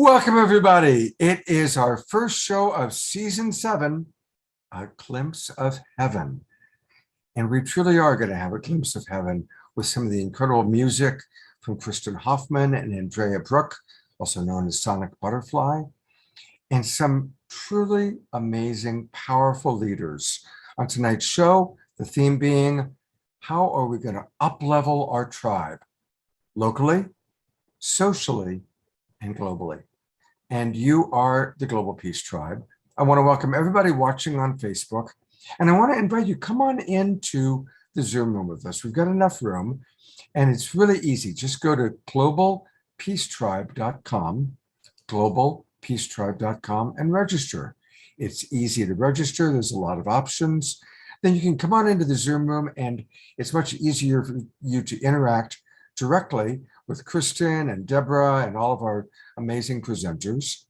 Welcome, everybody. It is our first show of season 7, A Glimpse of Heaven. And we truly are going to have a glimpse of heaven with some of the incredible music from Kristin Hoffmann and Andrea Brook, also known as Sonic Butterfly, and some truly amazing, powerful leaders. On tonight's show, the theme being, how are we going to up-level our tribe? Locally, socially, and globally. And you are the Global Peace Tribe. I want to welcome everybody watching on Facebook. And I want to invite you, come on into the Zoom room with us. We've got enough room. And it's really easy. Just go to globalpeacetribe.com, globalpeacetribe.com, and register. It's easy to register. There's a lot of options. Then you can come on into the Zoom room, and it's much easier for you to interact directly with Kristin and Debra and all of our amazing presenters.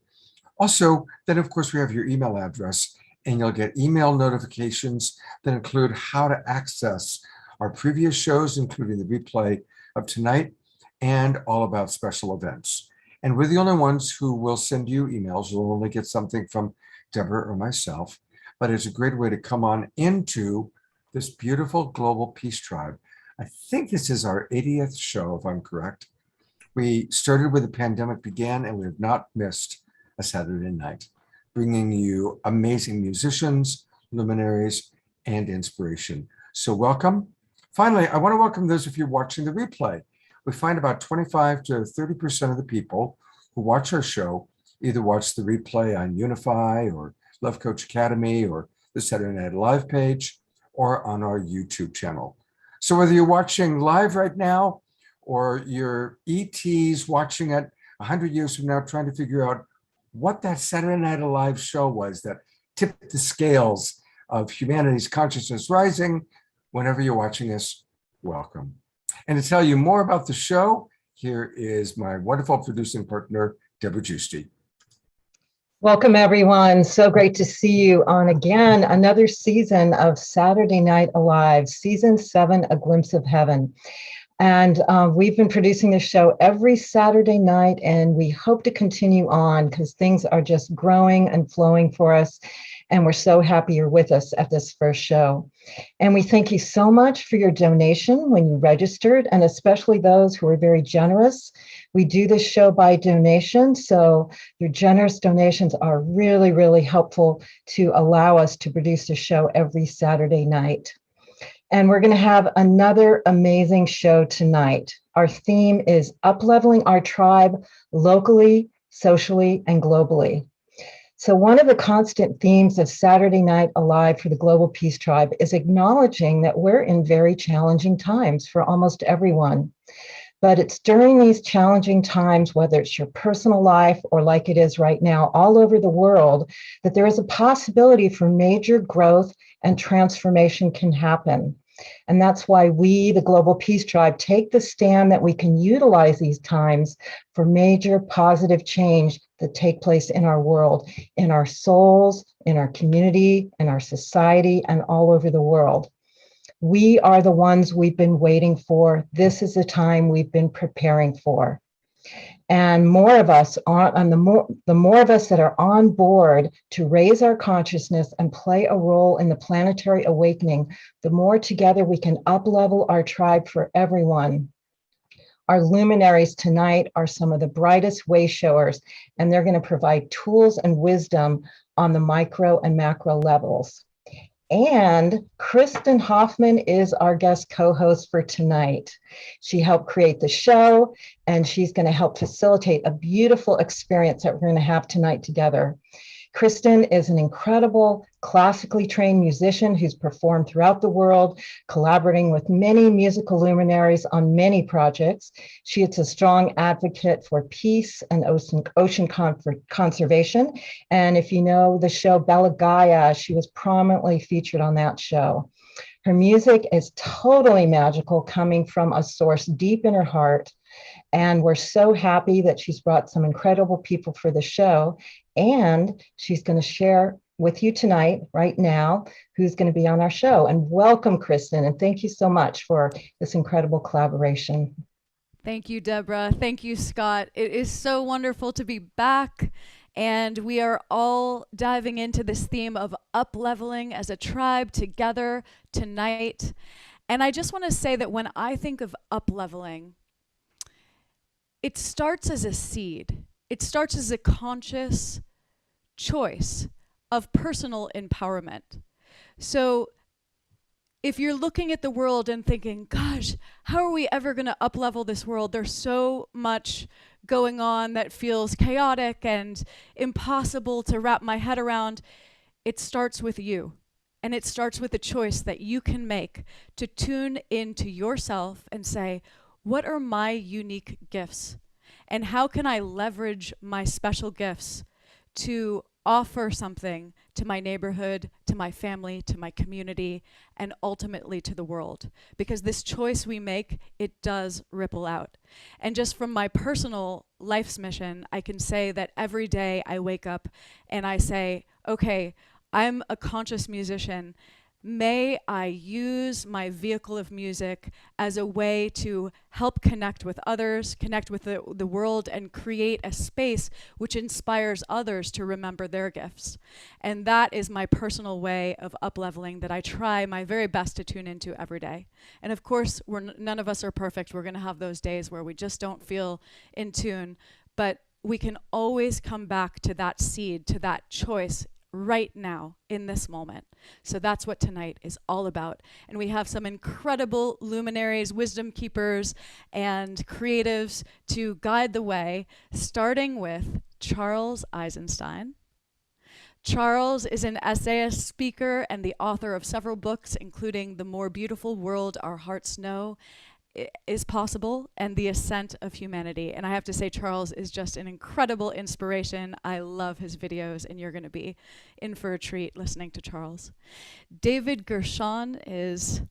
Also, then of course we have your email address, and you'll get email notifications that include how to access our previous shows, including the replay of tonight and all about special events. And we're the only ones who will send you emails. You'll only get something from Debra or myself, but it's a great way to come on into this beautiful Global Peace Tribe. I think this is our 80th show, if I'm correct. We started where the pandemic began, and we have not missed a Saturday night, bringing you amazing musicians, luminaries, and inspiration. So welcome. Finally, I want to welcome those of you watching the replay. We find about 25 to 30% of the people who watch our show either watch the replay on Unify or Love Coach Academy or the Saturday Night Live page or on our YouTube channel. So whether you're watching live right now or your ETs watching it 100 years from now, trying to figure out what that Saturday Night Live show was that tipped the scales of humanity's consciousness rising, whenever you're watching this, welcome. And to tell you more about the show, here is my wonderful producing partner, Debra Giusti. Welcome, everyone. So great to see you on again another season of Saturday Night Alive, Season 7, A Glimpse of Heaven. And we've been producing this show every Saturday night, and we hope to continue on because things are just growing and flowing for us. And we're so happy you're with us at this first show. And we thank you so much for your donation when you registered, and especially those who are very generous. We do this show by donation, so your generous donations are really, really helpful to allow us to produce the show every Saturday night. And we're going to have another amazing show tonight. Our theme is Upleveling Our Tribe locally, socially, and globally. So one of the constant themes of Saturday Night Alive for the Global Peace Tribe is acknowledging that we're in very challenging times for almost everyone. But it's during these challenging times, whether it's your personal life or like it is right now all over the world, that there is a possibility for major growth and transformation can happen. And that's why we, the Global Peace Tribe, take the stand that we can utilize these times for major positive change that take place in our world, in our souls, in our community, in our society, and all over the world. We are the ones we've been waiting for. This is the time we've been preparing for. And more of us the more of us that are on board to raise our consciousness and play a role in the planetary awakening, the more together we can up-level our tribe for everyone. Our luminaries tonight are some of the brightest Wayshowers, and they're going to provide tools and wisdom on the micro and macro levels. And Kristin Hoffmann is our guest co-host for tonight. She helped create the show, and she's going to help facilitate a beautiful experience that we're going to have tonight together. Kristin is an incredible classically trained musician who's performed throughout the world, collaborating with many musical luminaries on many projects. She is a strong advocate for peace and ocean conservation. And if you know the show Bella Gaia, she was prominently featured on that show. Her music is totally magical, coming from a source deep in her heart. And we're so happy that she's brought some incredible people for the show. And she's going to share with you tonight, right now, who's going to be on our show. And welcome, Kristin, and thank you so much for this incredible collaboration. Thank you, Debra. Thank you, Scott. It is so wonderful to be back. And we are all diving into this theme of upleveling as a tribe together tonight. And I just want to say that when I think of upleveling, it starts as a seed. It starts as a conscious choice of personal empowerment. So if you're looking at the world and thinking, gosh, how are we ever going to uplevel this world? There's so much going on that feels chaotic and impossible to wrap my head around. It starts with you. And it starts with a choice that you can make to tune into yourself and say, what are my unique gifts? And how can I leverage my special gifts to offer something to my neighborhood, to my family, to my community, and ultimately to the world? Because this choice we make, it does ripple out. And just from my personal life's mission, I can say that every day I wake up and I say, okay, I'm a conscious musician. May I use my vehicle of music as a way to help connect with others, connect with the world, and create a space which inspires others to remember their gifts. And that is my personal way of upleveling that I try my very best to tune into every day. And of course, none of us are perfect. We're going to have those days where we just don't feel in tune, but we can always come back to that seed, to that choice right now in this moment. So that's what tonight is all about. And we have some incredible luminaries, wisdom keepers, and creatives to guide the way, starting with Charles Eisenstein. Charles is an essayist, speaker, and the author of several books, including The More Beautiful World Our Hearts Know is Possible and The Ascent of Humanity. And I have to say, Charles is just an incredible inspiration. I love his videos, and you're going to be in for a treat listening to Charles. David Gershon is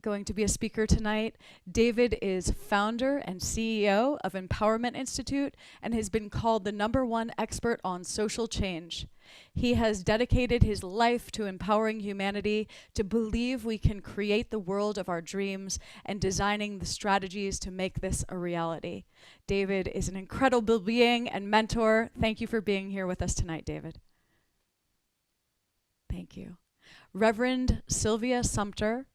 going to be a speaker tonight. David is founder and CEO of Empowerment Institute and has been called the #1 expert on social change. He has dedicated his life to empowering humanity to believe we can create the world of our dreams and designing the strategies to make this a reality. David is an incredible being and mentor. Thank you for being here with us tonight, David. Thank you. Reverend Sylvia Sumter.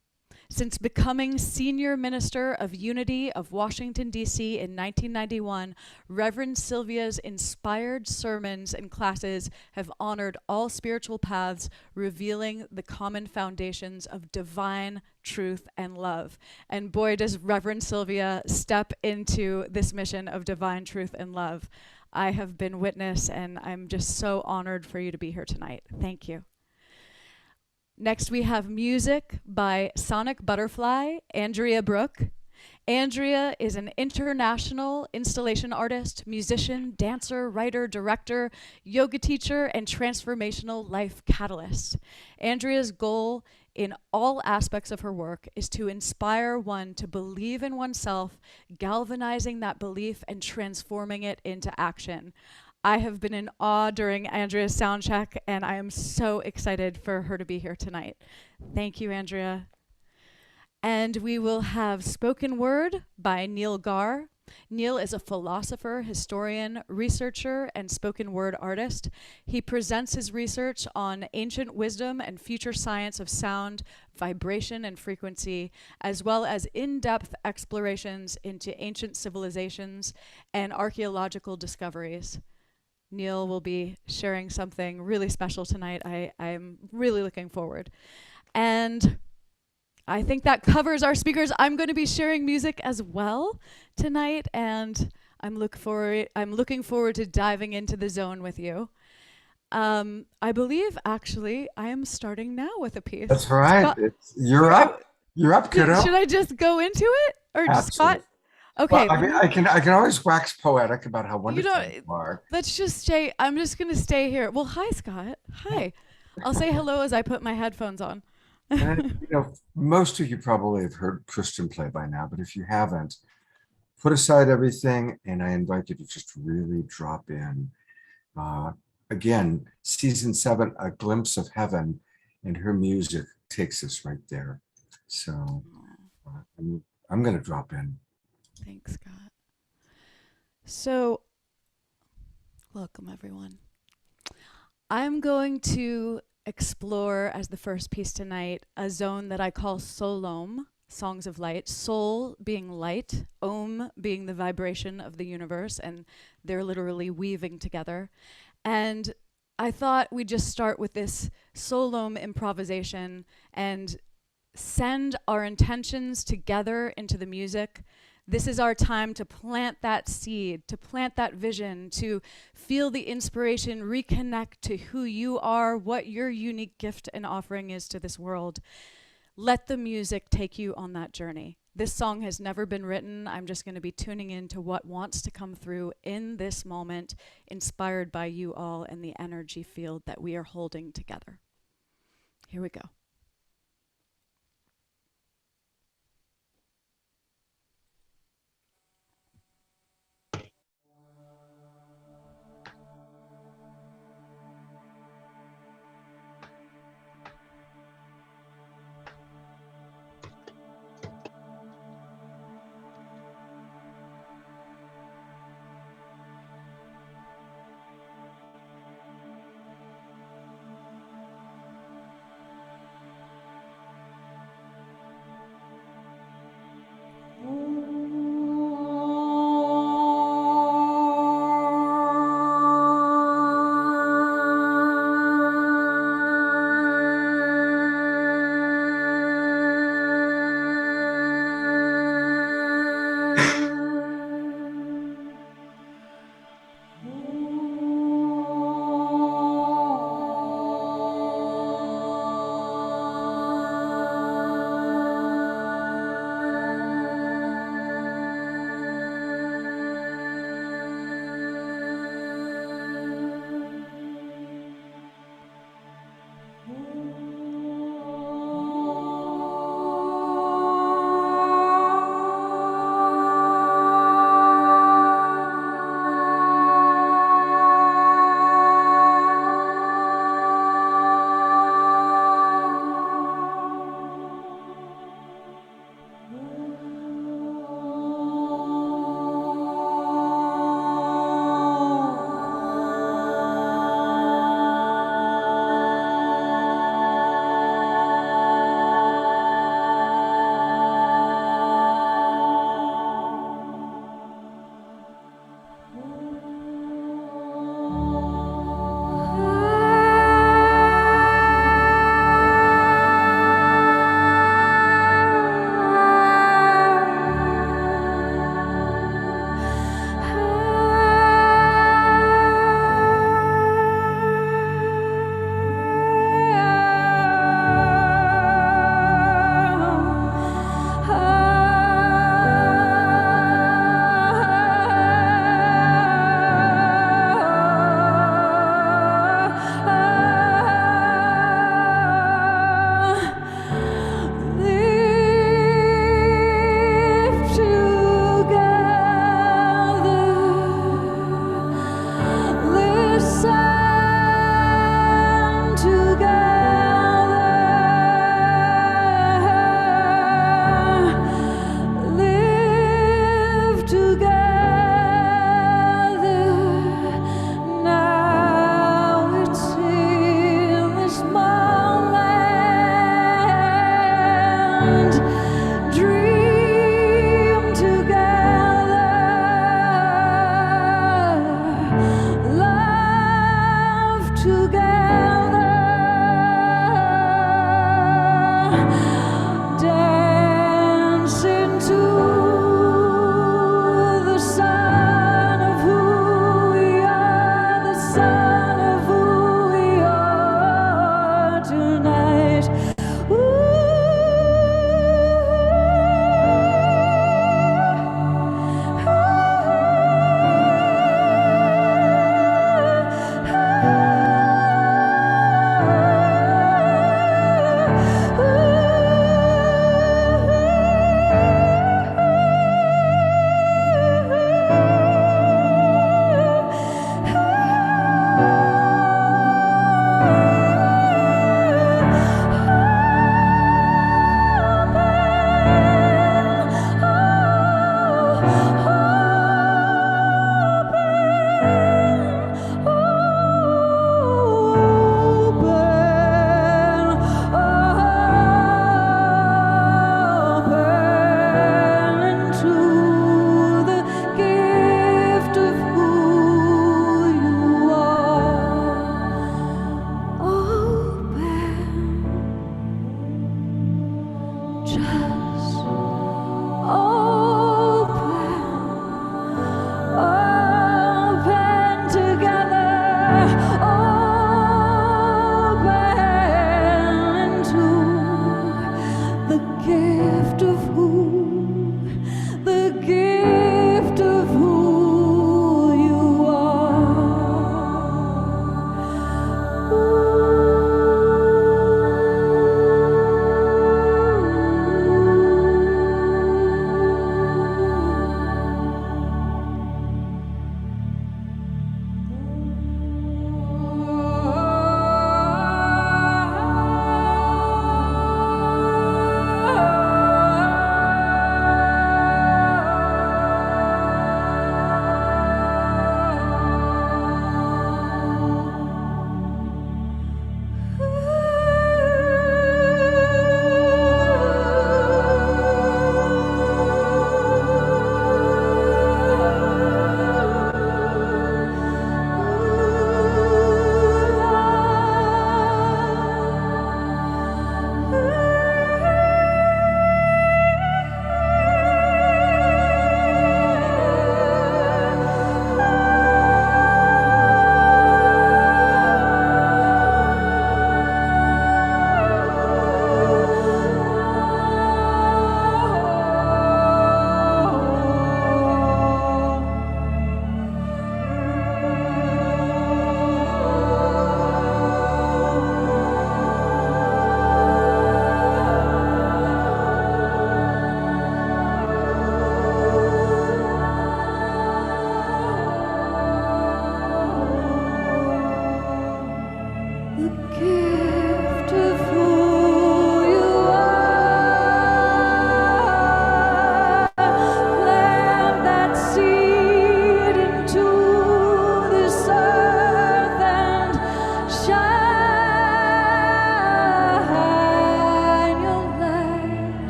Since becoming Senior Minister of Unity of Washington, D.C. in 1991, Reverend Sylvia's inspired sermons and classes have honored all spiritual paths, revealing the common foundations of divine truth and love. And boy, does Reverend Sylvia step into this mission of divine truth and love. I have been witness, and I'm just so honored for you to be here tonight. Thank you. Next, we have music by Sonic Butterfly, Andrea Brook. Andrea is an international installation artist, musician, dancer, writer, director, yoga teacher, and transformational life catalyst. Andrea's goal in all aspects of her work is to inspire one to believe in oneself, galvanizing that belief and transforming it into action. I have been in awe during Andrea's sound check, and I am so excited for her to be here tonight. Thank you, Andrea. And we will have spoken word by Neil Gaur. Neil is a philosopher, historian, researcher, and spoken word artist. He presents his research on ancient wisdom and future science of sound, vibration, and frequency, as well as in-depth explorations into ancient civilizations and archaeological discoveries. Neil will be sharing something really special tonight. I'm really looking forward. And I think that covers our speakers. I'm going to be sharing music as well tonight, and I'm looking forward to diving into the zone with you. I believe, actually, I am starting now with a piece. That's right. Scott, You're up. You're up, kiddo. Should I just go into it? Or just Scott? Okay. Well, I mean, I can always wax poetic about how wonderful you are. Let's just stay. I'm just going to stay here. Well, hi, Scott. Hi. I'll say hello as I put my headphones on. And, most of you probably have heard Kristin play by now, but if you haven't, put aside everything, and I invite you to just really drop in. Again, season 7, A Glimpse of Heaven, and her music takes us right there. So I'm going to drop in. Thanks, Scott. So, welcome everyone. I'm going to explore as the first piece tonight a zone that I call Solom, songs of light. Sol being light, Om being the vibration of the universe, and they're literally weaving together. And I thought we'd just start with this Solom improvisation and send our intentions together into the music. This is our time to plant that seed, to plant that vision, to feel the inspiration, reconnect to who you are, what your unique gift and offering is to this world. Let the music take you on that journey. This song has never been written. I'm just going to be tuning into what wants to come through in this moment, inspired by you all and the energy field that we are holding together. Here we go.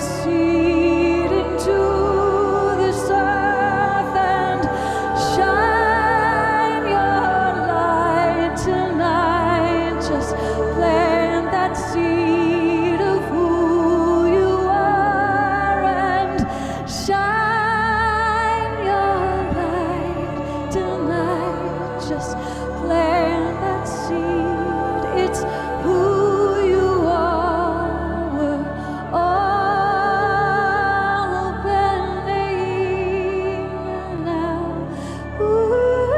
seed into this earth and shine your light tonight. Just plant that seed of who you are and shine your light tonight. Just plant that seed. It's who you are. We're all opening now. Ooh,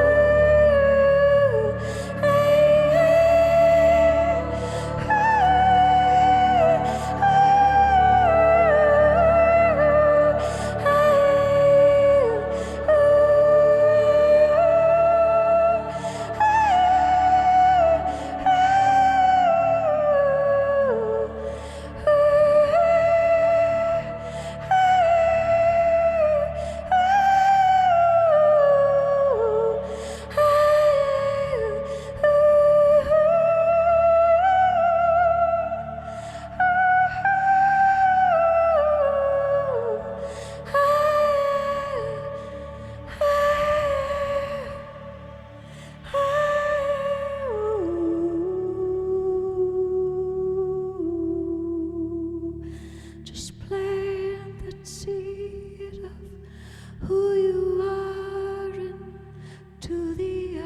just plant that seed of who you are into the earth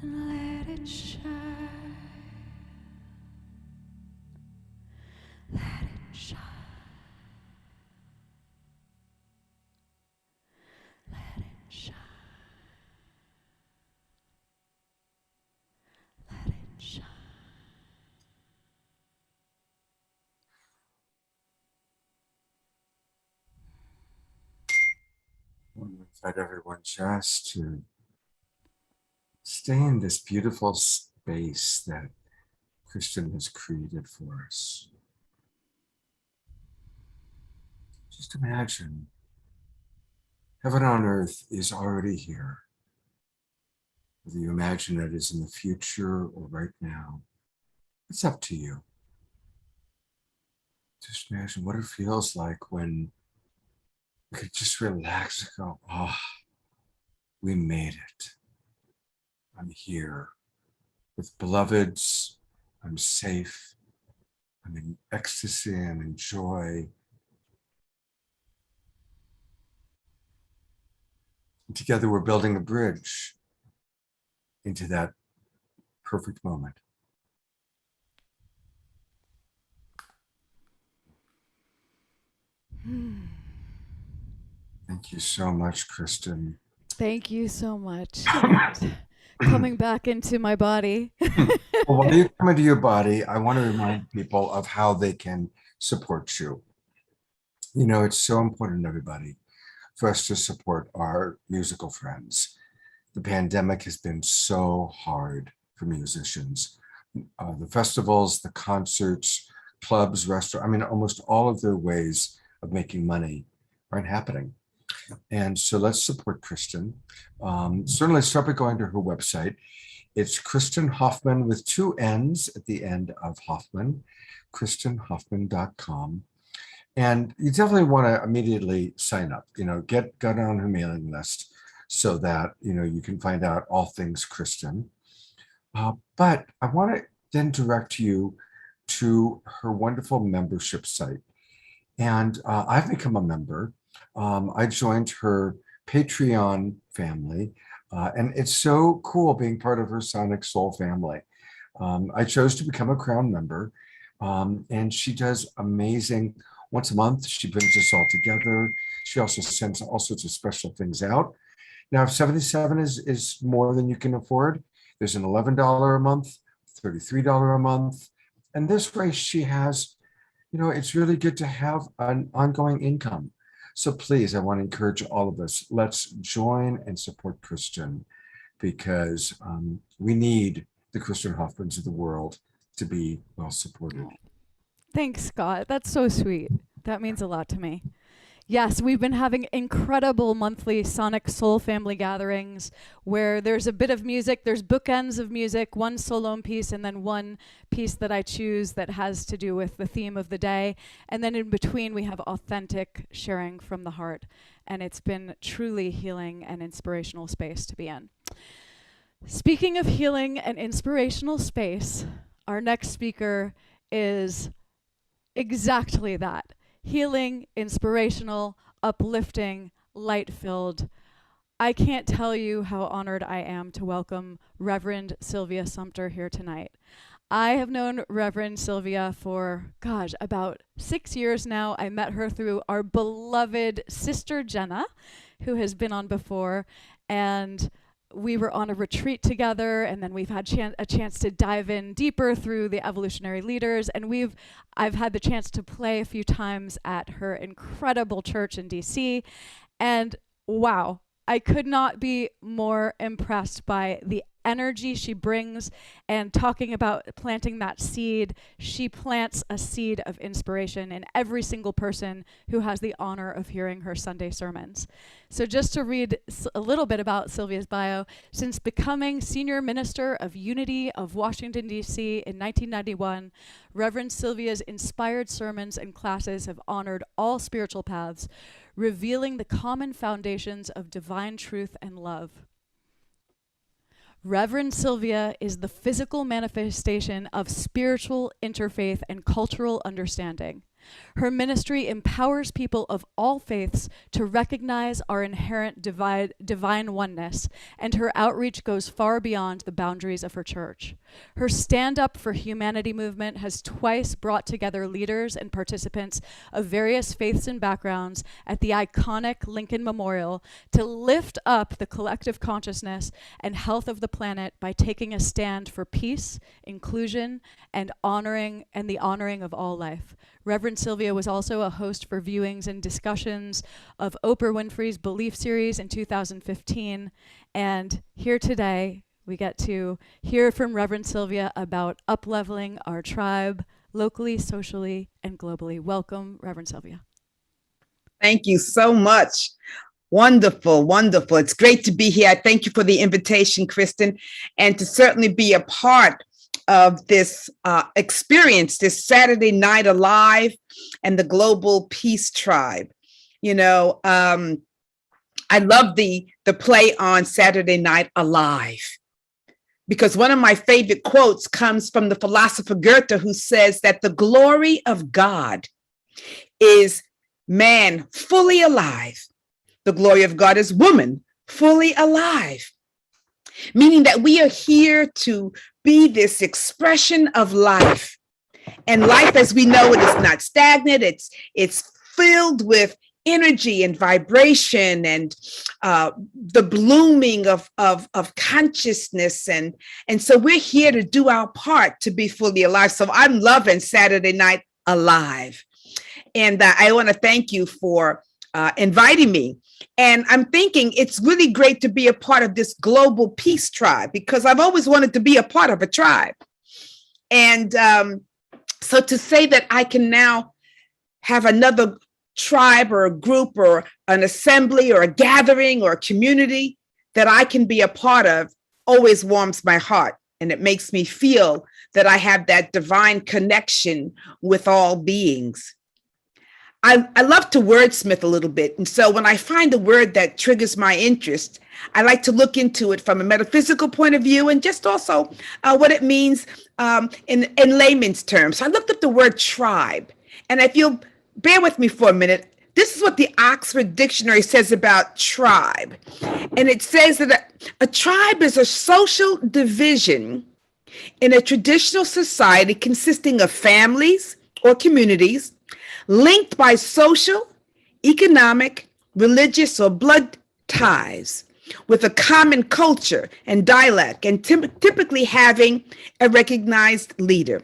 and let it shine. Let it shine. Let it shine. Let it shine. I want to invite everyone just to stay in this beautiful space that Kristin has created for us. Just imagine heaven on earth is already here. Whether you imagine it is in the future or right now, it's up to you. Just imagine what it feels like when you could just relax and go, oh, we made it. I'm here with beloveds. I'm safe. I'm in ecstasy. I'm in joy. And together we're building a bridge into that perfect moment. Thank you so much, Kristin. Thank you so much. Coming back into my body. Well, while you come into your body, I want to remind people of how they can support you. You know, it's so important, everybody, for us to support our musical friends. The pandemic has been so hard for musicians. The festivals, the concerts, clubs, restaurants, I mean, almost all of their ways of making money aren't happening. And so let's support Kristin. Certainly start by going to her website. It's Kristin Hoffmann with 2 N's at the end of Hoffmann, KristinHoffmann.com. And you definitely want to immediately sign up, get on her mailing list so that, you can find out all things Kristin. But I want to then direct you to her wonderful membership site. And I've become a member. I joined her Patreon family, and it's so cool being part of her Sonic Soul family. I chose to become a Crown member, and she does amazing. Once a month, she brings us all together. She also sends all sorts of special things out. Now, if 77 is more than you can afford, there's an $11 a month, $33 a month. And this way she has, it's really good to have an ongoing income. So please, I want to encourage all of us, let's join and support Kristin, because we need the Kristin Hoffmanns of the world to be well supported. Thanks, Scott. That's so sweet. That means a lot to me. Yes, we've been having incredible monthly Sonic Soul family gatherings where there's a bit of music, there's bookends of music, one solo piece, and then one piece that I choose that has to do with the theme of the day. And then in between, we have authentic sharing from the heart. And it's been truly healing and inspirational space to be in. Speaking of healing and inspirational space, our next speaker is exactly that. Healing, inspirational, uplifting, light-filled. I can't tell you how honored I am to welcome Reverend Sylvia Sumter here tonight. I have known Reverend Sylvia for, about 6 years now. I met her through our beloved sister Jenna, who has been on before, and we were on a retreat together, and then we've had a chance to dive in deeper through the evolutionary leaders, and I've had the chance to play a few times at her incredible church in DC, and wow, I could not be more impressed by the energy she brings, and talking about planting that seed, she plants a seed of inspiration in every single person who has the honor of hearing her Sunday sermons. So just to read a little bit about Sylvia's bio, since becoming Senior Minister of Unity of Washington, D.C. in 1991, Reverend Sylvia's inspired sermons and classes have honored all spiritual paths, revealing the common foundations of divine truth and love. Reverend Sylvia is the physical manifestation of spiritual interfaith and cultural understanding. Her ministry empowers people of all faiths to recognize our inherent divine oneness, and her outreach goes far beyond the boundaries of her church. Her Stand Up for Humanity movement has twice brought together leaders and participants of various faiths and backgrounds at the iconic Lincoln Memorial to lift up the collective consciousness and health of the planet by taking a stand for peace, inclusion, and the honoring of all life. Reverend Sylvia was also a host for viewings and discussions of Oprah Winfrey's Belief series in 2015. And here today, we get to hear from Reverend Sylvia about upleveling our tribe locally, socially, and globally. Welcome, Reverend Sylvia. Thank you so much. Wonderful, wonderful. It's great to be here. I thank you for the invitation, Kristin, and to certainly be a part of this experience, this Saturday Night Alive and the Global Peace Tribe. You know, I love the play on Saturday Night Alive, because one of my favorite quotes comes from the philosopher Goethe, who says that the glory of God is man fully alive. The glory of God is woman fully alive, meaning that we are here to be this expression of life. And life, as we know it, is not stagnant. It's filled with energy and vibration and the blooming of consciousness. And so we're here to do our part to be fully alive. So I'm loving Saturday Night Alive. And I want to thank you for inviting me. And I'm thinking it's really great to be a part of this global peace tribe, because I've always wanted to be a part of a tribe. And so to say that I can now have another tribe or a group or an assembly or a gathering or a community that I can be a part of always warms my heart. And it makes me feel that I have that divine connection with all beings. I love to wordsmith a little bit. And so when I find a word that triggers my interest, I like to look into it from a metaphysical point of view and just also what it means in layman's terms. So I looked up the word tribe. And if you'll bear with me for a minute, this is what the Oxford Dictionary says about tribe. And it says that a tribe is a social division in a traditional society consisting of families or communities linked by social, economic, religious, or blood ties with a common culture and dialect, and typically having a recognized leader.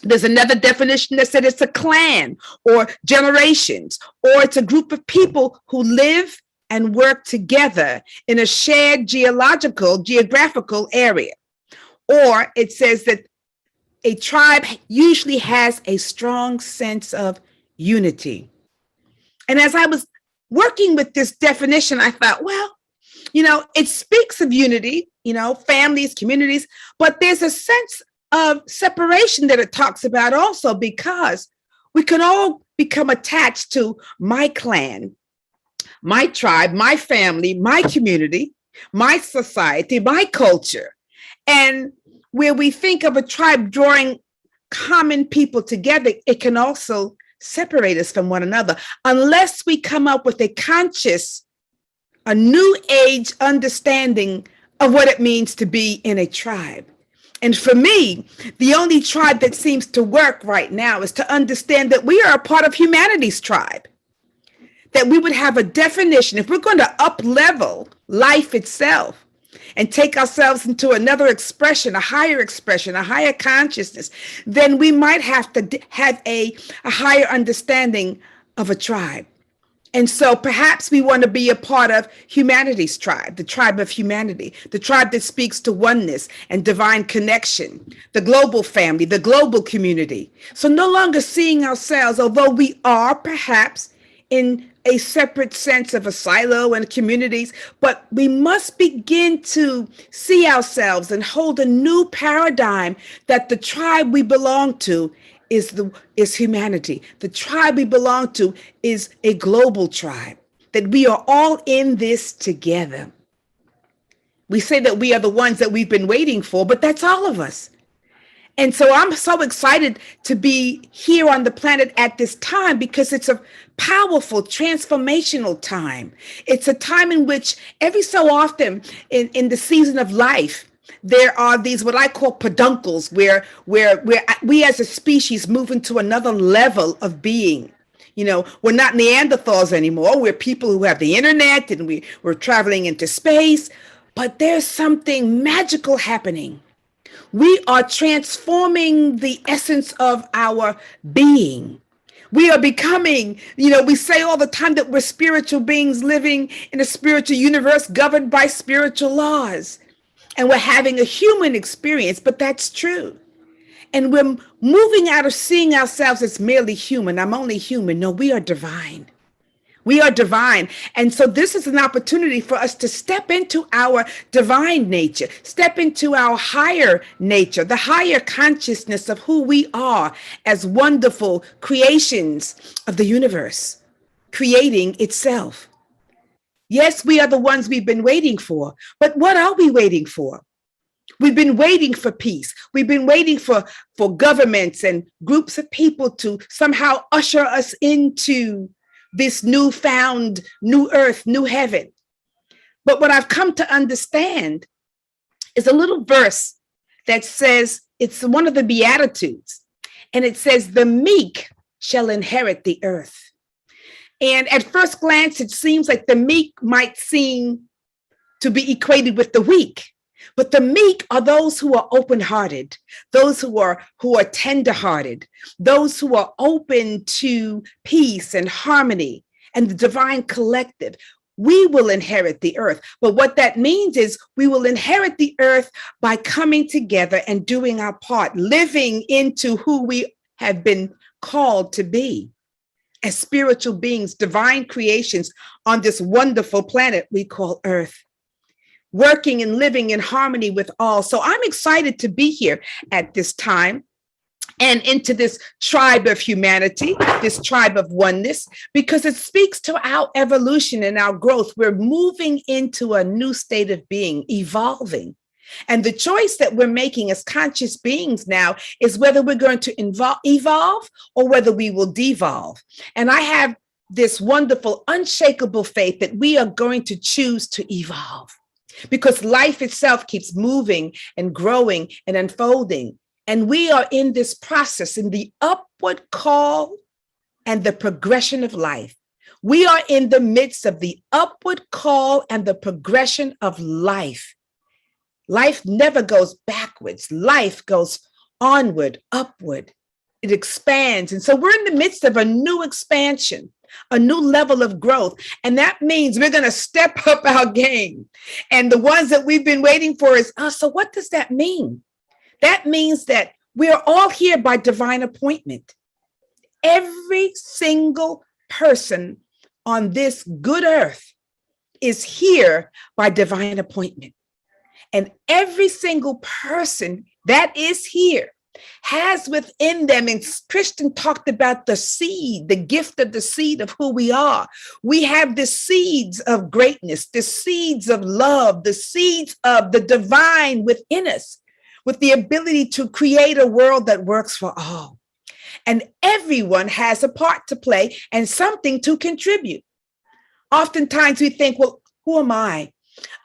There's another definition that said it's a clan or generations, or it's a group of people who live and work together in a shared geographical area. Or it says that a tribe usually has a strong sense of unity. And as I was working with this definition, I thought, well, it speaks of unity, families, communities, but there's a sense of separation that it talks about also, because we can all become attached to my clan, my tribe, my family, my community, my society, my culture. And where we think of a tribe drawing common people together, it can also separate us from one another unless we come up with a new age understanding of what it means to be in a tribe. And for me, the only tribe that seems to work right now is to understand that we are a part of humanity's tribe, that we would have a definition. If we're going to up-level life itself and take ourselves into another expression, a higher consciousness, then we might have to have a higher understanding of a tribe. And so perhaps we want to be a part of humanity's tribe, the tribe of humanity, the tribe that speaks to oneness and divine connection, the global family, the global community. So no longer seeing ourselves, although we are perhaps in a separate sense of a silo and communities, but we must begin to see ourselves and hold a new paradigm that the tribe we belong to is humanity. The tribe we belong to is a global tribe, that we are all in this together. We say that we are the ones that we've been waiting for, but that's all of us. And so I'm so excited to be here on the planet at this time, because it's a powerful, transformational time. It's a time in which every so often in the season of life, there are these what I call peduncles, where we as a species move into another level of being. We're not Neanderthals anymore. We're people who have the internet, and we're traveling into space. But there's something magical happening. We are transforming the essence of our being. We are becoming, we say all the time that we're spiritual beings living in a spiritual universe governed by spiritual laws. And we're having a human experience, but that's true. And we're moving out of seeing ourselves as merely human. I'm only human. No, we are divine. We are divine. And so this is an opportunity for us to step into our divine nature, step into our higher nature, the higher consciousness of who we are as wonderful creations of the universe, creating itself. Yes, we are the ones we've been waiting for, but what are we waiting for? We've been waiting for peace. We've been waiting for governments and groups of people to somehow usher us into this newfound new earth, new heaven. But what I've come to understand is a little verse that says, it's one of the Beatitudes, and it says, the meek shall inherit the earth. And at first glance, it seems like the meek might seem to be equated with the weak. But the meek are those who are open-hearted, those who are tender-hearted, those who are open to peace and harmony and the divine collective. We will inherit the earth. But what that means is we will inherit the earth by coming together and doing our part, living into who we have been called to be as spiritual beings, divine creations on this wonderful planet we call Earth, working and living in harmony with all. So I'm excited to be here at this time and into this tribe of humanity, this tribe of oneness, because it speaks to our evolution and our growth. We're moving into a new state of being, evolving. And the choice that we're making as conscious beings now is whether we're going to evolve or whether we will devolve. And I have this wonderful, unshakable faith that we are going to choose to evolve, because life itself keeps moving and growing and unfolding. And we are in this process, in the upward call and the progression of life. We are in the midst of the upward call and the progression of life. Life never goes backwards. Life goes onward, upward. It expands. And so we're in the midst of a new expansion, a new level of growth. And that means we're going to step up our game. And the ones that we've been waiting for is, so what does that mean? That means that we are all here by divine appointment. Every single person on this good earth is here by divine appointment. And every single person that is here has within them, and Kristin talked about the seed, the gift of the seed of who we are. We have the seeds of greatness, the seeds of love, the seeds of the divine within us, with the ability to create a world that works for all. And everyone has a part to play and something to contribute. Oftentimes we think, well, who am I?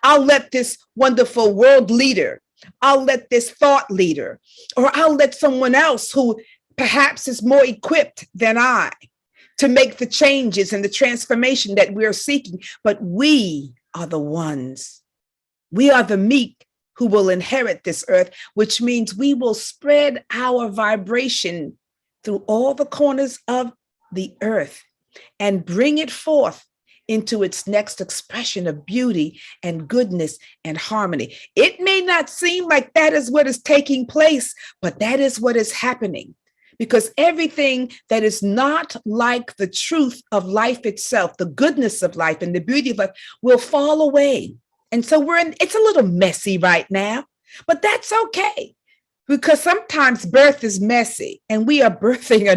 I'll let this wonderful world leader, I'll let this thought leader, or I'll let someone else who perhaps is more equipped than I to make the changes and the transformation that we're seeking. But we are the ones. We are the meek who will inherit this earth, which means we will spread our vibration through all the corners of the earth and bring it forth into its next expression of beauty and goodness and harmony. It may not seem like that is what is taking place, but that is what is happening, because everything that is not like the truth of life itself, the goodness of life and the beauty of life, will fall away. And so it's a little messy right now, but that's okay. Because sometimes birth is messy and we are birthing a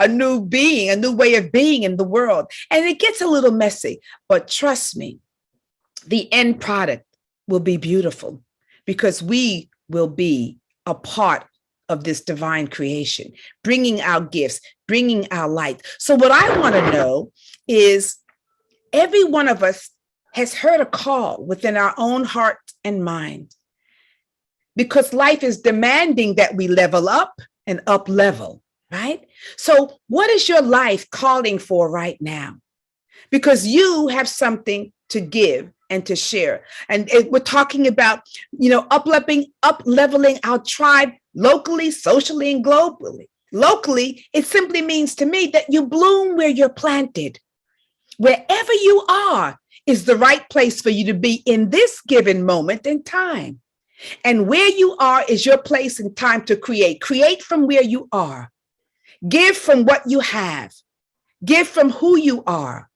new being, a new way of being in the world. And it gets a little messy, but trust me, the end product will be beautiful because we will be a part of this divine creation, bringing our gifts, bringing our light. So what I want to know is every one of us has heard a call within our own heart and mind, because life is demanding that we level up and up level, right? So what is your life calling for right now? Because you have something to give and to share. And we're talking about, up-leveling our tribe locally, socially, and globally. Locally, it simply means to me that you bloom where you're planted. Wherever you are is the right place for you to be in this given moment in time. And where you are is your place and time to create. Create from where you are. Give from what you have. Give from who you are.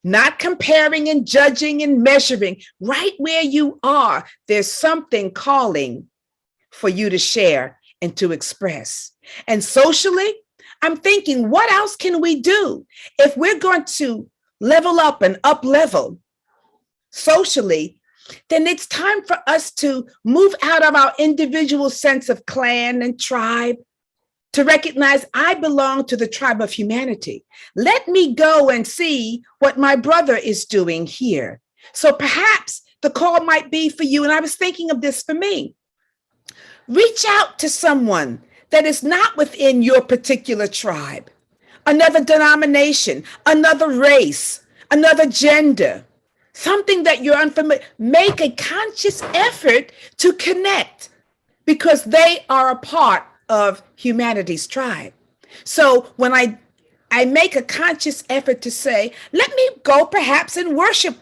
Not comparing and judging and measuring. Right where you are, there's something calling for you to share and to express. And socially, I'm thinking, what else can we do if we're going to level up and up level socially? Then it's time for us to move out of our individual sense of clan and tribe to recognize I belong to the tribe of humanity. Let me go and see what my brother is doing here. So perhaps the call might be for you, and I was thinking of this for me. Reach out to someone that is not within your particular tribe, another denomination, another race, another gender, something that you're unfamiliar. Make a conscious effort to connect because they are a part of humanity's tribe. So when I make a conscious effort to say, let me go perhaps and worship.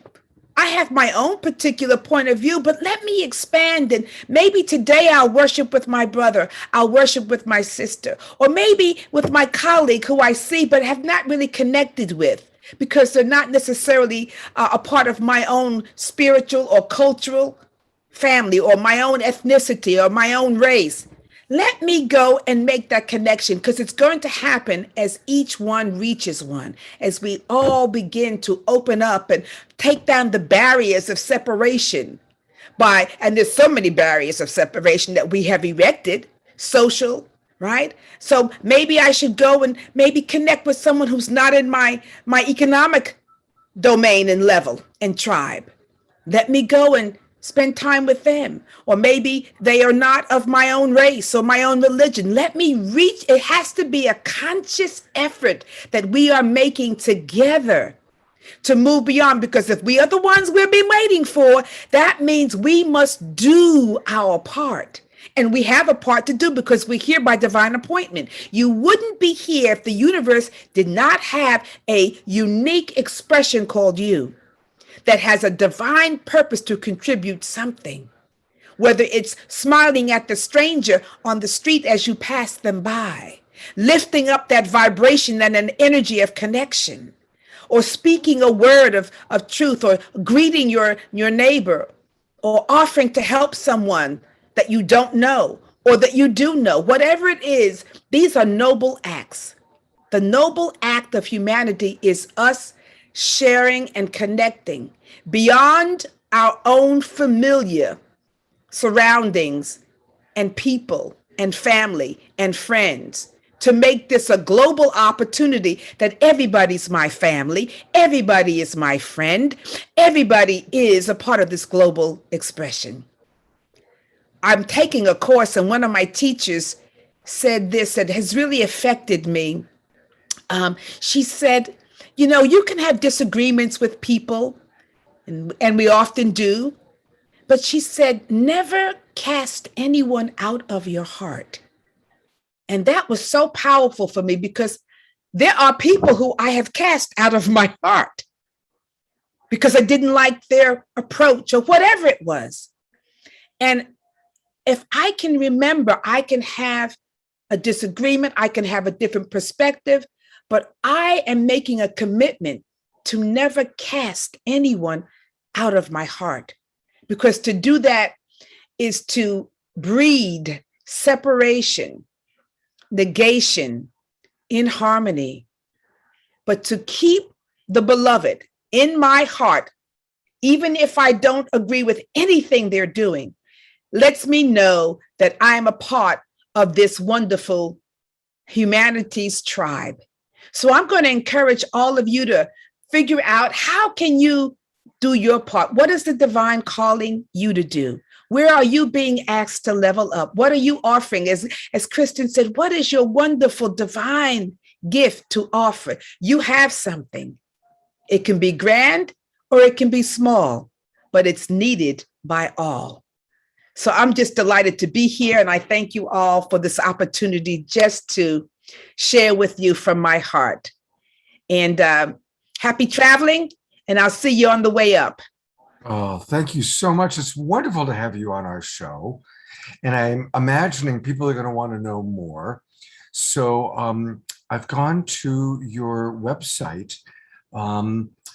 I have my own particular point of view, but let me expand. And maybe today I'll worship with my brother. I'll worship with my sister, or maybe with my colleague who I see but have not really connected with, because they're not necessarily a part of my own spiritual or cultural family or my own ethnicity or my own race. Let me go and make that connection, because it's going to happen as each one reaches one, as we all begin to open up and take down the barriers of separation and there's so many barriers of separation that we have erected, social, right? So maybe I should go and maybe connect with someone who's not in my economic domain and level and tribe. Let me go and spend time with them. Or maybe they are not of my own race or my own religion. Let me reach. It has to be a conscious effort that we are making together to move beyond, because if we are the ones we've been waiting for, that means we must do our part. And we have a part to do because we're here by divine appointment. You wouldn't be here if the universe did not have a unique expression called you that has a divine purpose to contribute something. Whether it's smiling at the stranger on the street as you pass them by, lifting up that vibration and an energy of connection, or speaking a word of truth, or greeting your neighbor, or offering to help someone that you don't know or that you do know. Whatever it is, these are noble acts. The noble act of humanity is us sharing and connecting beyond our own familiar surroundings and people and family and friends, to make this a global opportunity that everybody's my family, everybody is my friend, everybody is a part of this global expression. I'm taking a course, and one of my teachers said this that has really affected me. She said, you know, you can have disagreements with people, and we often do, but she said, never cast anyone out of your heart. And that was so powerful for me, because there are people who I have cast out of my heart because I didn't like their approach or whatever it was. And if I can remember, I can have a disagreement, I can have a different perspective, but I am making a commitment to never cast anyone out of my heart, because to do that is to breed separation, negation, inharmony. But to keep the beloved in my heart, even if I don't agree with anything they're doing, lets me know that I am a part of this wonderful humanity's tribe. So I'm going to encourage all of you to figure out, how can you do your part? What is the divine calling you to do? Where are you being asked to level up? What are you offering? As Kristin said, what is your wonderful divine gift to offer? You have something. It can be grand or it can be small, but it's needed by all. So I'm just delighted to be here, and I thank you all for this opportunity just to share with you from my heart. And happy traveling, and I'll see you on the way up. Oh, thank you so much. It's wonderful to have you on our show. And I'm imagining people are going to want to know more. So I've gone to your website,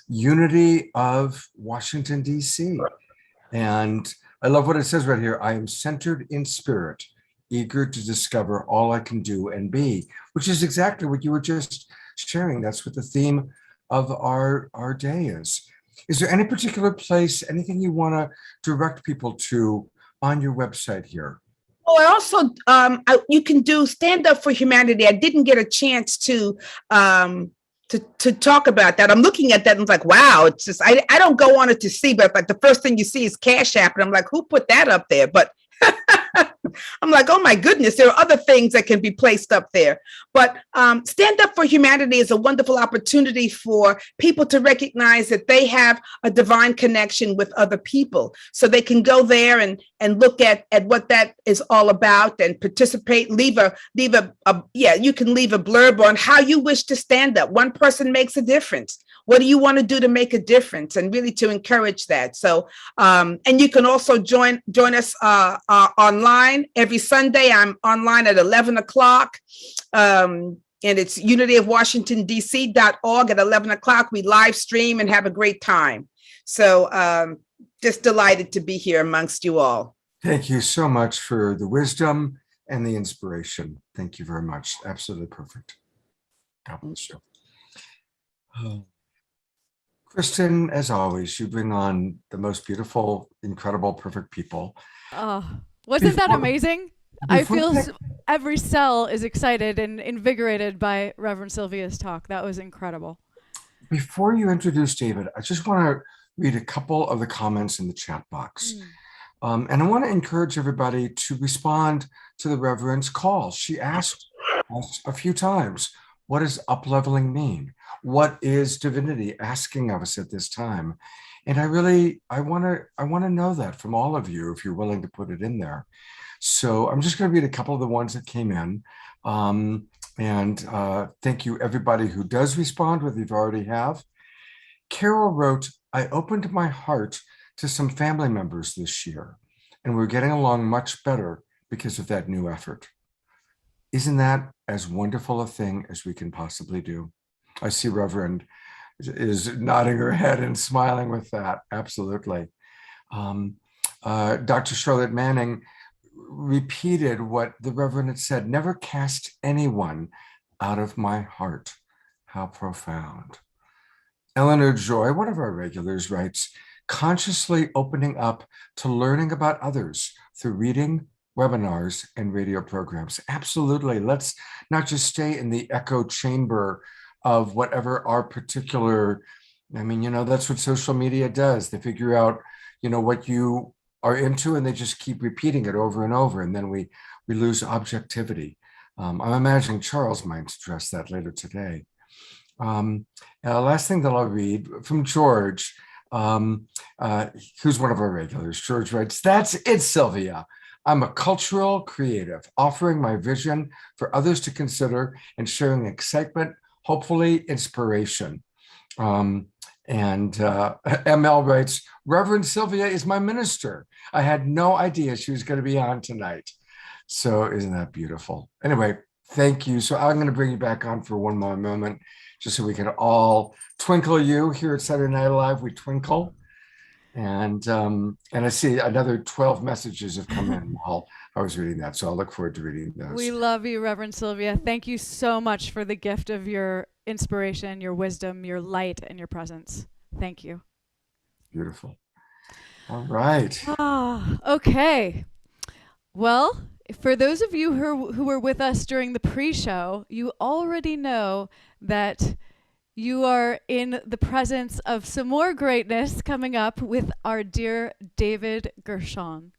Unity of Washington, D.C. And I love what it says right here. I am centered in spirit, eager to discover all I can do and be, which is exactly what you were just sharing. That's what the theme of our day is. Is there any particular place, anything you want to direct people to on your website here? Oh, I also, you can do Stand Up for Humanity. I didn't get a chance to talk about that. I'm looking at that and I'm like, wow, it's just, I don't go on it to see, but like the first thing you see is Cash App. And I'm like, who put that up there? But I'm like, oh my goodness, there are other things that can be placed up there. But Stand Up for Humanity is a wonderful opportunity for people to recognize that they have a divine connection with other people. So they can go there and look at what that is all about and participate. You can leave a blurb on how you wish to stand up. One person makes a difference. What do you want to do to make a difference, and really to encourage that? So, and you can also join us online every Sunday. I'm online at 11 o'clock. And it's unityofwashingtondc.org at 11 o'clock. We live stream and have a great time. So just delighted to be here amongst you all. Thank you so much for the wisdom and the inspiration. Thank you very much. Absolutely perfect. God bless you. Kristin, as always, you bring on the most beautiful, incredible, perfect people. Oh, wasn't that amazing? I feel every cell is excited and invigorated by Reverend Sylvia's talk. That was incredible. Before you introduce David, I just want to read a couple of the comments in the chat box. And I want to encourage everybody to respond to the Reverend's call. She asked us a few times, what does upleveling mean? What is divinity asking of us at this time? And I want to know that from all of you, if you're willing to put it in there. So I'm just going to read a couple of the ones that came in. Thank you, everybody who does respond, whether you've already have. Carol wrote, I opened my heart to some family members this year, and we're getting along much better because of that new effort. Isn't that as wonderful a thing as we can possibly do? I see Reverend is nodding her head and smiling with that. Absolutely. Dr. Charlotte Manning repeated what the Reverend had said, never cast anyone out of my heart. How profound. Eleanor Joy, one of our regulars, writes, consciously opening up to learning about others through reading, webinars, and radio programs. Absolutely. Let's not just stay in the echo chamber of whatever our particular, I mean, that's what social media does. They figure out, what you are into, and they just keep repeating it over and over. And then we lose objectivity. I'm imagining Charles might address that later today. Last thing that I'll read from George, who's one of our regulars. George writes, that's it, Sylvia. I'm a cultural creative, offering my vision for others to consider and sharing excitement, hopefully inspiration. ML writes, Reverend Sylvia is my minister. I had no idea she was going to be on tonight. So isn't that beautiful? Anyway, thank you. So I'm going to bring you back on for one more moment, just so we can all twinkle you. Here at Saturday Night Live, we twinkle. And I see another 12 messages have come in while I was reading that. So I'll look forward to reading those. We love you, Reverend Sylvia. Thank you so much for the gift of your inspiration, your wisdom, your light, and your presence. Thank you. Beautiful. All right. Okay. Well, for those of you who were with us during the pre-show, you already know that you are in the presence of some more greatness coming up with our dear David Gershon.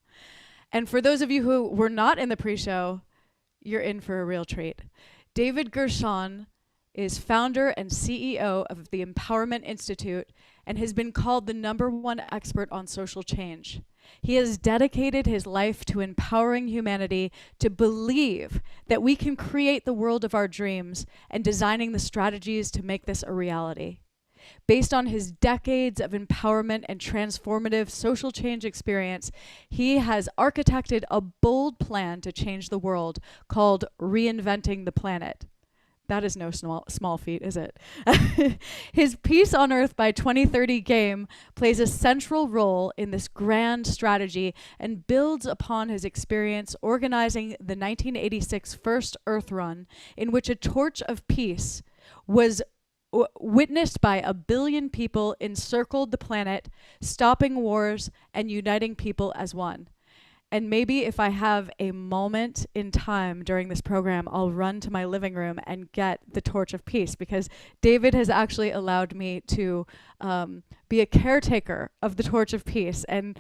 And for those of you who were not in the pre-show, you're in for a real treat. David Gershon is founder and CEO of the Empowerment Institute and has been called the #1 expert on social change. He has dedicated his life to empowering humanity to believe that we can create the world of our dreams and designing the strategies to make this a reality. Based on his decades of empowerment and transformative social change experience, he has architected a bold plan to change the world called Reinventing the Planet. That is no small feat, is it? His Peace on Earth by 2030 game plays a central role in this grand strategy and builds upon his experience organizing the 1986 First Earth Run, in which a torch of peace was witnessed by 1 billion people, encircled the planet, stopping wars and uniting people as one. And maybe if I have a moment in time during this program, I'll run to my living room and get the torch of peace, because David has actually allowed me to be a caretaker of the torch of peace. And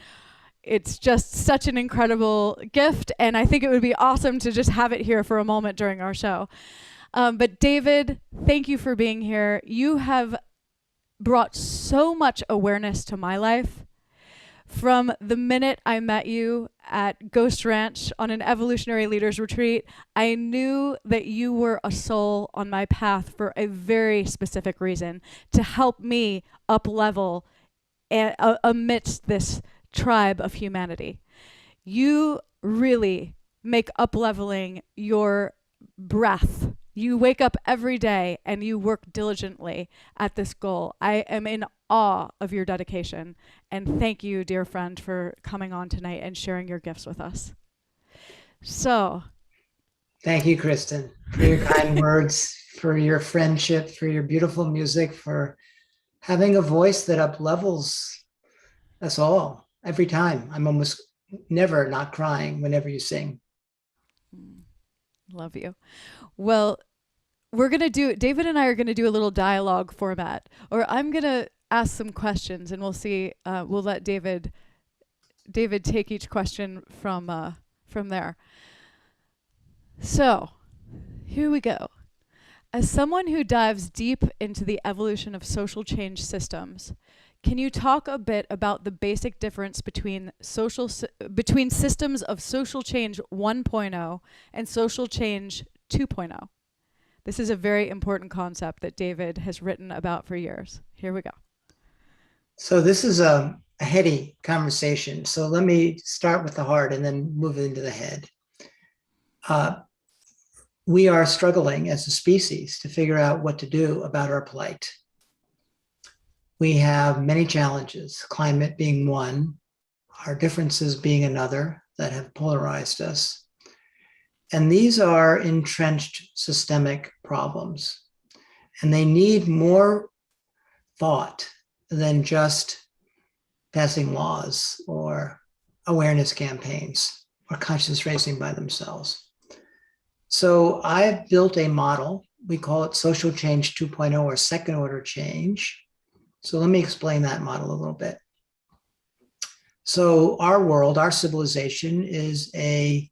it's just such an incredible gift. And I think it would be awesome to just have it here for a moment during our show. But David, thank you for being here. You have brought so much awareness to my life. From the minute I met you at Ghost Ranch on an evolutionary leaders retreat, I knew that you were a soul on my path for a very specific reason, to help me up-level amidst this tribe of humanity. You really make up-leveling your breath. You wake up every day and you work diligently at this goal. I am in awe of your dedication. And thank you, dear friend, for coming on tonight and sharing your gifts with us. So. Thank you, Kristin, for your kind words, for your friendship, for your beautiful music, for having a voice that up-levels us all every time. I'm almost never not crying whenever you sing. Love you. Well, David and I are going to do a little dialogue format, or I'm going to ask some questions and we'll see, we'll let David take each question from there. So here we go. As someone who dives deep into the evolution of social change systems, can you talk a bit about the basic difference between systems of social change 1.0 and social change 2.0? This is a very important concept that David has written about for years. Here we go. So this is a heady conversation. So let me start with the heart and then move into the head. We are struggling as a species to figure out what to do about our plight. we have many challenges, climate being one, our differences being another that have polarized us. And these are entrenched systemic problems. And they need more thought than just passing laws or awareness campaigns or conscious raising by themselves. So I've built a model. We call it social change 2.0 or second order change. So let me explain that model a little bit. So our world, our civilization is a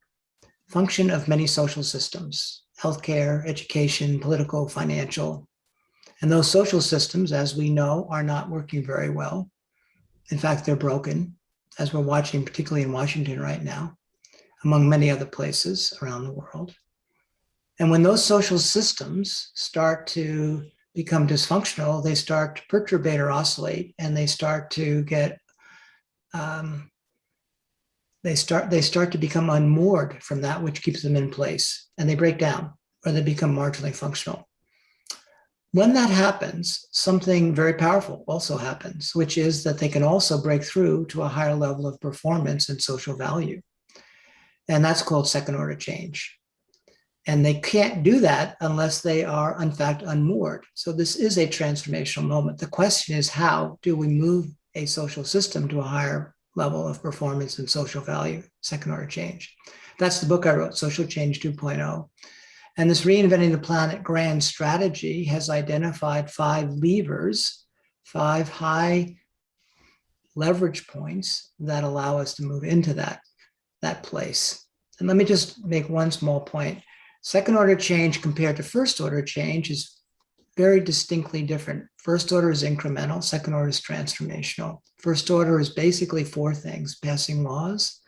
function of many social systems: healthcare, education, political, financial. And those social systems, as we know, are not working very well. In fact, they're broken, as we're watching, particularly in Washington right now, among many other places around the world. And when those social systems start to become dysfunctional, they start to perturbate or oscillate, and they start to get, they start to become unmoored from that which keeps them in place, and they break down or they become marginally functional. When that happens, something very powerful also happens, which is that they can also break through to a higher level of performance and social value. And that's called second order change. And they can't do that unless they are, in fact, unmoored. So this is a transformational moment. The question is, how do we move a social system to a higher level of performance and social value, second order change? That's the book I wrote, Social Change 2.0. And this Reinventing the Planet grand strategy has identified 5 levers, 5 high leverage points that allow us to move into that place. And let me just make one small point. Second order change compared to first order change is very distinctly different. First order is incremental, second order is transformational. First order is basically 4 things: passing laws,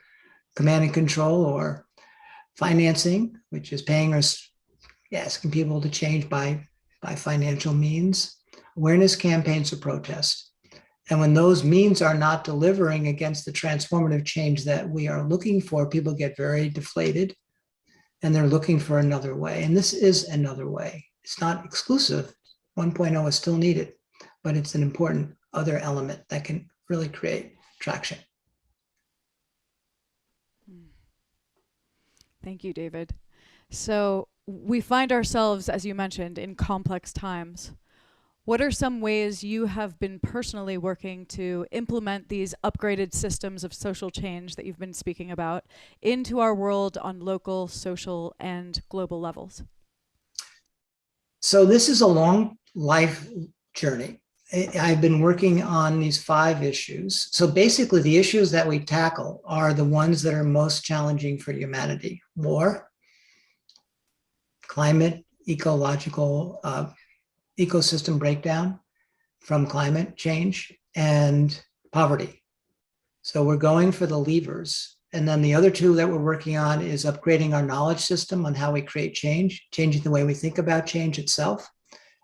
command and control, or financing, which is paying or asking people to change by financial means, awareness campaigns or protest. And when those means are not delivering against the transformative change that we are looking for, people get very deflated and they're looking for another way. And this is another way. It's not exclusive. 1.0 is still needed, but it's an important other element that can really create traction. Thank you, David. So we find ourselves, as you mentioned, in complex times. What are some ways you have been personally working to implement these upgraded systems of social change that you've been speaking about into our world on local, social, and global levels? So this is a long life journey. I've been working on these 5 issues. So basically the issues that we tackle are the ones that are most challenging for humanity: war, climate, ecological, ecosystem breakdown from climate change, and poverty. So we're going for the levers. And then the other 2 that we're working on is upgrading our knowledge system on how we create change, changing the way we think about change itself.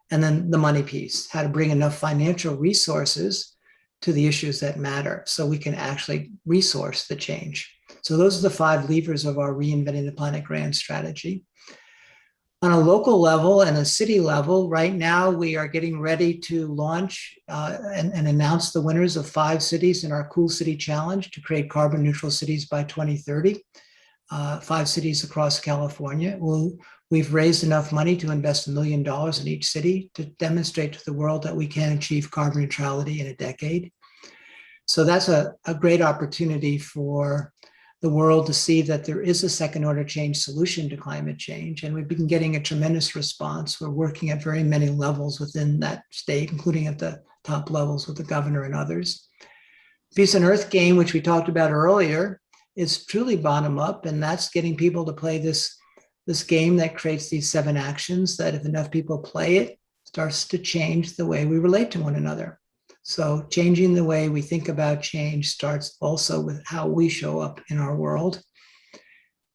And then the money piece, how to bring enough financial resources to the issues that matter so we can actually resource the change. So those are the 5 levers of our Reinventing the Planet grand strategy. On a local level and a city level, right now we are getting ready to launch and announce the winners of 5 cities in our Cool City Challenge to create carbon neutral cities by 2030. 5 cities across California. We've raised enough money to invest $1 million in each city to demonstrate to the world that we can achieve carbon neutrality in a decade. So that's a great opportunity for the world to see that there is a second order change solution to climate change. And we've been getting a tremendous response. We're working at very many levels within that state, including at the top levels with the governor and others. Peace and Earth game, which we talked about earlier, is truly bottom up. And that's getting people to play this game that creates these 7 actions that if enough people play it, starts to change the way we relate to one another. So changing the way we think about change starts also with how we show up in our world.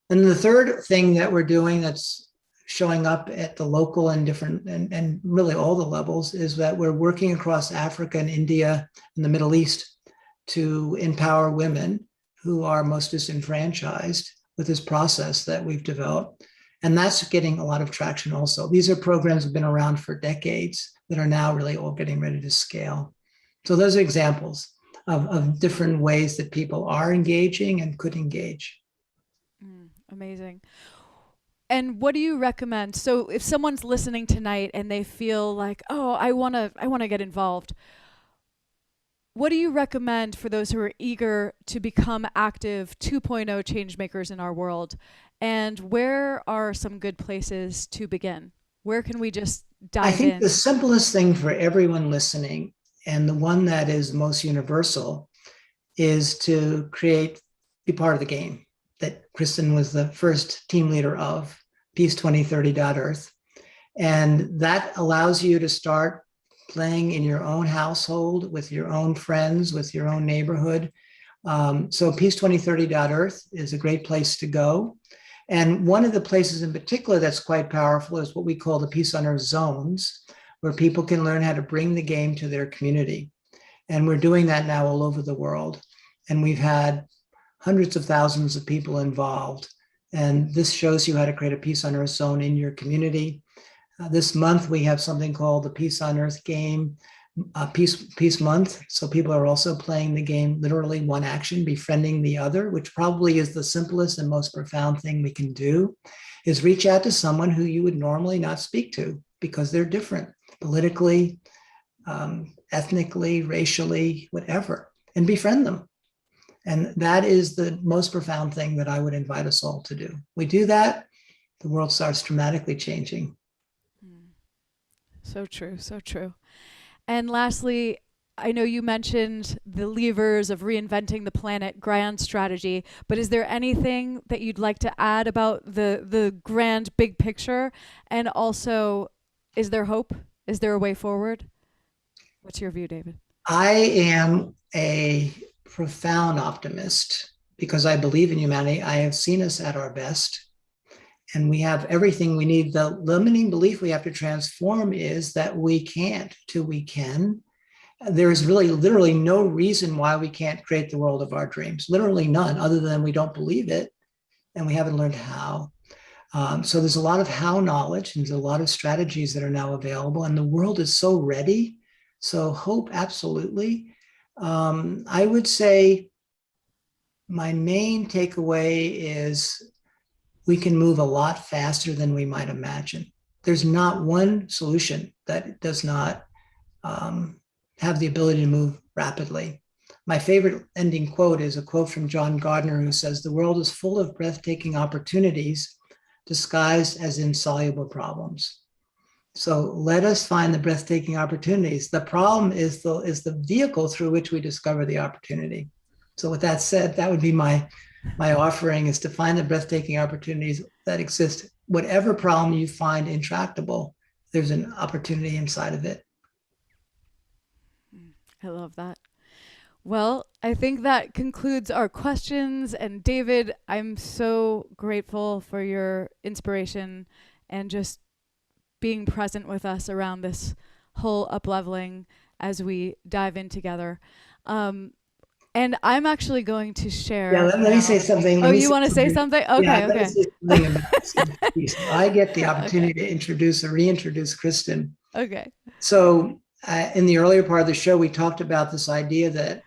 And the third thing that we're doing that's showing up at the local and different and really all the levels is that we're working across Africa and India and the Middle East to empower women who are most disenfranchised with this process that we've developed. And that's getting a lot of traction also. These are programs that have been around for decades that are now really all getting ready to scale. So those are examples of different ways that people are engaging and could engage. Amazing. And what do you recommend? So if someone's listening tonight and they feel like, oh, I want to get involved, what do you recommend for those who are eager to become active 2.0 change makers in our world? And where are some good places to begin? Where can we just dive in? I think the simplest thing for everyone listening, and the one that is most universal, is to be part of the game that Kristin was the first team leader of, peace2030.earth. And that allows you to start playing in your own household, with your own friends, with your own neighborhood. So peace2030.earth is a great place to go. And one of the places in particular that's quite powerful is what we call the Peace on Earth zones, where people can learn how to bring the game to their community. And we're doing that now all over the world. And we've had hundreds of thousands of people involved. And this shows you how to create a Peace on Earth zone in your community. This month, we have something called the Peace on Earth game, Peace Month. So people are also playing the game, literally one action, befriending the other, which probably is the simplest and most profound thing we can do, is reach out to someone who you would normally not speak to because they're different politically, ethnically, racially, whatever, and befriend them. And that is the most profound thing that I would invite us all to do. We do that, the world starts dramatically changing. So true, so true. And lastly, I know you mentioned the levers of reinventing the planet grand strategy, but is there anything that you'd like to add about the grand big picture? And also, is there hope? Is there a way forward? What's your view, David? I am a profound optimist because I believe in humanity. I have seen us at our best. And we have everything we need. The limiting belief we have to transform is that we can't till we can. There is really literally no reason why we can't create the world of our dreams. Literally none, other than we don't believe it and we haven't learned how. So there's a lot of how knowledge and there's a lot of strategies that are now available, and the world is so ready. So hope, absolutely. I would say my main takeaway is we can move a lot faster than we might imagine. There's not one solution that does not have the ability to move rapidly. My favorite ending quote is a quote from John Gardner, who says, "The world is full of breathtaking opportunities disguised as insoluble problems." So let us find the breathtaking opportunities. The problem is the vehicle through which we discover the opportunity. So with that said, that would be my offering, is to find the breathtaking opportunities that exist. Whatever problem you find intractable, there's an opportunity inside of it. I love that. Well, I think that concludes our questions. And David, I'm so grateful for your inspiration and just being present with us around this whole upleveling as we dive in together. And I'm actually going to share. Yeah, let me say something. Oh, you want to say something? Okay, yeah, okay. Say something about this piece. I get the opportunity to reintroduce Kristin. Okay. So in the earlier part of the show, we talked about this idea that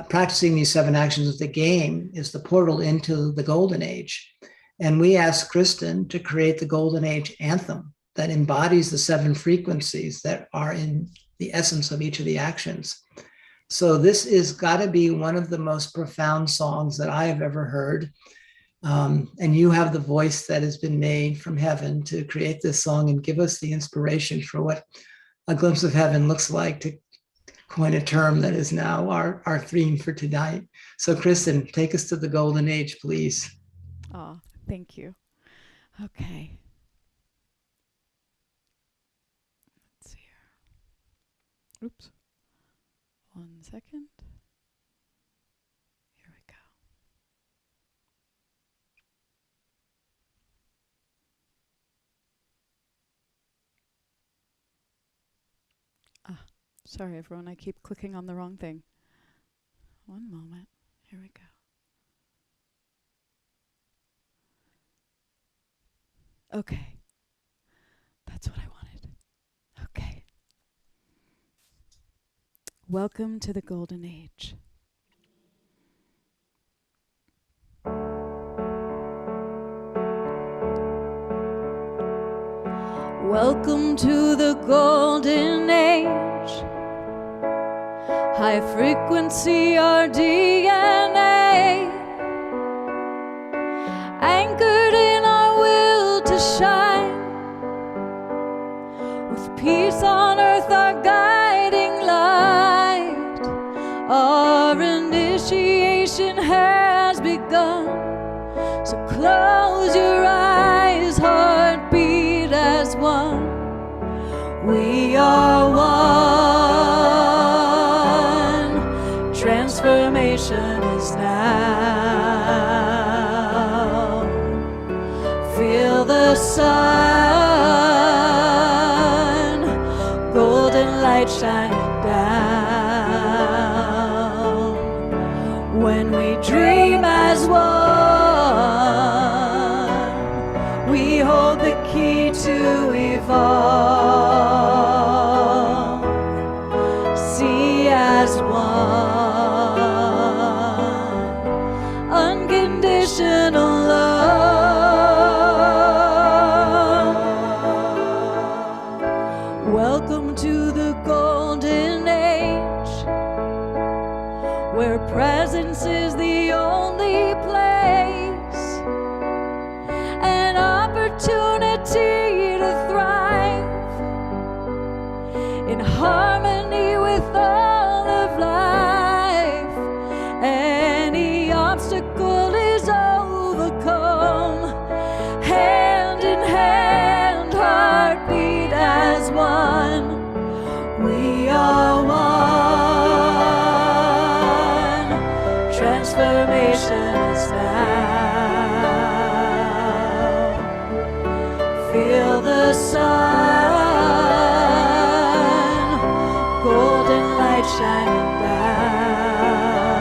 practicing these 7 actions of the game is the portal into the golden age. And we asked Kristin to create the golden age anthem that embodies the 7 frequencies that are in the essence of each of the actions. So this is got to be one of the most profound songs that I have ever heard. And you have the voice that has been made from heaven to create this song and give us the inspiration for what a glimpse of heaven looks like, to coin a term that is now our theme for tonight. So Kristin, take us to the golden age, please. Oh, thank you. Okay. Let's see here. Oops. 1 second. Here we go. Sorry, everyone. I keep clicking on the wrong thing. 1 moment. Here we go. Okay. That's what I wanted. Okay. Welcome to the Golden Age. Welcome to the Golden Age. High frequency, our DNA, anchored in our will to shine, with peace on earth, our guiding light. Our initiation has begun, so close your eyes, heartbeat as one. We are one. Transformation is now. Feel the sun, golden light shining down. When we dream as one, we hold the key to evolve. See as one, unconditional love. Welcome to the Golden Age, where presence is the only place, an opportunity to thrive in harmony with all of life. Any obstacle is overcome, hand in hand, heartbeat as one. We are one. Transformation is now. Feel the sun, golden light shining down.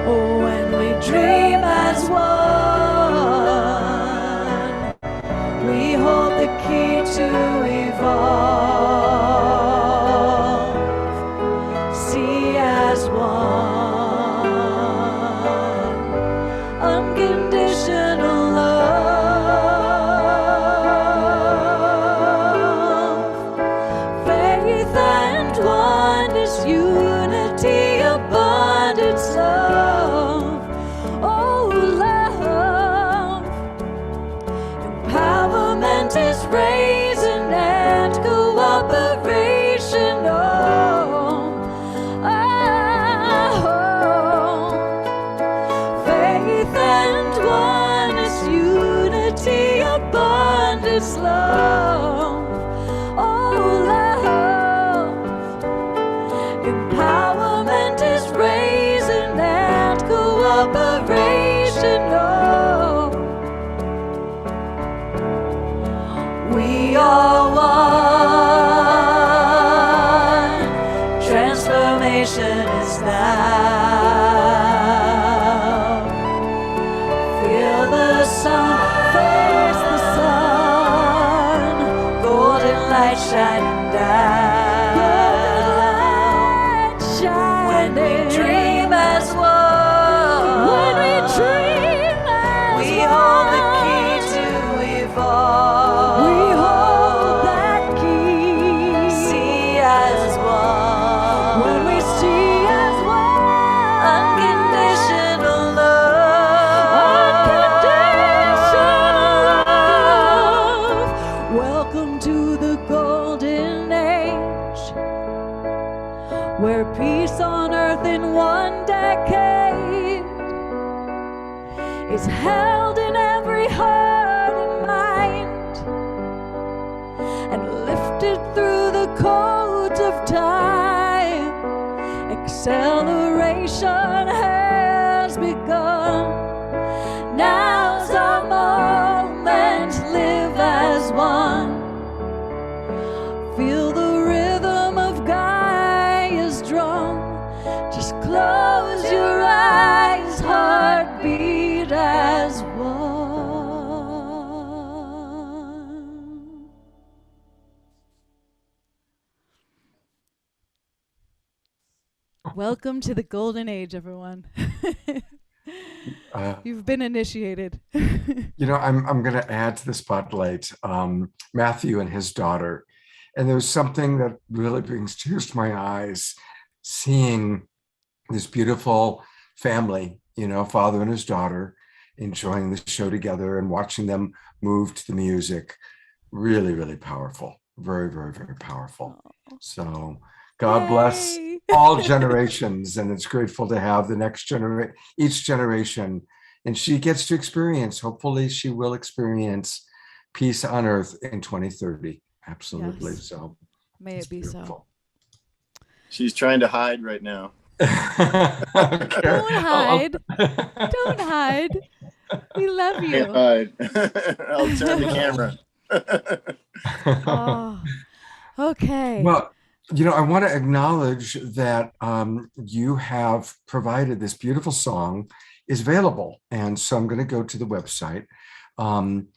Oh, when we dream as one, we hold the key to evolve. See as one, unconditional love. Faith and oneness, unity, abundance, love. Oh, love. Empowerment is raising and cooperation. Oh, faith and oneness, unity, abundance, love. Oh, love. Empowerment is raising and cooperation. Oh, we are one. Transformation is now. Feel the sun, face the sun, golden light shining down. When we dream as one, we hold the key to evolve. We hold that key. See as one. When we see as one, unconditional love. Unconditional love. Welcome to the Golden Age, where peace on earth in one decade is held in every heart and mind, and lifted through the codes of time. Acceleration has begun. Now's our moment, live as one. Feel the rhythm of Gaia's drum. Just close your eyes, heartbeat as one. Welcome to the golden age, everyone. Uh, You've been initiated. I'm going to add to the spotlight Matthew and his daughter. And there's something that really brings tears to my eyes, seeing this beautiful family, father and his daughter, enjoying the show together and watching them move to the music. Really, really powerful. Very, very, very powerful. So God bless Yay! all generations. And it's grateful to have the next generation, each generation. And she gets to experience, hopefully she will experience peace on earth in 2030. Absolutely. Yes. So May it's it be beautiful. She's trying to hide right now. Okay. Don't hide. Don't hide. We love Can't you. hide. I'll turn the camera. Oh, okay. Well, I want to acknowledge that you have provided this beautiful song is available. And so I'm going to go to the website. And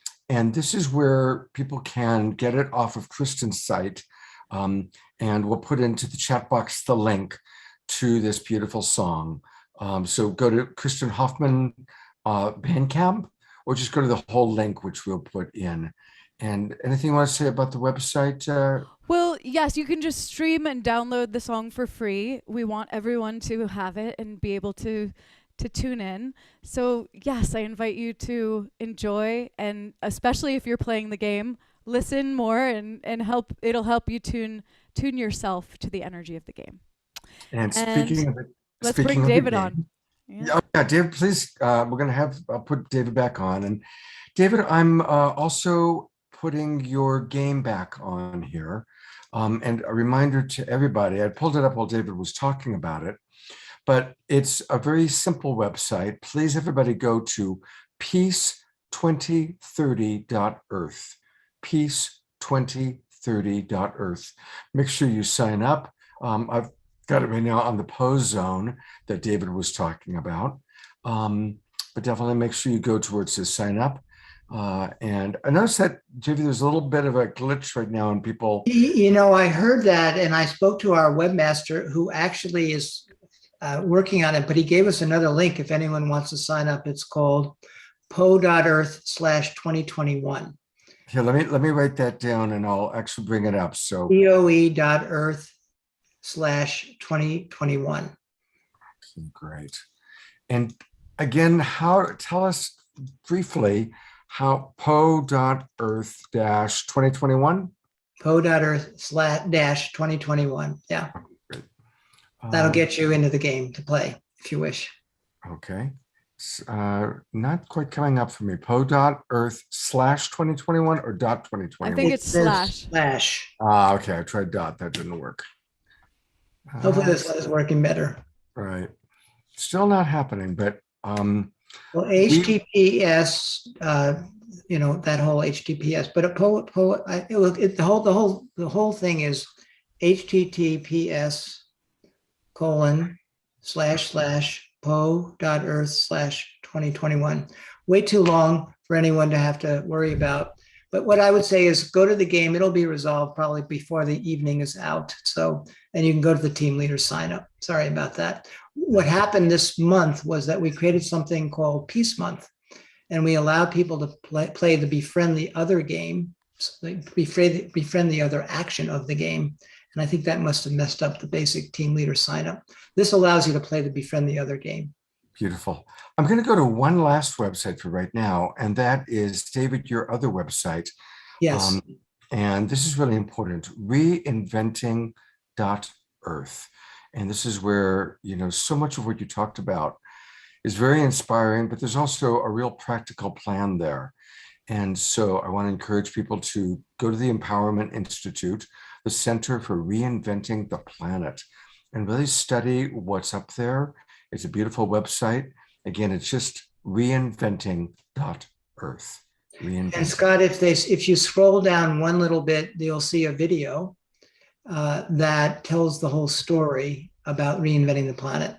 this is where people can get it off of Kristin's site. And we'll put into the chat box the link to this beautiful song. So go to Kristin Hoffmann Bandcamp, or just go to the whole link, which we'll put in. And anything you want to say about the website? Well, yes, you can just stream and download the song for free. We want everyone to have it and be able to tune in. So yes, I invite you to enjoy, and especially if you're playing the game, listen more and help. It'll help you tune yourself to the energy of the game. And speaking of it, Let's speaking bring of the David game- on. Yeah, David, please. I'll put David back on. And David, I'm also putting your game back on here. And a reminder to everybody, I pulled it up while David was talking about it, but it's a very simple website. Please, everybody go to peace2030.earth, peace2030.earth. Make sure you sign up. I've got it right now on the pose zone that David was talking about. But definitely make sure you go towards this sign up. And I noticed that, JV, there's a little bit of a glitch right now and people. I heard that, and I spoke to our webmaster who actually is working on it, but he gave us another link if anyone wants to sign up. It's called po.earth/2021. Here, let me write that down and I'll actually bring it up. So poe.earth/2021. Great. And again, tell us briefly how po.earth-2021? po.earth/-2021. Yeah. Great. That'll get you into the game to play if you wish. Okay. Not quite coming up for me. po.earth/2021 or .2021? I think it's slash. Slash. Okay. I tried dot. That didn't work. Hopefully this one is working better. Right. Still not happening, but Well, HTTPS, that whole HTTPS, but the whole thing is https://po.earth/2021. Way too long for anyone to have to worry about. But what I would say is go to the game. It'll be resolved probably before the evening is out. So, and you can go to the team leader sign up. Sorry about that. What happened this month was that we created something called Peace Month, and we allowed people to play the befriend the other game, befriend the other action of the game. And I think that must have messed up the basic team leader sign up. This allows you to play the befriend the other game. beautiful. I'm going to go to one last website for right now, and that is, David, your other website. Yes. And this is really important, reinventing.earth. And this is where, so much of what you talked about is very inspiring, but there's also a real practical plan there. And so I want to encourage people to go to the Empowerment Institute, the Center for Reinventing the Planet, and really study what's up there. It's a beautiful website. Again, it's just reinventing.earth. And Scott, if you scroll down one little bit, you'll see a video that tells the whole story about reinventing the planet.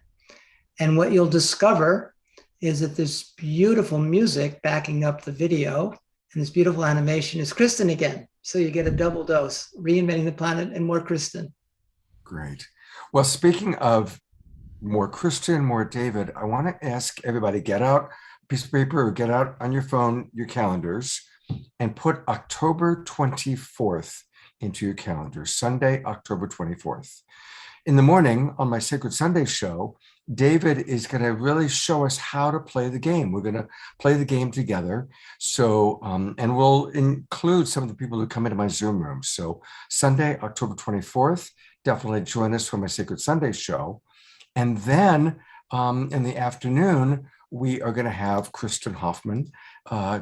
And what you'll discover is that this beautiful music backing up the video and this beautiful animation is Kristin again. So you get a double dose, reinventing the planet and more Kristin. Great. Well, speaking of more Kristin, more David, I want to ask everybody, get out a piece of paper or get out on your phone, your calendars, and put October 24th into your calendar, Sunday, October 24th. In the morning on my Sacred Sunday show, David is going to really show us how to play the game. We're going to play the game together. So, and we'll include some of the people who come into my Zoom room. So Sunday, October 24th, definitely join us for my Sacred Sunday show. And then in the afternoon, we are going to have Kristin Hoffmann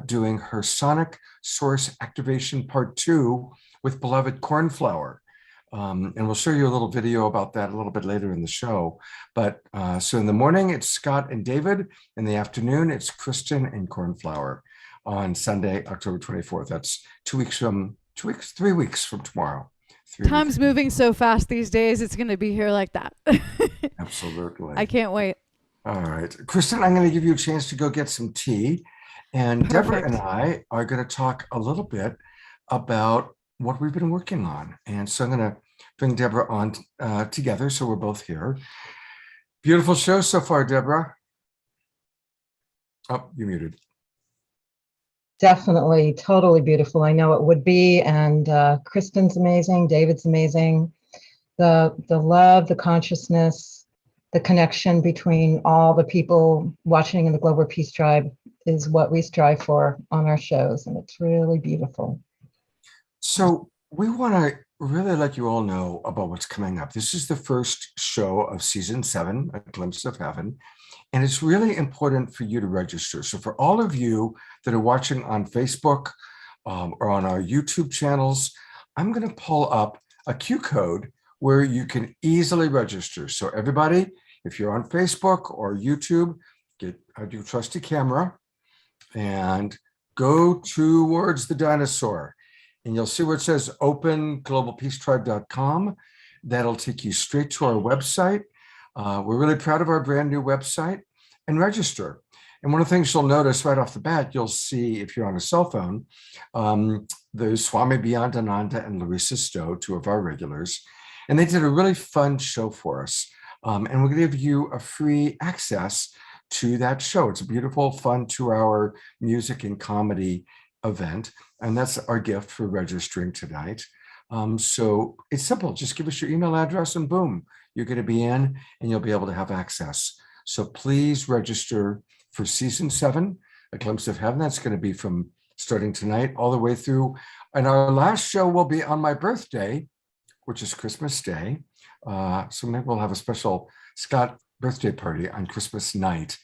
doing her Sonic Source Activation Part 2 with Beloved Cornflower. And we'll show you a little video about that a little bit later in the show. But so in the morning, it's Scott and David. In the afternoon, it's Kristin and Cornflower on Sunday, October 24th. That's 3 weeks from tomorrow. Time's moving so fast these days. It's going to be here like that. Absolutely. I can't wait. All right. Kristin, I'm going to give you a chance to go get some tea. And Debra and I are going to talk a little bit about what we've been working on. And so I'm going to bring Debra on together so we're both here. Beautiful show so far, Debra. Oh, you're muted. Definitely, totally beautiful. I know it would be. And Kristin's amazing. David's amazing. The love, the consciousness, the connection between all the people watching in the Global Peace Tribe is what we strive for on our shows. And it's really beautiful. So we want to really let you all know about what's coming up. This is the first show of season 7, A Glimpse of Heaven, and it's really important for you to register. So for all of you that are watching on Facebook or on our YouTube channels, I'm going to pull up a Q code where you can easily register. So everybody, if you're on Facebook or YouTube, get out your trusty camera and go towards the dinosaur. And you'll see where it says open globalpeacetribe.com. That'll take you straight to our website. We're really proud of our brand new website, and register. And one of the things you'll notice right off the bat, you'll see if you're on a cell phone, there's Swami Beyondananda and Larissa Stowe, 2 of our regulars. And they did a really fun show for us. And we're going to give you a free access to that show. It's a beautiful, fun 2-hour music and comedy event. And that's our gift for registering tonight. So it's simple. Just give us your email address and boom, you're going to be in and you'll be able to have access. So please register for season 7, A Glimpse of Heaven. That's going to be from starting tonight all the way through. And our last show will be on my birthday, which is Christmas Day. So maybe we'll have a special Scott birthday party on Christmas night,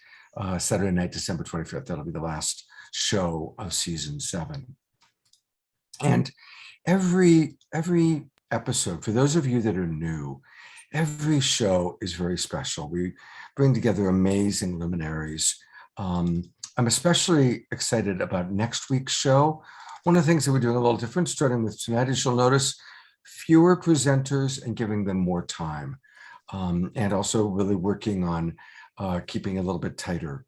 Saturday night, December 25th. That'll be the last show of season 7. And every episode, for those of you that are new, every show is very special. We bring together amazing luminaries. I'm especially excited about next week's show. One of the things that we're doing a little different, starting with tonight, is you'll notice fewer presenters and giving them more time. And also really working on keeping a little bit tighter.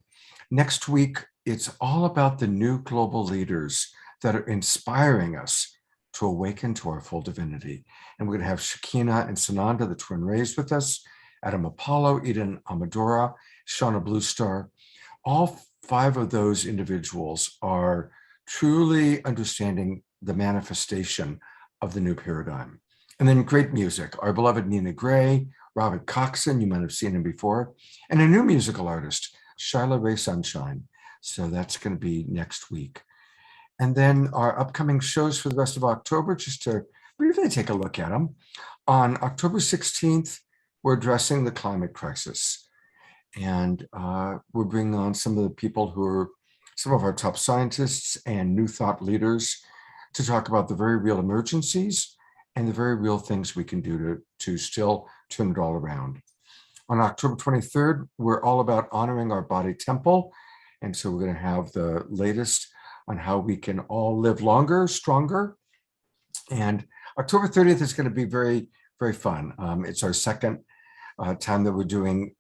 Next week, it's all about the new global leaders that are inspiring us to awaken to our full divinity. And we're going to have Shekinah and Sananda, the twin rays, with us, Adam Apollo, Eden Amadora, Shauna Blue Star. All 5 of those individuals are truly understanding the manifestation of the new paradigm. And then great music, our beloved Nina Gray, Robert Coxon, you might have seen him before, and a new musical artist, Shyla Ray Sunshine. So that's going to be next week. And then our upcoming shows for the rest of October, just to briefly take a look at them. On October 16th, we're addressing the climate crisis. And we're bringing on some of the people who are some of our top scientists and new thought leaders to talk about the very real emergencies and the very real things we can do to still turn it all around. On October 23rd, we're all about honoring our body temple. And so we're going to have the latest on how we can all live longer, stronger. And October 30th is going to be very, very fun. It's our second time that we're doing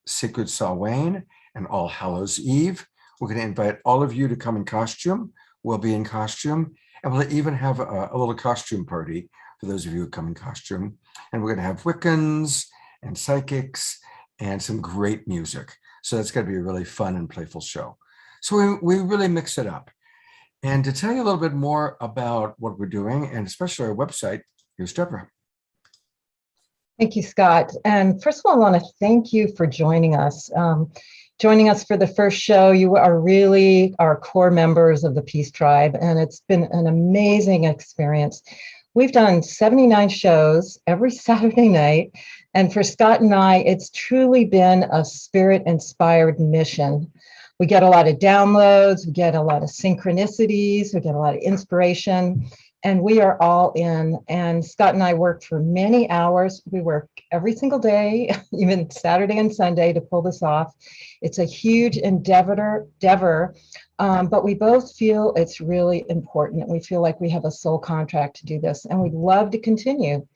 Sacred Samhain and All Hallows Eve. We're going to invite all of you to come in costume. We'll be in costume. And we'll even have a little costume party for those of you who come in costume. And we're going to have Wiccans and psychics and some great music. So that's going to be a really fun and playful show. So we really mix it up. And to tell you a little bit more about what we're doing, and especially our website, here's Debra. Thank you, Scott. And first of all, I want to thank you for joining us. Joining us for the first show. You are really our core members of the Peace Tribe, and it's been an amazing experience. We've done 79 shows every Saturday night, and for Scott and I, it's truly been a spirit-inspired mission. We get a lot of downloads, we get a lot of synchronicities, we get a lot of inspiration, and we are all in. And Scott and I work for many hours. We work every single day, even Saturday and Sunday, to pull this off. It's a huge endeavor, but we both feel it's really important. We feel like we have a soul contract to do this, and we'd love to continue.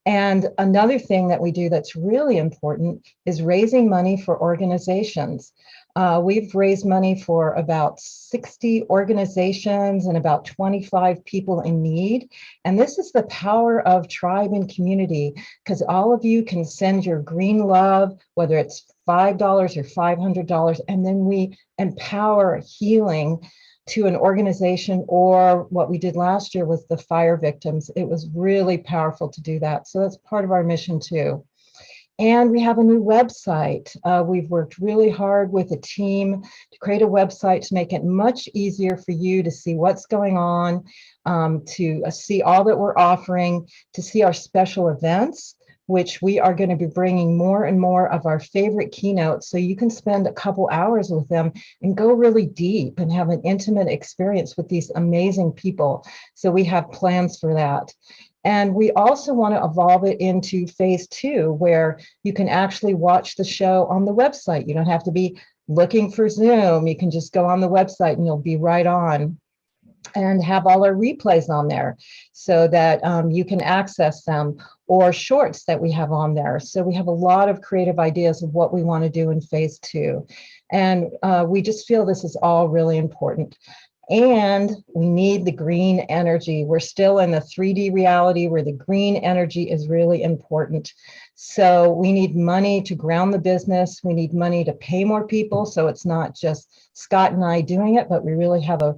And another thing that we do that's really important is raising money for organizations. We've raised money for about 60 organizations and about 25 people in need. And this is the power of tribe and community, because all of you can send your green love, whether it's $5 or $500, and then we empower healing to an organization. Or what we did last year was the fire victims. It was really powerful to do that. So that's part of our mission too. And we have a new website. We've worked really hard with a team to create a website to make it much easier for you to see what's going on, to see all that we're offering, to see our special events, which we are going to be bringing more and more of our favorite keynotes, so you can spend a couple hours with them and go really deep and have an intimate experience with these amazing people. So we have plans for that. And we also want to evolve it into phase 2, where you can actually watch the show on the website. You don't have to be looking for Zoom. You can just go on the website and you'll be right on, and have all our replays on there so that you can access them, or shorts that we have on there. So we have a lot of creative ideas of what we want to do in phase 2. And we just feel this is all really important. And we need the green energy. We're still in the 3D reality where the green energy is really important. So we need money to ground the business. We need money to pay more people. So it's not just Scott and I doing it, but we really have an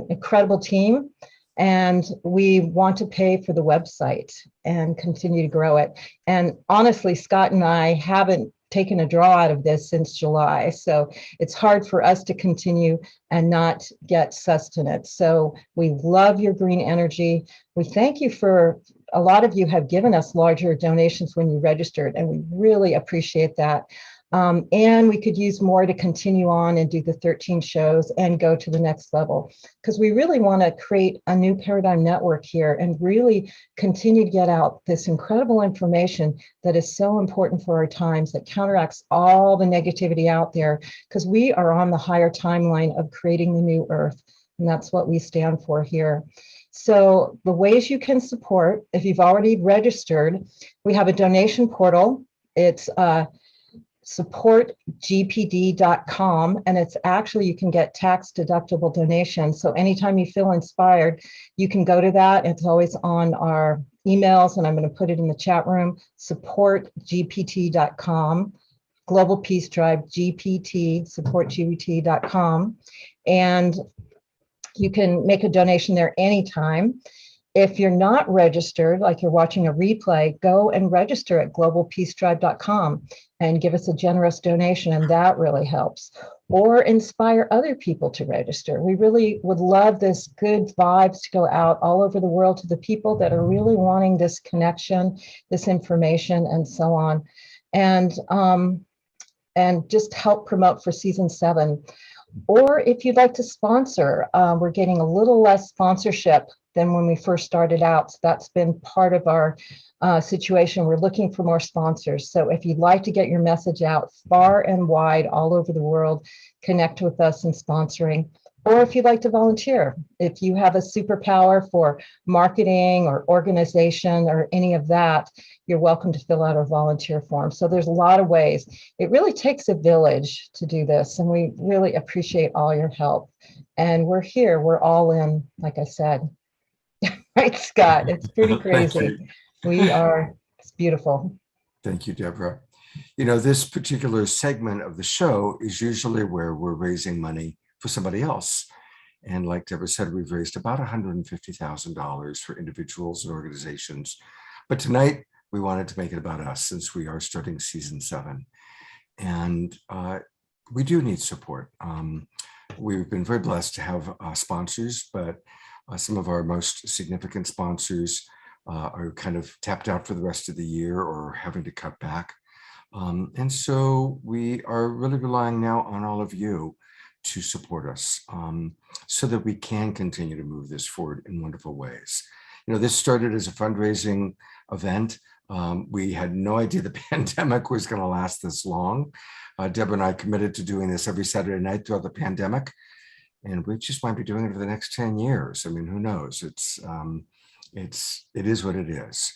incredible team. And we want to pay for the website and continue to grow it. And honestly, Scott and I haven't taken a draw out of this since July. So it's hard for us to continue and not get sustenance. So we love your green energy. We thank you for, a lot of you have given us larger donations when you registered, and we really appreciate that. And we could use more to continue on and do the 13 shows and go to the next level, because we really want to create a new paradigm network here and really continue to get out this incredible information that is so important for our times, that counteracts all the negativity out there, because we are on the higher timeline of creating the new earth. And that's what we stand for here. So the ways you can support, if you've already registered, we have a donation portal. It's supportgpd.com, and it's actually, you can get tax deductible donations. So anytime you feel inspired, you can go to that. It's always on our emails, and I'm going to put it in the chat room. Supportgpt.com, Global Peace Tribe, GPT, supportgpt.com, and you can make a donation there anytime. If you're not registered, like you're watching a replay, go and register at globalpeacetribe.com and give us a generous donation, and that really helps. Or inspire other people to register. We really would love this good vibes to go out all over the world to the people that are really wanting this connection, this information, and so on. And just help promote for season 7. Or if you'd like to sponsor, we're getting a little less sponsorship than when we first started out. So that's been part of our situation. We're looking for more sponsors. So if you'd like to get your message out far and wide all over the world, connect with us in sponsoring. Or if you'd like to volunteer, if you have a superpower for marketing or organization or any of that, you're welcome to fill out our volunteer form. So there's a lot of ways. It really takes a village to do this, and we really appreciate all your help. And we're here, we're all in, like I said. Right, Scott? It's pretty crazy. We are, it's beautiful. Thank you, Debra. This particular segment of the show is usually where we're raising money for somebody else. And like Debra said, we've raised about $150,000 for individuals and organizations. But tonight, we wanted to make it about us since we are starting season 7. And we do need support. We've been very blessed to have sponsors, but some of our most significant sponsors are kind of tapped out for the rest of the year or having to cut back. And so we are really relying now on all of you to support us so that we can continue to move this forward in wonderful ways. This started as a fundraising event. We had no idea the pandemic was going to last this long. Debra and I committed to doing this every Saturday night throughout the pandemic, and we just might be doing it for the next 10 years. I mean, who knows? It is what it is.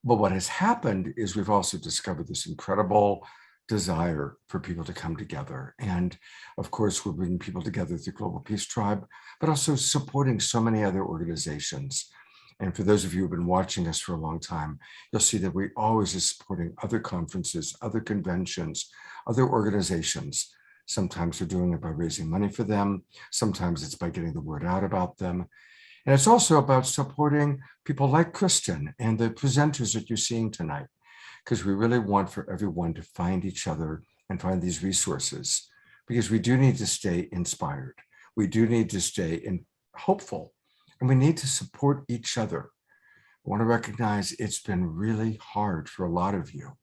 But what has happened is we've also discovered this incredible desire for people to come together. And of course, we're bringing people together through Global Peace Tribe, but also supporting so many other organizations. And for those of you who've been watching us for a long time, you'll see that we always are supporting other conferences, other conventions, other organizations. Sometimes we're doing it by raising money for them. Sometimes it's by getting the word out about them. And it's also about supporting people like Kristin and the presenters that you're seeing tonight, because we really want for everyone to find each other and find these resources, because we do need to stay inspired. We do need to stay hopeful, and we need to support each other. I want to recognize it's been really hard for a lot of you.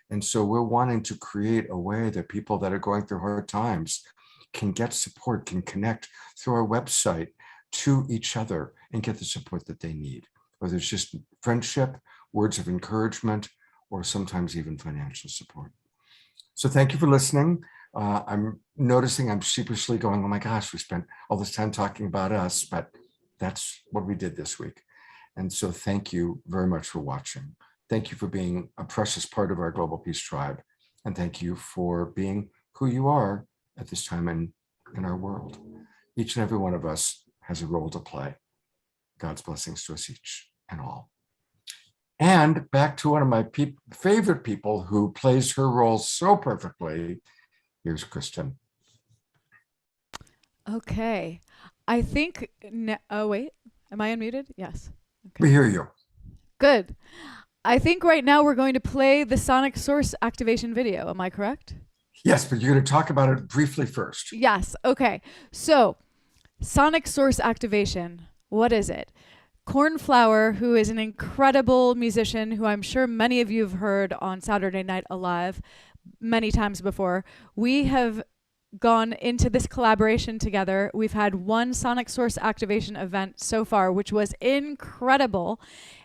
And so we're wanting to create a way that people that are going through hard times can get support, can connect through our website to each other and get the support that they need, whether it's just friendship, words of encouragement, or sometimes even financial support. So thank you for listening. I'm noticing I'm sheepishly going, oh my gosh, we spent all this time talking about us, but that's what we did this week. And so thank you very much for watching. Thank you for being a precious part of our Global Peace Tribe. And thank you for being who you are at this time in our world. Each and every one of us has a role to play. God's blessings to us each and all. And back to one of my favorite people who plays her role so perfectly. Here's Kristin. Okay. I think, oh wait, am I unmuted? Yes. Okay. We hear you. Good. I think right now we're going to play the sonic source activation video. Am I correct? Yes, but you're going to talk about it briefly first. Yes. Okay. So sonic source activation, what is it? Cornflower, who is an incredible musician who I'm sure many of you have heard on Saturday Night Alive many times before, we have gone into this collaboration together. We've had one sonic source activation event so far, which was incredible.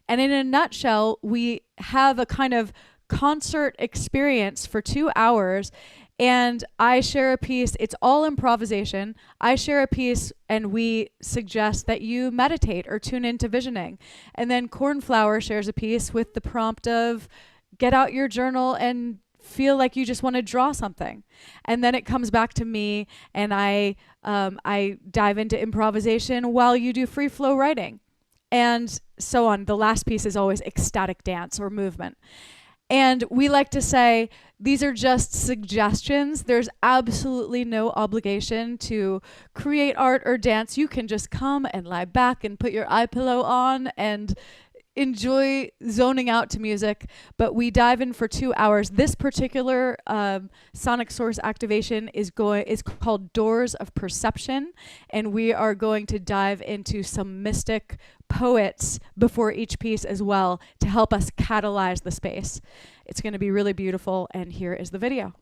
And in a nutshell, we have a kind of concert experience for 2 hours. And I share a piece. It's all improvisation. I share a piece and we suggest that you meditate or tune into visioning. And then Cornflower shares a piece with the prompt of get out your journal and feel like you just want to draw something. And then it comes back to me and I dive into improvisation while you do free flow writing and so on. The last piece is always ecstatic dance or movement. And we like to say, these are just suggestions. There's absolutely no obligation to create art or dance. You can just come and lie back and put your eye pillow on and enjoy zoning out to music. But we dive in for 2 hours. This particular sonic source activation is called Doors of Perception. And we are going to dive into some mystic poets before each piece as well to help us catalyze the space. It's going to be really beautiful. And here is the video.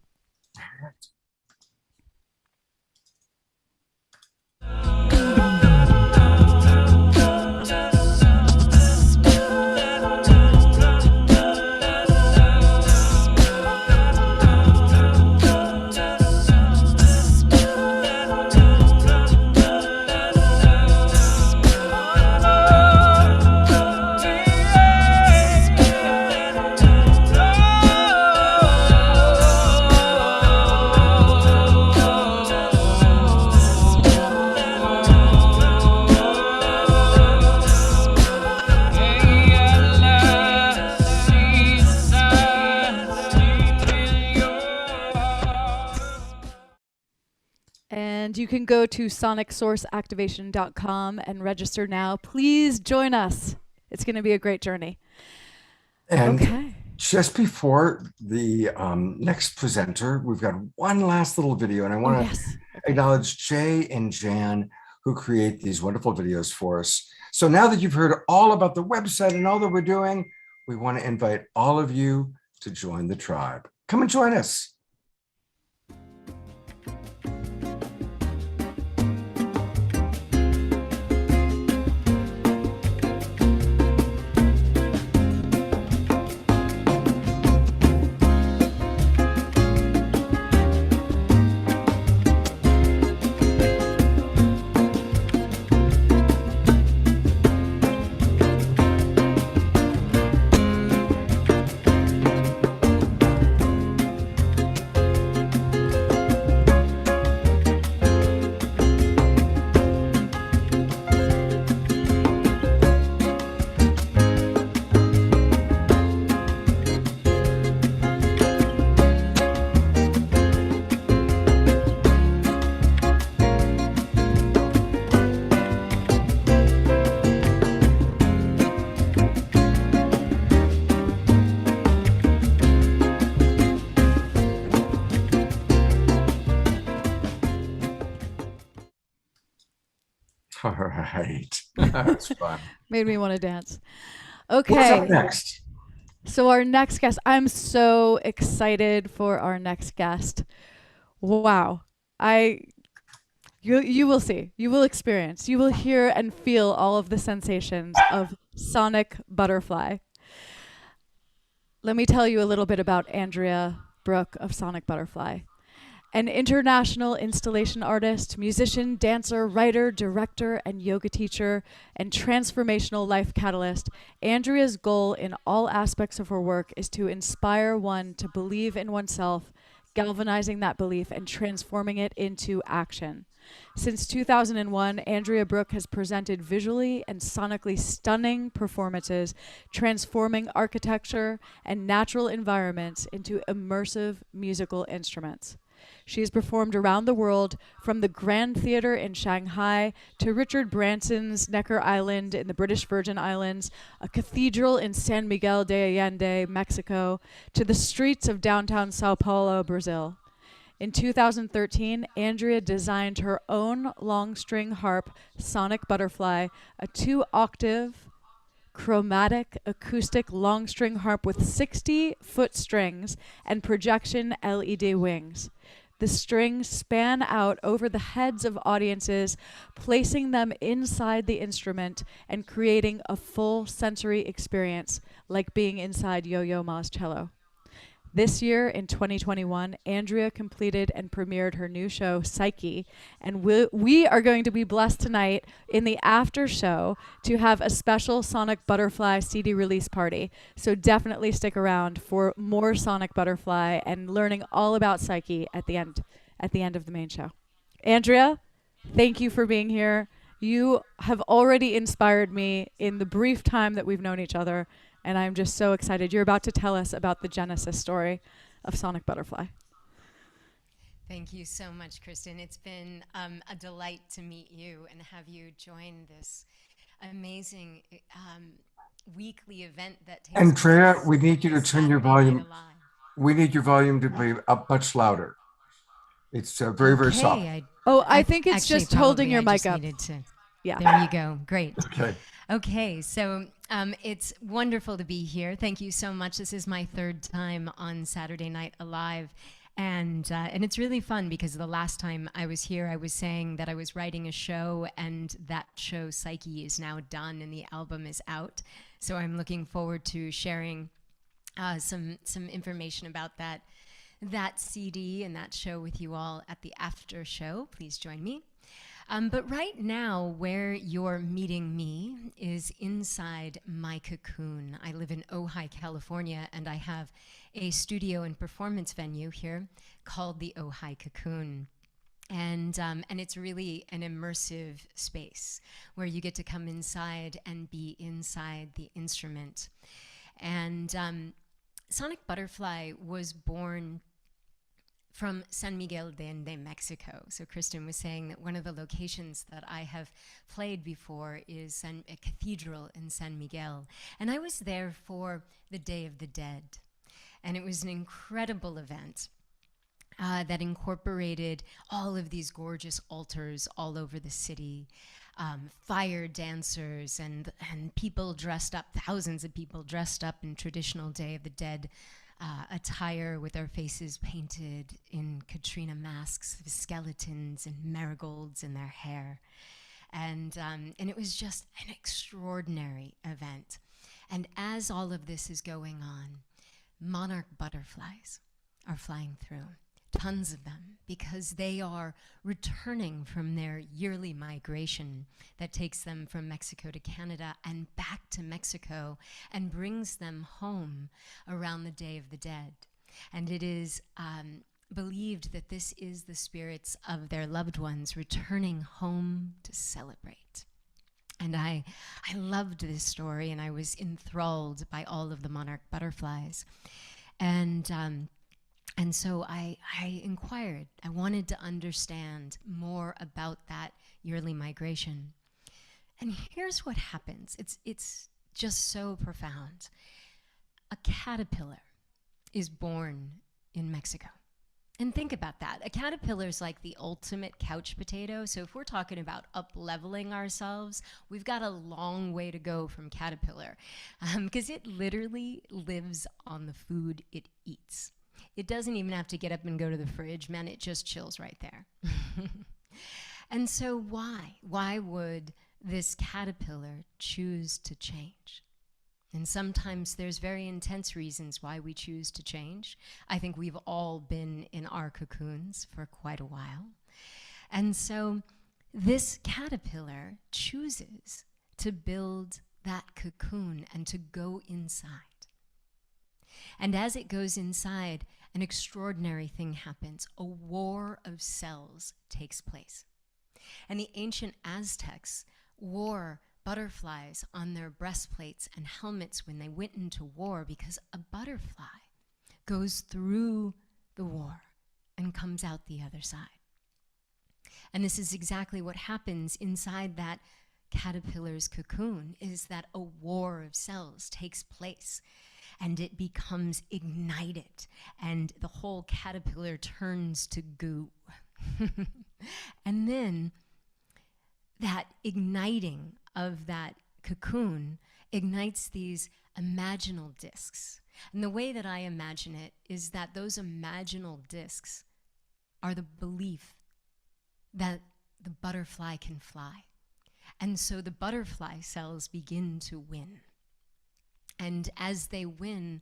And you can go to sonicsourceactivation.com and register now. Please join us. It's going to be a great journey. And Okay. just before the next presenter, we've got one last little video, and I want to Yes. acknowledge Jay and Jan, who create these wonderful videos for us. So now that you've heard all about the website and all that we're doing, we want to invite all of you to join the tribe. Come and join us. All right. That's fun. Made me want to dance. What's Okay. up next? So our next guest, I'm so excited for our next guest. Wow. You will see. You will experience. You will hear and feel all of the sensations of Sonic Butterfly. Let me tell you a little bit about Andrea Brook of Sonic Butterfly. An international installation artist, musician, dancer, writer, director, and yoga teacher, and transformational life catalyst, Andrea's goal in all aspects of her work is to inspire one to believe in oneself, galvanizing that belief and transforming it into action. Since 2001, Andrea Brook has presented visually and sonically stunning performances, transforming architecture and natural environments into immersive musical instruments. She has performed around the world, from the Grand Theatre in Shanghai to Richard Branson's Necker Island in the British Virgin Islands, a cathedral in San Miguel de Allende, Mexico, to the streets of downtown Sao Paulo, Brazil. In 2013, Andrea designed her own long-string harp, Sonic Butterfly, a 2-octave chromatic acoustic long-string harp with 60-foot strings and projection LED wings. The strings span out over the heads of audiences, placing them inside the instrument and creating a full sensory experience, like being inside Yo-Yo Ma's cello. This year, in 2021, Andrea completed and premiered her new show, Psyche, and we are going to be blessed tonight in the after show to have a special Sonic Butterfly CD release party. So definitely stick around for more Sonic Butterfly and learning all about Psyche at the end of the main show. Andrea, thank you for being here. You have already inspired me in the brief time that we've known each other, and I'm just so excited. You're about to tell us about the genesis story of Sonic Butterfly. Thank you so much, Kristin. It's been a delight to meet you and have you join this amazing weekly event that takes Andrea, place we need you to turn your Saturday Night volume. Alive. We need your volume to be up much louder. It's very, very soft. I think it's actually, just holding your probably I mic just up. needed to- Yeah. There you go. Great. Okay. Okay, so it's wonderful to be here. Thank you so much. This is my third time on Saturday Night Alive. And it's really fun because the last time I was here, I was saying that I was writing a show, and that show, Psyche, is now done and the album is out. So I'm looking forward to sharing some information about that CD and that show with you all at the after show. Please join me. But right now, where you're meeting me is inside my cocoon. I live in Ojai, California, and I have a studio and performance venue here called the Ojai Cocoon. And it's really an immersive space where you get to come inside and be inside the instrument. And Sonic Butterfly was born from San Miguel de Allende, Mexico. So Kristin was saying that one of the locations that I have played before is a cathedral in San Miguel. And I was there for the Day of the Dead. And it was an incredible event that incorporated all of these gorgeous altars all over the city, fire dancers and people dressed up, thousands of people dressed up in traditional Day of the Dead attire with their faces painted in Katrina masks, with skeletons and marigolds in their hair. And it was just an extraordinary event. And as all of this is going on, monarch butterflies are flying through, tons of them, because they are returning from their yearly migration that takes them from Mexico to Canada and back to Mexico and brings them home around the Day of the Dead. And it is believed that this is the spirits of their loved ones returning home to celebrate. And I loved this story, and I was enthralled by all of the monarch butterflies. And so I inquired. I wanted to understand more about that yearly migration. And here's what happens. It's just so profound. A caterpillar is born in Mexico. And think about that. A caterpillar is like the ultimate couch potato. So if we're talking about up-leveling ourselves, we've got a long way to go from caterpillar, because it literally lives on the food it eats. It doesn't even have to get up and go to the fridge, man, it just chills right there. And so why? Why would this caterpillar choose to change? And sometimes there's very intense reasons why we choose to change. I think we've all been in our cocoons for quite a while. And so this caterpillar chooses to build that cocoon and to go inside. And as it goes inside, an extraordinary thing happens. A war of cells takes place. And the ancient Aztecs wore butterflies on their breastplates and helmets when they went into war, because a butterfly goes through the war and comes out the other side. And this is exactly what happens inside that caterpillar's cocoon, is that a war of cells takes place and it becomes ignited and the whole caterpillar turns to goo. And then that igniting of that cocoon ignites these imaginal discs. And the way that I imagine it is that those imaginal discs are the belief that the butterfly can fly. And so the butterfly cells begin to win. And as they win,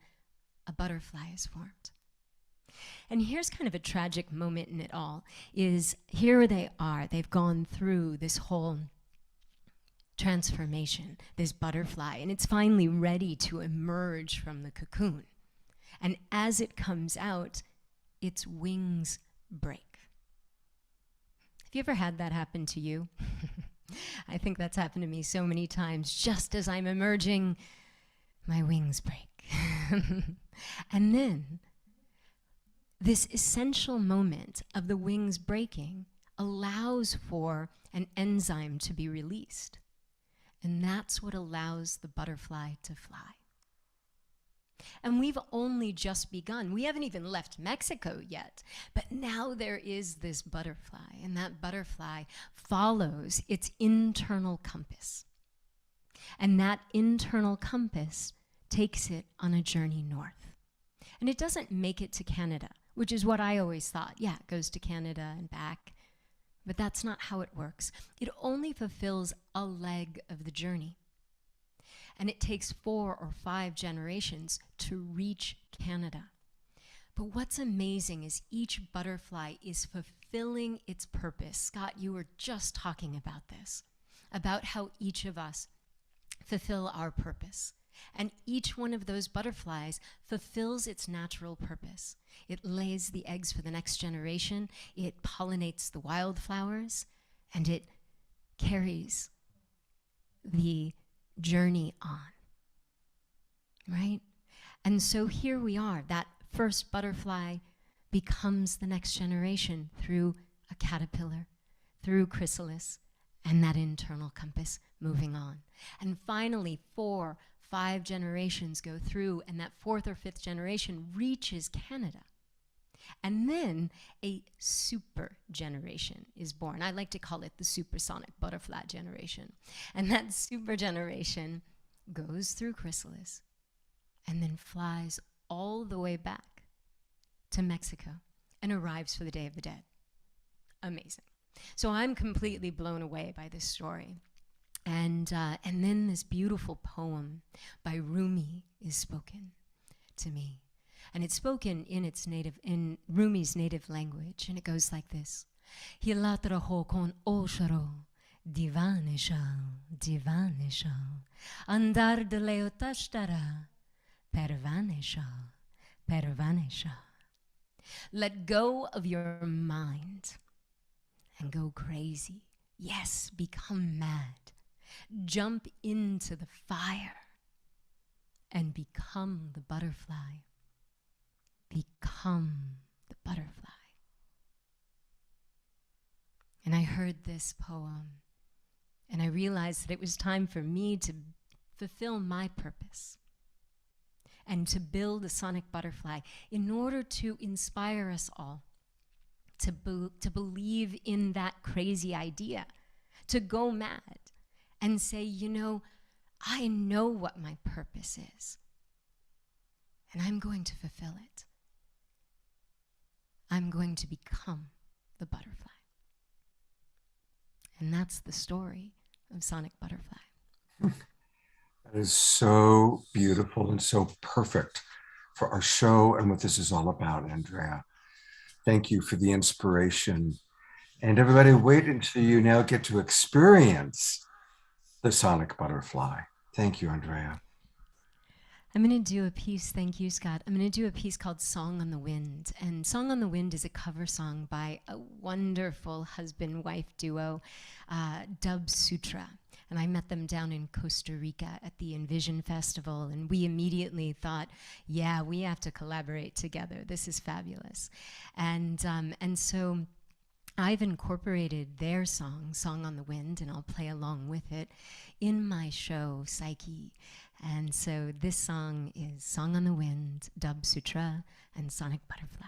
a butterfly is formed. And here's kind of a tragic moment in it all, is here they are, they've gone through this whole transformation, this butterfly, and it's finally ready to emerge from the cocoon. And as it comes out, its wings break. Have you ever had that happen to you? I think that's happened to me so many times. Just as I'm emerging, my wings break. And then this essential moment of the wings breaking allows for an enzyme to be released. And that's what allows the butterfly to fly. And we've only just begun. We haven't even left Mexico yet. But now there is this butterfly, and that butterfly follows its internal compass. And that internal compass takes it on a journey north. And it doesn't make it to Canada, which is what I always thought. Yeah, it goes to Canada and back. But that's not how it works. It only fulfills a leg of the journey. And it takes 4 or 5 generations to reach Canada. But what's amazing is each butterfly is fulfilling its purpose. Scott, you were just talking about this, about how each of us fulfill our purpose. And each one of those butterflies fulfills its natural purpose. It lays the eggs for the next generation, it pollinates the wildflowers, and it carries the journey on, right? And so here we are, that first butterfly becomes the next generation through a caterpillar, through chrysalis, and that internal compass moving on. And finally, 4, 5 generations go through, and that 4th or 5th generation reaches Canada. And then a super generation is born. I like to call it the supersonic butterfly generation. And that super generation goes through chrysalis and then flies all the way back to Mexico and arrives for the Day of the Dead. Amazing. So I'm completely blown away by this story. And then this beautiful poem by Rumi is spoken to me. And it's spoken in Rumi's native language, and it goes like this. Hilatra ho con osharo, divanisha, divanisha, andar de leotashtara, pervanisha, pervanisha. Let go of your mind and go crazy. Yes, become mad. Jump into the fire and become the butterfly. Become the butterfly. And I heard this poem, and I realized that it was time for me to fulfill my purpose and to build a sonic butterfly in order to inspire us all to believe in that crazy idea, to go mad and say, you know, I know what my purpose is, and I'm going to fulfill it. I'm going to become the butterfly. And that's the story of Sonic Butterfly. That is so beautiful and so perfect for our show and what this is all about, Andrea. Thank you for the inspiration. And everybody, wait until you now get to experience the Sonic Butterfly. Thank you, Andrea. I'm going to do a piece, thank you, Scott. I'm going to do a piece called Song on the Wind. And Song on the Wind is a cover song by a wonderful husband-wife duo, Dub Sutra. And I met them down in Costa Rica at the Envision Festival. And we immediately thought, yeah, we have to collaborate together. This is fabulous. And so I've incorporated their song, Song on the Wind, and I'll play along with it in my show, Psyche. And so this song is Song on the Wind, Dub Sutra, and Sonic Butterfly.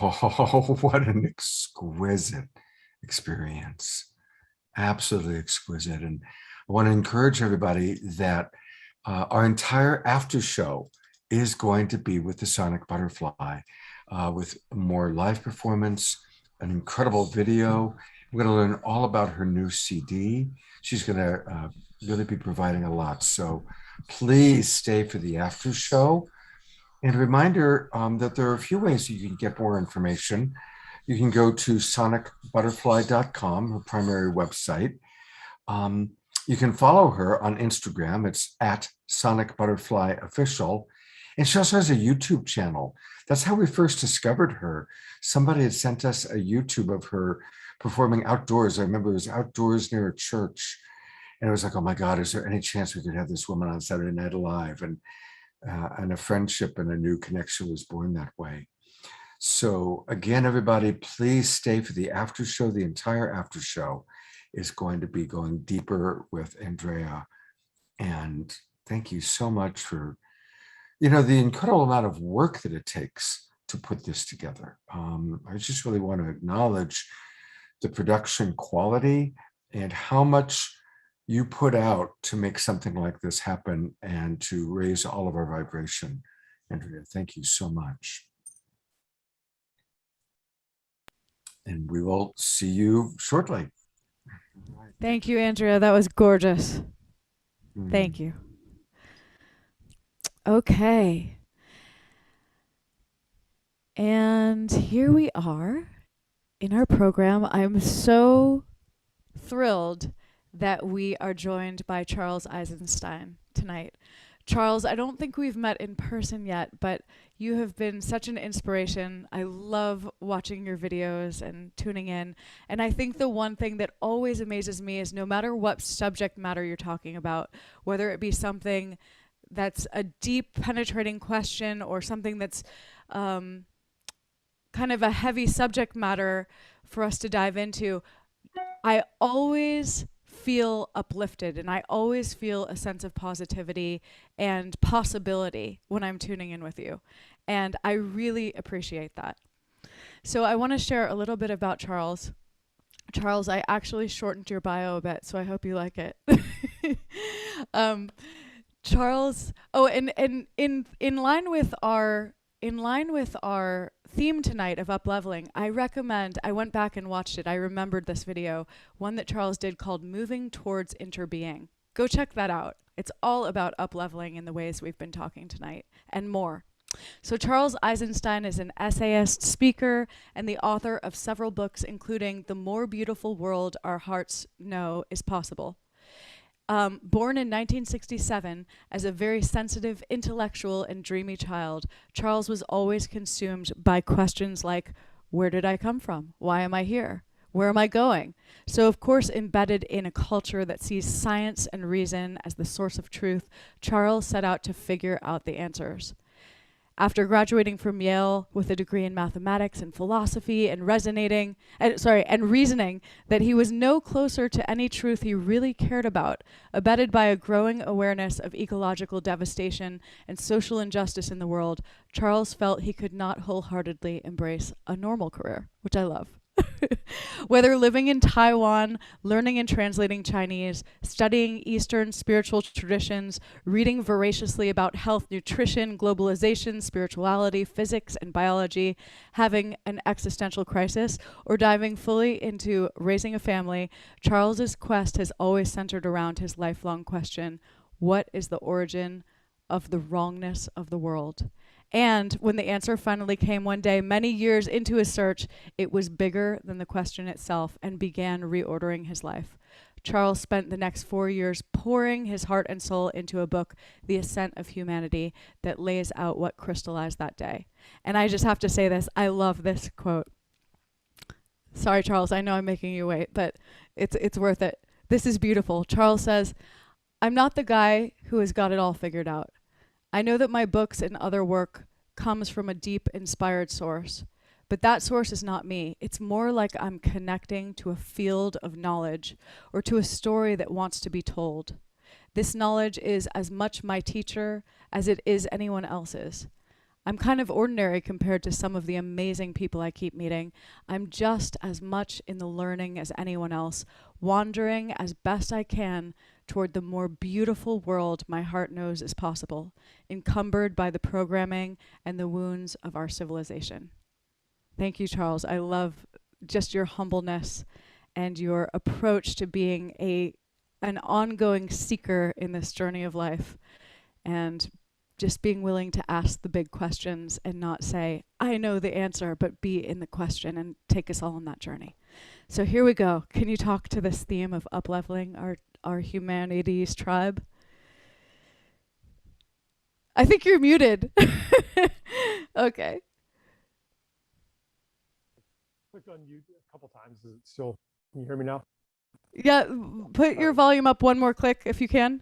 Oh, what an exquisite experience. Absolutely exquisite. And I want to encourage everybody that our entire after show is going to be with the Sonic Butterfly, with more live performance, an incredible video. We're going to learn all about her new CD. She's going to really be providing a lot. So please stay for the after show. And a reminder that there are a few ways you can get more information. You can go to sonicbutterfly.com, her primary website. You can follow her on Instagram. It's at Sonic Butterfly Official. And she also has a YouTube channel. That's how we first discovered her. Somebody had sent us a YouTube of her performing outdoors. I remember it was outdoors near a church. And it was like, oh my God, is there any chance we could have this woman on Saturday Night Alive? And a friendship and a new connection was born that way. So again, everybody, please stay for the after show. The entire after show is going to be going deeper with Andrea. And thank you so much for, the incredible amount of work that it takes to put this together. I just really want to acknowledge the production quality and how much you put out to make something like this happen and to raise all of our vibration. Andrea, thank you so much. And we will see you shortly. Thank you, Andrea. That was gorgeous. Thank you. Okay. And here we are in our program. I'm so thrilled that we are joined by Charles Eisenstein tonight. Charles, I don't think we've met in person yet, but you have been such an inspiration. I love watching your videos and tuning in. And I think the one thing that always amazes me is no matter what subject matter you're talking about, whether it be something that's a deep, penetrating question or something that's kind of a heavy subject matter for us to dive into, I always feel uplifted and I always feel a sense of positivity and possibility when I'm tuning in with you. And I really appreciate that. So I want to share a little bit about Charles. Charles, I actually shortened your bio a bit, so I hope you like it. Charles, and in line with our theme tonight of Upleveling, I went back and watched it. I remembered this video, one that Charles did called Moving Towards Interbeing. Go check that out. It's all about upleveling in the ways we've been talking tonight and more. So Charles Eisenstein is an essayist, speaker, and the author of several books, including The More Beautiful World Our Hearts Know Is Possible. Born in 1967 as a very sensitive, intellectual, and dreamy child, Charles was always consumed by questions like, where did I come from? Why am I here? Where am I going? So, of course, embedded in a culture that sees science and reason as the source of truth, Charles set out to figure out the answers. After graduating from Yale with a degree in mathematics and philosophy and reasoning that he was no closer to any truth he really cared about, abetted by a growing awareness of ecological devastation and social injustice in the world, Charles felt he could not wholeheartedly embrace a normal career, which I love. Whether living in Taiwan, learning and translating Chinese, studying Eastern spiritual traditions, reading voraciously about health, nutrition, globalization, spirituality, physics, and biology, having an existential crisis, or diving fully into raising a family, Charles's quest has always centered around his lifelong question, what is the origin of the wrongness of the world. And when the answer finally came one day, many years into his search, it was bigger than the question itself and began reordering his life. Charles spent the next 4 years pouring his heart and soul into a book, The Ascent of Humanity, that lays out what crystallized that day. And I just have to say this, I love this quote. Sorry, Charles, I know I'm making you wait, but it's worth it. This is beautiful. Charles says, "I'm not the guy who has got it all figured out. I know that my books and other work comes from a deep, inspired source. But that source is not me. It's more like I'm connecting to a field of knowledge or to a story that wants to be told. This knowledge is as much my teacher as it is anyone else's. I'm kind of ordinary compared to some of the amazing people I keep meeting. I'm just as much in the learning as anyone else, wandering as best I can toward the more beautiful world my heart knows is possible, encumbered by the programming and the wounds of our civilization." Thank you, Charles. I love just your humbleness and your approach to being an ongoing seeker in this journey of life, and just being willing to ask the big questions and not say, I know the answer, but be in the question and take us all on that journey. So here we go. Can you talk to this theme of upleveling our humanities tribe? I think you're muted. Okay. Click on mute a couple times. Is it still, can you hear me now? Yeah, put your volume up one more click if you can.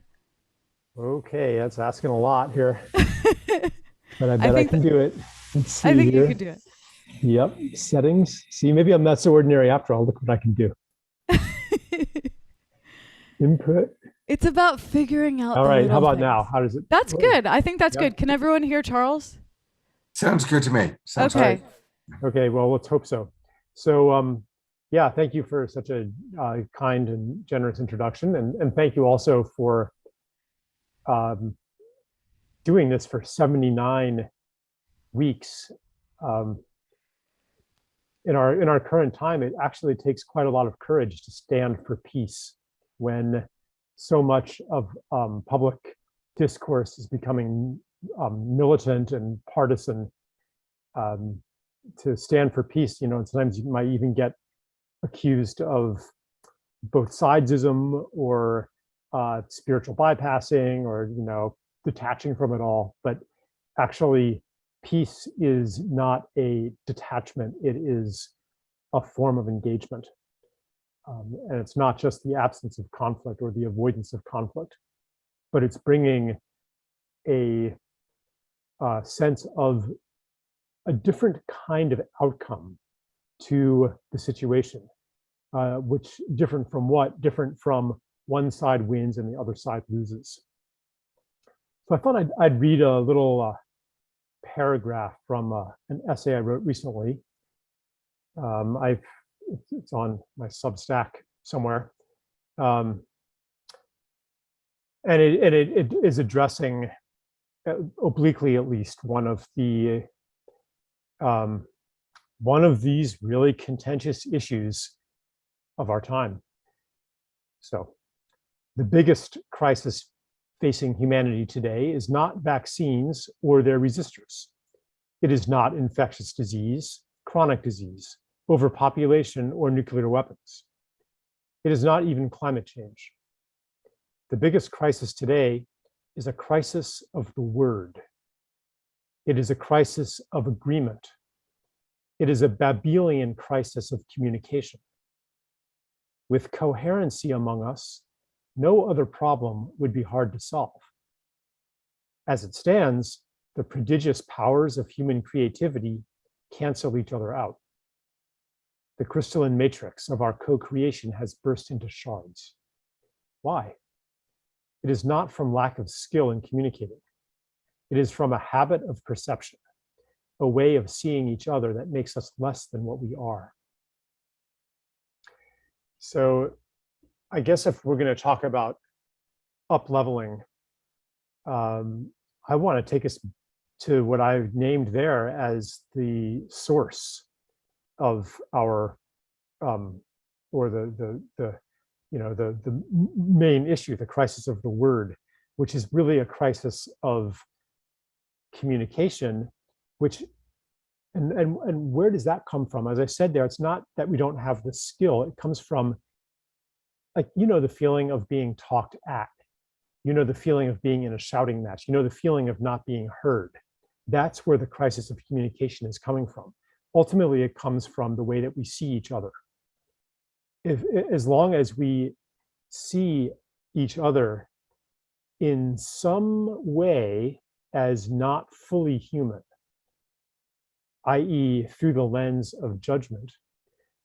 Okay, that's asking a lot here. But I bet I think can do it. Let's see I think here. you can do it. Yep, settings. See, maybe I'm not so ordinary after all. Look what I can do. Input. It's about figuring out. All the right, how little about things. now? How does it? That's good. I think that's Yeah. good. Can everyone hear Charles? Sounds good to me. Sounds Okay. good. Okay, well, let's hope so. So, yeah, thank you for such a kind and generous introduction. And thank you also for doing this for 79 weeks. In our current time, it actually takes quite a lot of courage to stand for peace when so much of public discourse is becoming militant and partisan. To stand for peace, and sometimes you might even get accused of both sidesism or spiritual bypassing or detaching from it all. But actually, peace is not a detachment. It is a form of engagement. And it's not just the absence of conflict or the avoidance of conflict, but it's bringing a sense of a different kind of outcome to the situation, which different from what? Different from one side wins and the other side loses. So I thought I'd read a little paragraph from an essay I wrote recently. It's on my Substack somewhere, and it is addressing, obliquely at least, one of these really contentious issues of our time. So, the biggest crisis facing humanity today is not vaccines or their resistors. It is not infectious disease, chronic disease, overpopulation, or nuclear weapons. It is not even climate change. The biggest crisis today is a crisis of the word. It is a crisis of agreement. It is a Babylonian crisis of communication. With coherency among us, no other problem would be hard to solve. As it stands, the prodigious powers of human creativity cancel each other out. The crystalline matrix of our co-creation has burst into shards. Why? It is not from lack of skill in communicating. It is from a habit of perception, a way of seeing each other that makes us less than what we are. So I guess if we're going to talk about upleveling, I want to take us to what I've named there as the source of our, or the main issue, the crisis of the word. which is really a crisis of communication, which, and where does that come from? As I said there, it's not that we don't have the skill, it comes from, like, the feeling of being talked at, the feeling of being in a shouting match, the feeling of not being heard. That's where the crisis of communication is coming from. Ultimately, it comes from the way that we see each other. As long as we see each other in some way as not fully human, i.e. through the lens of judgment,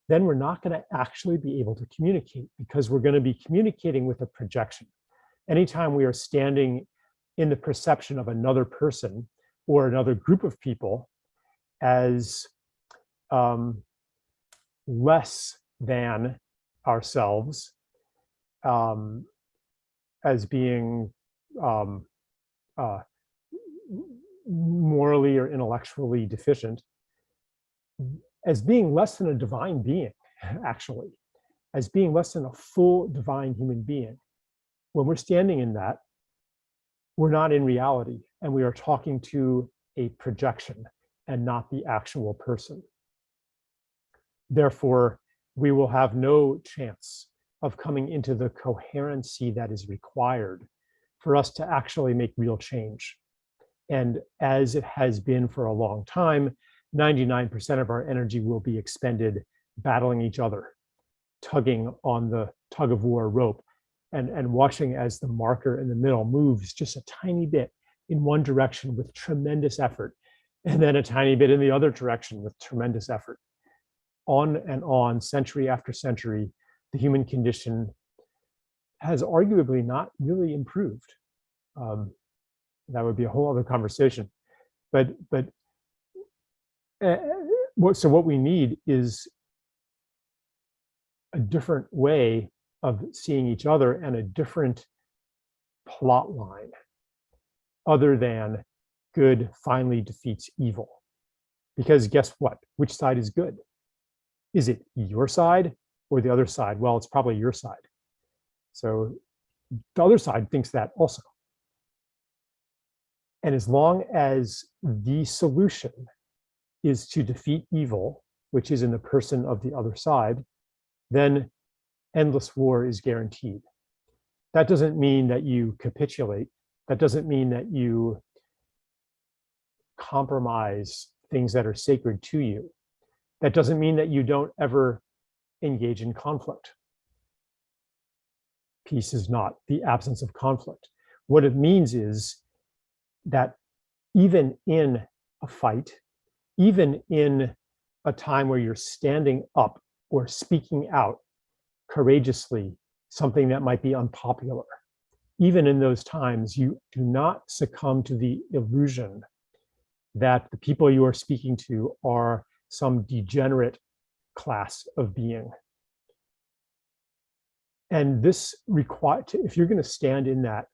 then we're not going to actually be able to communicate, because we're going to be communicating with a projection. Anytime we are standing in the perception of another person or another group of people as less than ourselves, as being morally or intellectually deficient, as being less than a divine being, actually, as being less than a full divine human being. When we're standing in that, we're not in reality, and we are talking to a projection and not the actual person. Therefore, we will have no chance of coming into the coherency that is required for us to actually make real change. And as it has been for a long time, 99% of our energy will be expended battling each other, tugging on the tug of war rope, and watching as the marker in the middle moves just a tiny bit in one direction with tremendous effort, and then a tiny bit in the other direction with tremendous effort. On and on, century after century, the human condition has arguably not really improved. That would be a whole other conversation. So what we need is a different way of seeing each other and a different plot line, other than good finally defeats evil. Because guess what? Which side is good? Is it your side or the other side? Well, it's probably your side. So the other side thinks that also. And as long as the solution is to defeat evil, which is in the person of the other side, then endless war is guaranteed. That doesn't mean that you capitulate. That doesn't mean that you compromise things that are sacred to you. That doesn't mean that you don't ever engage in conflict. Peace is not the absence of conflict. What it means is that even in a fight, even in a time where you're standing up or speaking out courageously, something that might be unpopular, even in those times, you do not succumb to the illusion that the people you are speaking to are some degenerate class of being. And this requires, if you're going to stand in that,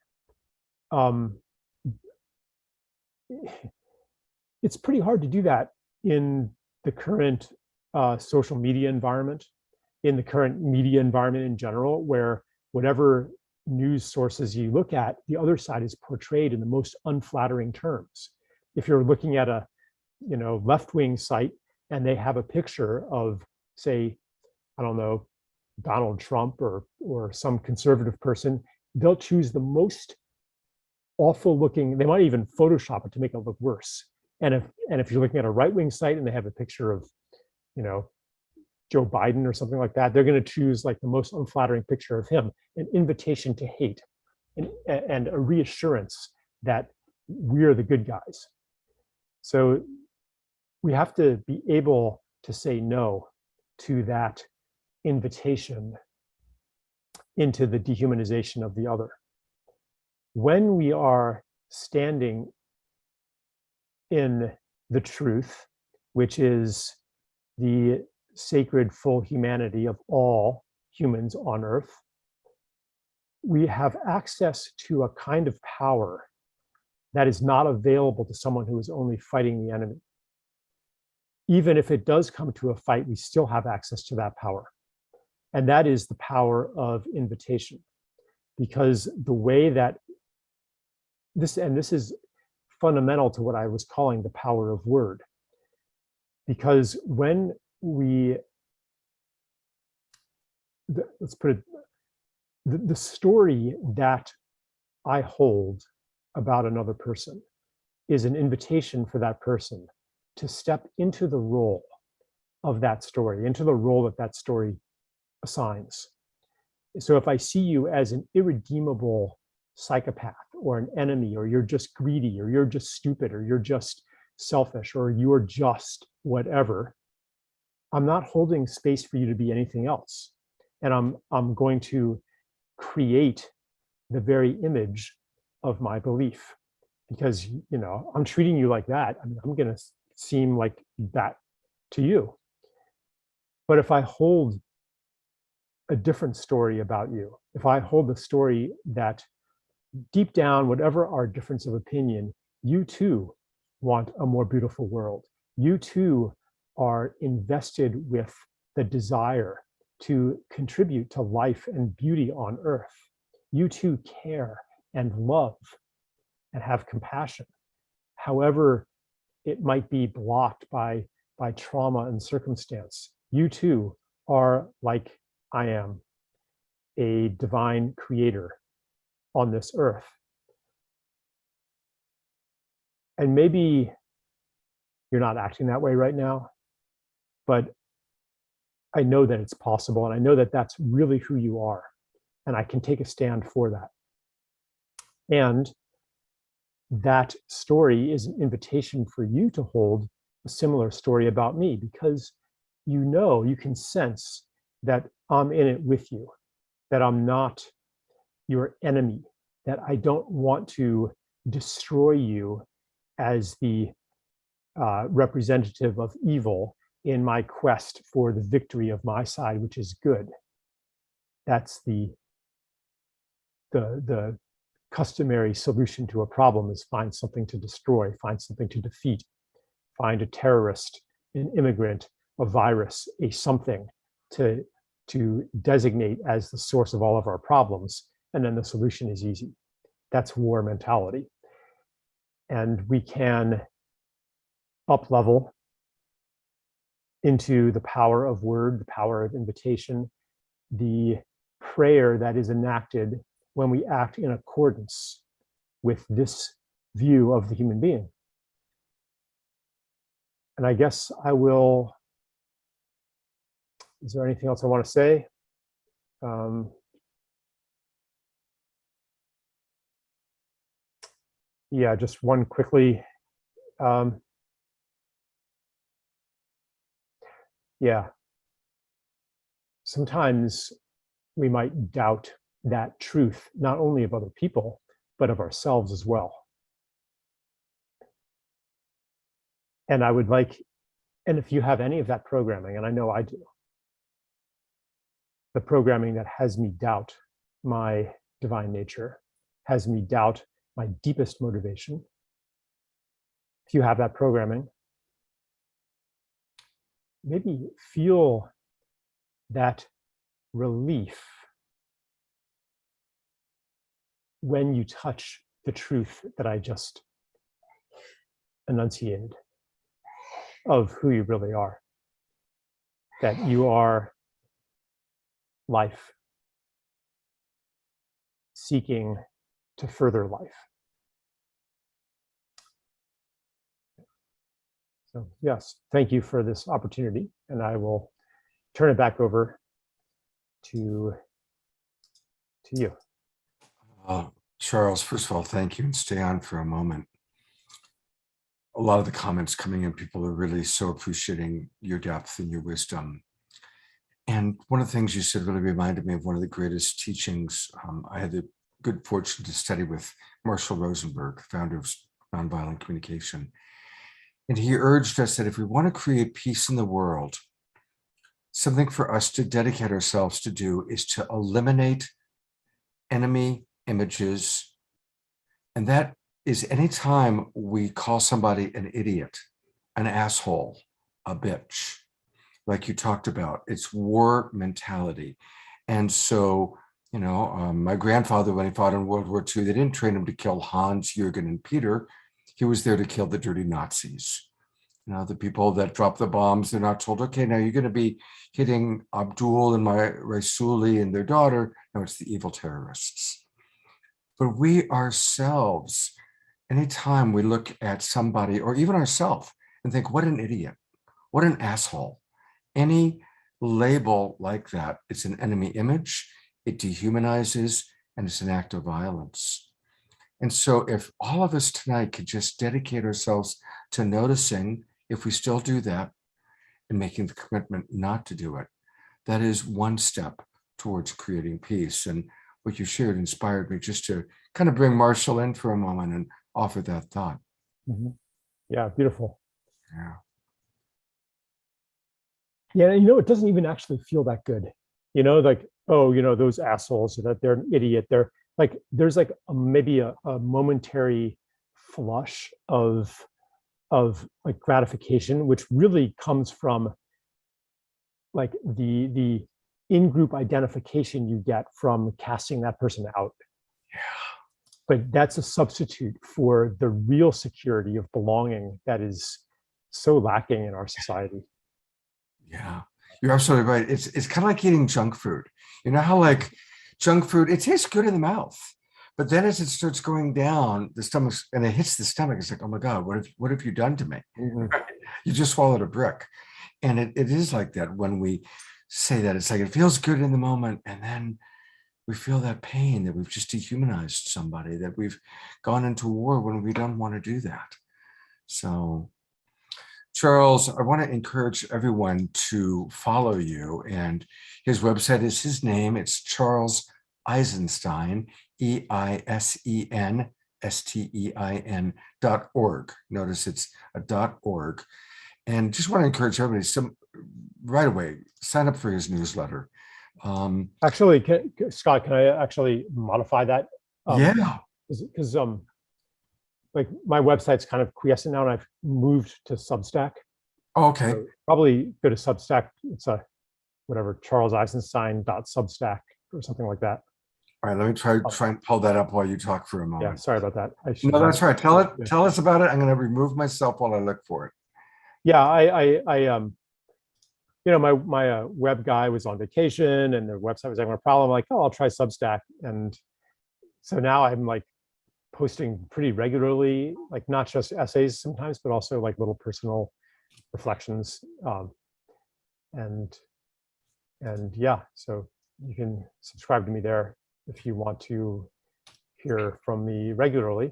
it's pretty hard to do that in the current social media environment, in the current media environment in general, where whatever news sources you look at, the other side is portrayed in the most unflattering terms. If you're looking at a left-wing site and they have a picture of, say, I don't know, Donald Trump or some conservative person, they'll choose the most awful looking, they might even Photoshop it to make it look worse. And if you're looking at a right-wing site and they have a picture of, Joe Biden or something like that, they're going to choose like the most unflattering picture of him, an invitation to hate, and a reassurance that we're the good guys. So we have to be able to say no to that invitation into the dehumanization of the other. When we are standing in the truth, which is the sacred full humanity of all humans on earth, we have access to a kind of power that is not available to someone who is only fighting the enemy. Even if it does come to a fight, we still have access to that power. And that is the power of invitation. Because the way that this is fundamental to what I was calling the power of word. Because when let's put it, the story that I hold about another person is an invitation for that person to step into the role of that story, into the role that that story assigns. So if I see you as an irredeemable psychopath or an enemy, or you're just greedy, or you're just stupid, or you're just selfish, or you're just whatever, I'm not holding space for you to be anything else. And I'm going to create the very image of my belief, because, you know, I'm treating you like that. I mean, I'm going to seem like that to you. But if I hold a different story about you, if I hold the story that deep down, whatever our difference of opinion, you too want a more beautiful world. You too are invested with the desire to contribute to life and beauty on earth. You too care and love and have compassion, however it might be blocked by trauma and circumstance. You too are, like I am, a divine creator on this earth. And maybe you're not acting that way right now, but I know that it's possible, and I know that that's really who you are, and I can take a stand for that. And that story is an invitation for you to hold a similar story about me, because you know, you can sense that I'm in it with you, that I'm not your enemy, that I don't want to destroy you as the representative of evil in my quest for the victory of my side, which is good. That's the customary solution to a problem, is find something to destroy, find something to defeat, find a terrorist, an immigrant, a virus, a something to designate as the source of all of our problems, and then the solution is easy. That's war mentality. And we can up-level into the power of word, the power of invitation, the prayer that is enacted when we act in accordance with this view of the human being. And I guess I will, is there anything else I want to say? Yeah, just one quickly. Yeah, sometimes we might doubt that truth, not only of other people, but of ourselves as well. And I would like, and if you have any of that programming, and I know I do, the programming that has me doubt my divine nature, has me doubt my deepest motivation. If you have that programming, maybe feel that relief when you touch the truth that I just enunciated of who you really are. That you are life seeking to further life. So yes, thank you for this opportunity, and I will turn it back over to you. Charles, first of all, thank you, and stay on for a moment. A lot of the comments coming in, people are really so appreciating your depth and your wisdom. And one of the things you said really reminded me of one of the greatest teachings. I had the good fortune to study with Marshall Rosenberg, founder of Nonviolent Communication. And he urged us that if we want to create peace in the world, something for us to dedicate ourselves to do is to eliminate enemy images. And that is anytime we call somebody an idiot, an asshole, a bitch, like you talked about, it's war mentality. And so My grandfather, when he fought in World War II, they didn't train him to kill Hans, Jürgen, and Peter. He was there to kill the dirty Nazis. The people that drop the bombs, they're not told, okay, now you're going to be hitting Abdul and Raisuli and their daughter. No, it's the evil terrorists. But we ourselves, anytime we look at somebody or even ourselves and think, what an idiot, what an asshole, any label like that, it's an enemy image, it dehumanizes, and it's an act of violence. And so if all of us tonight could just dedicate ourselves to noticing, if we still do that, and making the commitment not to do it, that is one step towards creating peace. And what you shared inspired me just to kind of bring Marshall in for a moment and offer that thought. Mm-hmm. Yeah, beautiful. Yeah. Yeah, it doesn't even actually feel that good. Like, oh, those assholes, that they're an idiot. They're like, there's like maybe a momentary flush of like gratification, which really comes from like the in-group identification you get from casting that person out. Yeah. But that's a substitute for the real security of belonging that is so lacking in our society. Yeah, you're absolutely right. It's kind of like eating junk food. You know how like junk food, it tastes good in the mouth, but then as it starts going down the stomach and it hits the stomach, it's like, oh my God, what have you done to me? Mm-hmm. You just swallowed a brick. And it is like that when we say that. It's like it feels good in the moment, and then we feel that pain that we've just dehumanized somebody, that we've gone into war when we don't want to do that. So Charles, I want to encourage everyone to follow you, and his website is his name. It's Charles Eisenstein, EISENSTEIN.org. Notice it's a .org. And just want to encourage everybody right away, sign up for his newsletter. Actually, Scott, can I actually modify that? Yeah. Because like my website's kind of quiescent now, and I've moved to Substack. Oh, okay. So probably go to Substack. It's a whatever, charleseisenstein.substack or something like that. All right, let me try and pull that up while you talk for a moment. Yeah, sorry about that. No, that's right. Tell us about it. I'm going to remove myself while I look for it. Yeah, my web guy was on vacation and the website was having a problem. I'm like, oh, I'll try Substack. And so now I'm like posting pretty regularly, like not just essays sometimes, but also like little personal reflections. And yeah, so you can subscribe to me there if you want to hear from me regularly.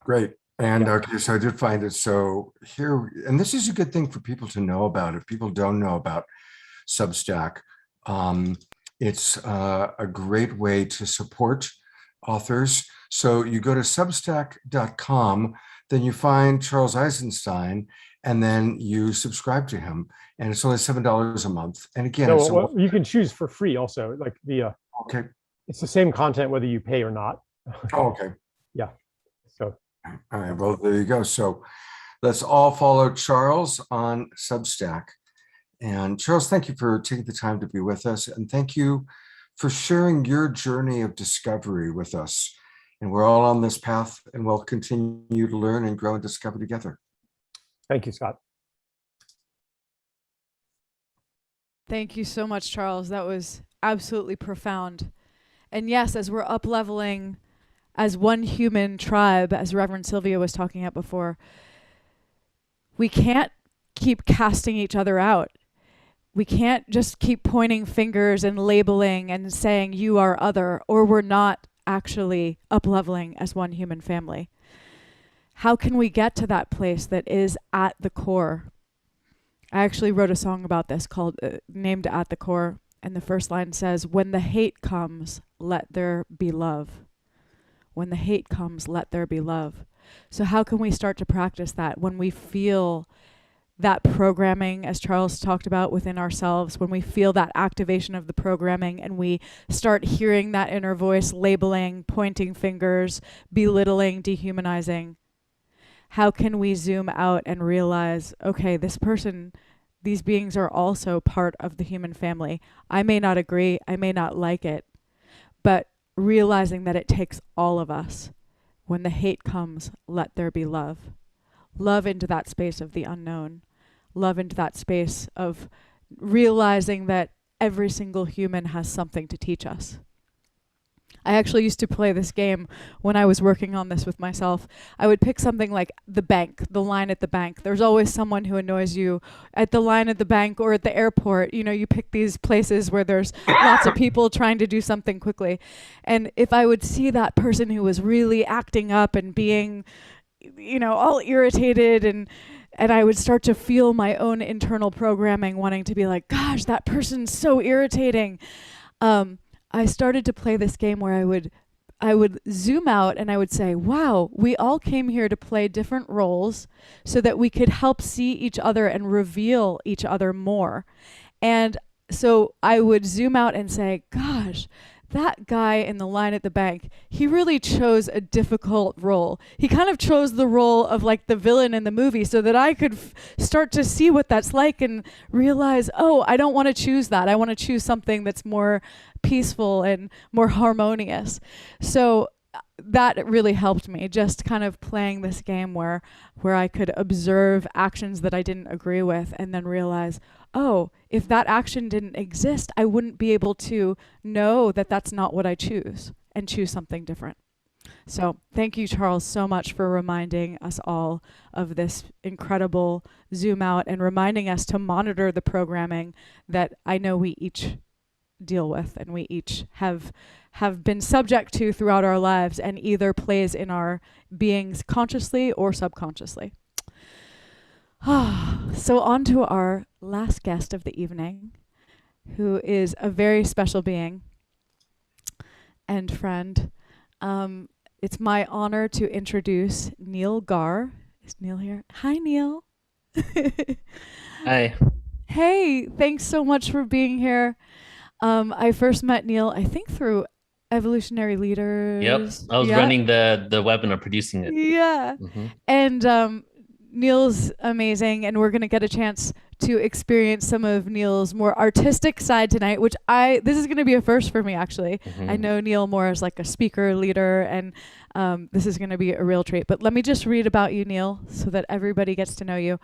Great. And okay, so I did find it. So here, and this is a good thing for people to know about. If people don't know about Substack, it's a great way to support authors. So you go to substack.com, then you find Charles Eisenstein, and then you subscribe to him. And it's only $7 a month. And again, well, you can choose for free also. Like okay, it's the same content whether you pay or not. Oh, okay. Yeah. So. All right, well, there you go. So let's all follow Charles on Substack. And Charles, thank you for taking the time to be with us. And thank you for sharing your journey of discovery with us. And we're all on this path, and we'll continue to learn and grow and discover together. Thank you, Scott. Thank you so much, Charles. That was absolutely profound. And yes, as we're up-leveling as one human tribe, as Reverend Sylvia was talking about before, we can't keep casting each other out. We can't just keep pointing fingers and labeling and saying you are other, or we're not actually up-leveling as one human family. How can we get to that place that is at the core? I actually wrote a song about this called named At the Core, and the first line says, "When the hate comes, let there be love. When the hate comes, let there be love." So how can we start to practice that when we feel that programming, as Charles talked about, within ourselves, when we feel that activation of the programming and we start hearing that inner voice labeling, pointing fingers, belittling, dehumanizing? How can we zoom out and realize, okay, this person, these beings are also part of the human family. I may not agree, I may not like it, but realizing that it takes all of us. When the hate comes, let there be love. Love into that space of the unknown. Love into that space of realizing that every single human has something to teach us. I actually used to play this game when I was working on this with myself. I would pick something like the bank, the line at the bank. There's always someone who annoys you at the line at the bank or at the airport. You know, you pick these places where there's lots of people trying to do something quickly. And if I would see that person who was really acting up and being, you know, all irritated, and I would start to feel my own internal programming wanting to be like, gosh, that person's so irritating. I started to play this game where I would zoom out and I would say, wow, we all came here to play different roles so that we could help see each other and reveal each other more. And so I would zoom out and say, gosh, that guy in the line at the bank, he really chose a difficult role. He kind of chose the role of like the villain in the movie so that I could start to see what that's like and realize, oh, I don't want to choose that. I want to choose something that's more peaceful and more harmonious. So that really helped me, just kind of playing this game where I could observe actions that I didn't agree with and then realize, oh, if that action didn't exist, I wouldn't be able to know that that's not what I choose and choose something different. So thank you, Charles, so much for reminding us all of this incredible zoom out and reminding us to monitor the programming that I know we each deal with and we each have been subject to throughout our lives and either plays in our beings consciously or subconsciously. So on to our last guest of the evening, who is a very special being and friend. It's my honor to introduce Neil Gaur. Is Neil here? Hi, Neil. Hi. Hey, thanks so much for being here. I first met Neil, I think, through Evolutionary Leaders. Yep. I was running the webinar, producing it. Yeah. Mm-hmm. And Neil's amazing, and we're going to get a chance to experience some of Neil's more artistic side tonight, which this is going to be a first for me, actually. Mm-hmm. I know Neil more as like a speaker, leader, and this is going to be a real treat. But let me just read about you, Neil, so that everybody gets to know you.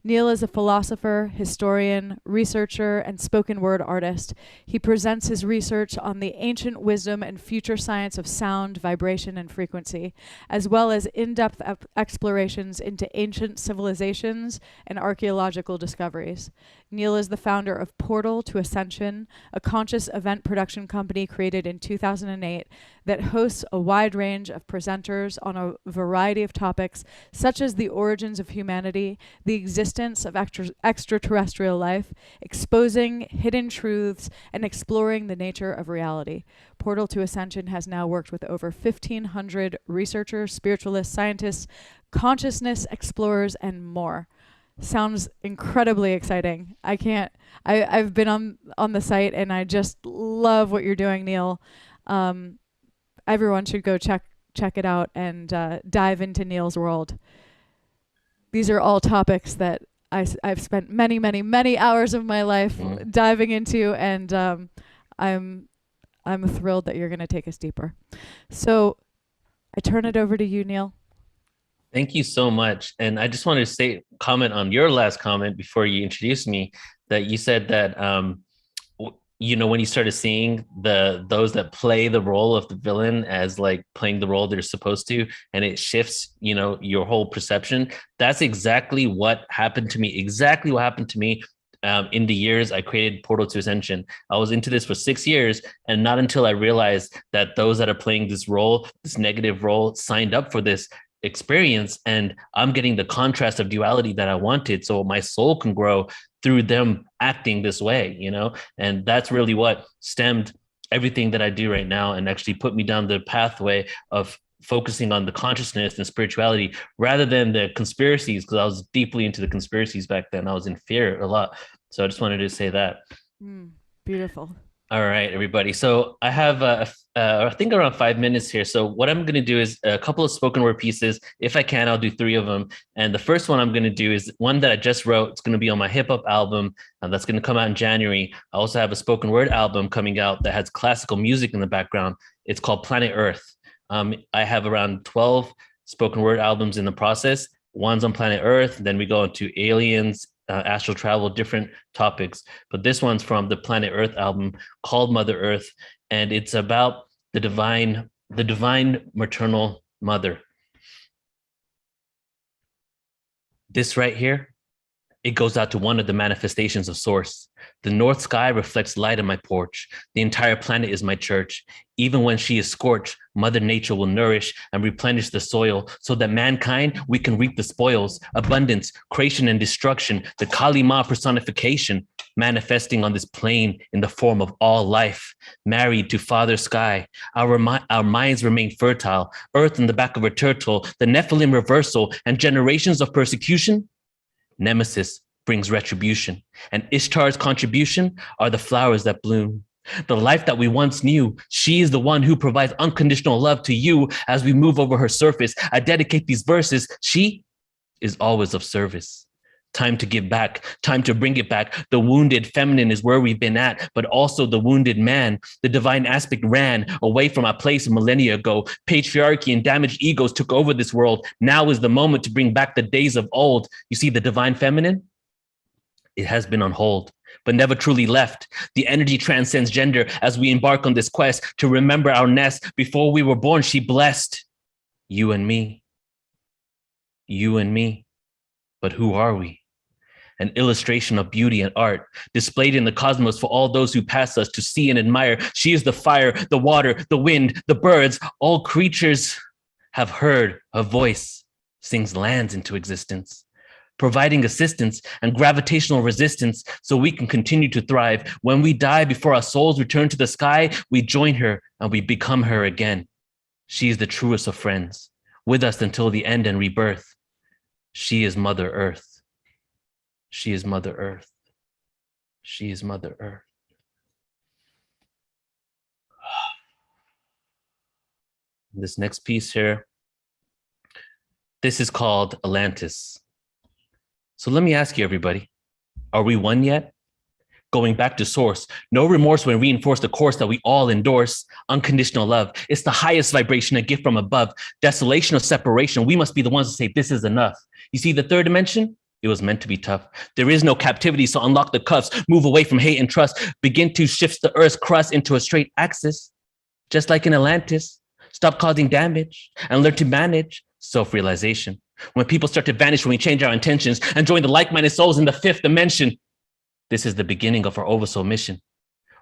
Neil is a philosopher, historian, researcher, and spoken word artist. He presents his research on the ancient wisdom and future science of sound, vibration, and frequency, as well as in-depth explorations into ancient civilizations and archaeological discoveries. Neil is the founder of Portal to Ascension, a conscious event production company created in 2008 that hosts a wide range of presenters on a variety of topics, such as the origins of humanity, the existence of extraterrestrial life, exposing hidden truths, and exploring the nature of reality. Portal to Ascension has now worked with over 1,500 researchers, spiritualists, scientists, consciousness explorers, and more. Sounds incredibly exciting. I've been on the site and I just love what you're doing, Neil. Everyone should go check it out and dive into Neil's world. These are all topics that I've spent many, many, many hours of my life diving into, and I'm thrilled that you're going to take us deeper. So I turn it over to you, Neil. Thank you so much. And I just wanted to comment on your last comment before you introduced me, that you said that, when you started seeing those that play the role of the villain as like playing the role they're supposed to, and it shifts, your whole perception. That's exactly what happened to me. In the years I created Portal to Ascension. I was into this for 6 years, and not until I realized that those that are playing this role, this negative role, signed up for this experience, and I'm getting the contrast of duality that I wanted, so my soul can grow through them acting this way, and that's really what stemmed everything that I do right now, and actually put me down the pathway of focusing on the consciousness and spirituality rather than the conspiracies, because I was deeply into the conspiracies back then. I was in fear a lot. So I just wanted to say that. Beautiful. All right, everybody. So I have, I think around 5 minutes here. So what I'm going to do is a couple of spoken word pieces. If I can, I'll do 3 of them. And the first one I'm going to do is one that I just wrote. It's going to be on my hip hop album that's going to come out in January. I also have a spoken word album coming out that has classical music in the background. It's called Planet Earth. I have around 12 spoken word albums in the process. One's on Planet Earth. Then we go into aliens, astral travel, different topics. But this one's from the Planet Earth album called Mother Earth, and it's about the divine maternal mother. This right here, it goes out to one of the manifestations of Source. The north sky reflects light on my porch. The entire planet is my church. Even when she is scorched, Mother Nature will nourish and replenish the soil so that mankind, we can reap the spoils, abundance, creation, and destruction, the Kali Ma personification, manifesting on this plane in the form of all life. Married to Father Sky, our minds remain fertile, earth in the back of a turtle, the Nephilim reversal, and generations of persecution. Nemesis brings retribution, and Ishtar's contribution are the flowers that bloom. The life that we once knew, she is the one who provides unconditional love to you as we move over her surface. I dedicate these verses. She is always of service. Time to give back, time to bring it back. The wounded feminine is where we've been at, but also the wounded man. The divine aspect ran away from our place a millennia ago. Patriarchy and damaged egos took over this world. Now is the moment to bring back the days of old. You see, the divine feminine, it has been on hold, but never truly left. The energy transcends gender as we embark on this quest to remember our nest. Before we were born, she blessed you and me. You and me. But who are we? An illustration of beauty and art displayed in the cosmos for all those who pass us to see and admire. She is the fire, the water, the wind, the birds. All creatures have heard her voice, sings lands into existence, providing assistance and gravitational resistance so we can continue to thrive. When we die before our souls return to the sky, we join her and we become her again. She is the truest of friends, with us until the end and rebirth. She is Mother Earth. She is Mother Earth. She is Mother Earth. This next piece here, this is called Atlantis. So let me ask you, everybody, are we one yet? Going back to source, no remorse when reinforce the course that we all endorse. Unconditional love, it's the highest vibration, a gift from above. Desolation or separation, we must be the ones to say this is enough. You see the third dimension? It was meant to be tough. There is no captivity, so unlock the cuffs, move away from hate and trust, begin to shift the earth's crust into a straight axis. Just like in Atlantis, stop causing damage and learn to manage self-realization. When people start to vanish, when we change our intentions and join the like-minded souls in the fifth dimension, this is the beginning of our oversoul mission.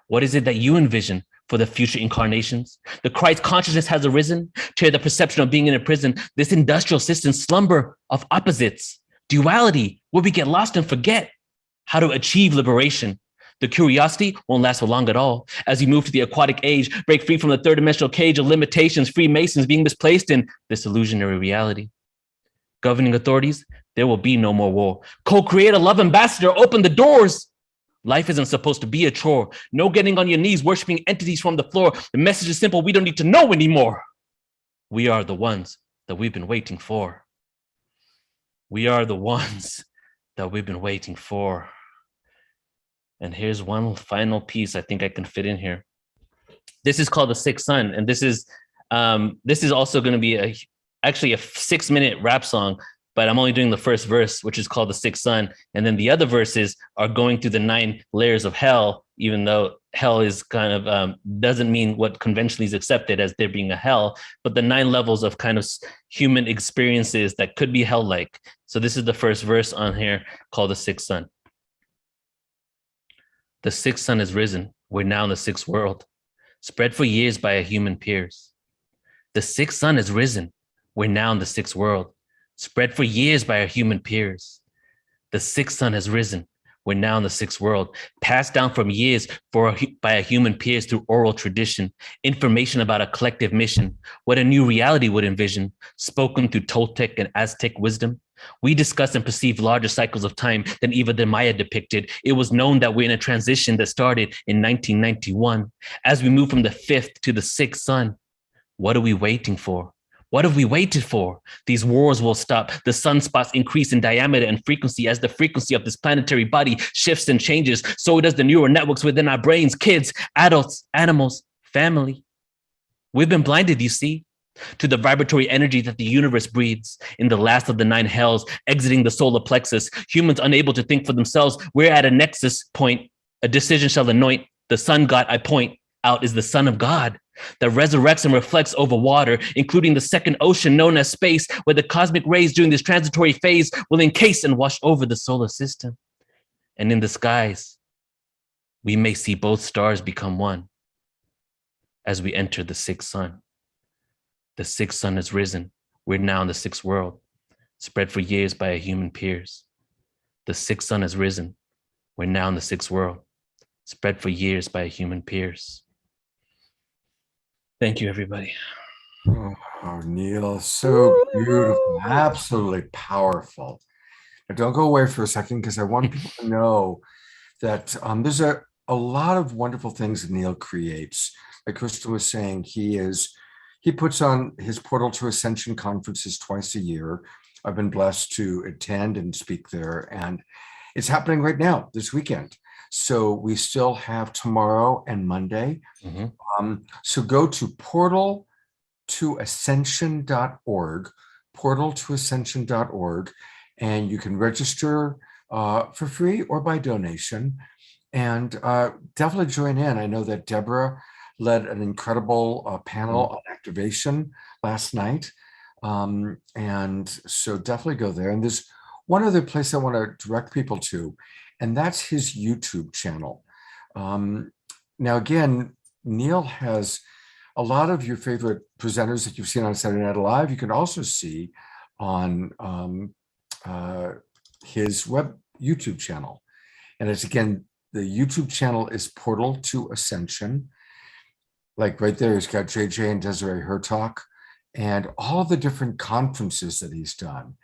What is it that you envision for the future incarnations? The Christ consciousness has arisen, tear the perception of being in a prison, this industrial system slumber of opposites. Duality, where we get lost and forget how to achieve liberation. The curiosity won't last for long at all. As you move to the aquatic age, break free from the third dimensional cage of limitations, Freemasons being misplaced in this illusionary reality. Governing authorities, there will be no more war. Co-create a love ambassador, open the doors. Life isn't supposed to be a chore. No getting on your knees, worshiping entities from the floor. The message is simple, we don't need to know anymore. We are the ones that we've been waiting for. We are the ones that we've been waiting for. And here's one final piece I think I can fit in here. This is called The Sixth Sun, and this is also going to be actually a 6-minute rap song, but I'm only doing the first verse, which is called The Sixth Sun, and then the other verses are going through the 9 layers of hell, even though hell is kind of doesn't mean what conventionally is accepted as there being a hell, but the 9 levels of kind of human experiences that could be hell-like. So this is the first verse on here called The Sixth Sun. The sixth sun has risen. We're now in the sixth world, spread for years by our human peers. The sixth sun has risen. We're now in the sixth world, spread for years by our human peers. The sixth sun has risen. We're now in the sixth world, passed down from years by our human peers through oral tradition, information about a collective mission, what a new reality would envision, spoken through Toltec and Aztec wisdom, We discuss and perceive larger cycles of time than even the Maya depicted. It was known that we're in a transition that started in 1991. As we move from the fifth to the sixth sun, what are we waiting for? What have we waited for? These wars will stop. The sunspots increase in diameter and frequency as the frequency of this planetary body shifts and changes. So does the neural networks within our brains, kids, adults, animals, family. We've been blinded, you see, to the vibratory energy that the universe breathes. In the last of the 9 hells, exiting the solar plexus, humans unable to think for themselves, we're at a nexus point. A decision shall anoint. The sun god I point out is the Son of God that resurrects and reflects over water, including the second ocean known as space, where the cosmic rays during this transitory phase will encase and wash over the solar system. And in the skies, we may see both stars become one as we enter the sixth sun. The sixth sun has risen. We're now in the sixth world, spread for years by our human peers. The sixth sun has risen. We're now in the sixth world, spread for years by our human peers. Thank you, everybody. Oh, Neil, so beautiful, absolutely powerful. Now, don't go away for a second, because I want people to know that there's a lot of wonderful things that Neil creates. Like Kristen was saying, he puts on his Portal to Ascension conferences twice a year. I've been blessed to attend and speak there, and it's happening right now, this weekend. So we still have tomorrow and Monday. So go to portaltoascension.org, portaltoascension.org, and you can register for free or by donation, and definitely join in. I know that Debra led an incredible panel on activation last night, and so definitely go there. And there's one other place I want to direct people to, and that's his YouTube channel. Now, again, Neil has a lot of your favorite presenters that you've seen on Saturday Night Live. You can also see on his web YouTube channel. And it's, again, the YouTube channel is Portal to Ascension. Like right there, he's got JJ and Desiree Hertalk and all the different conferences that he's done.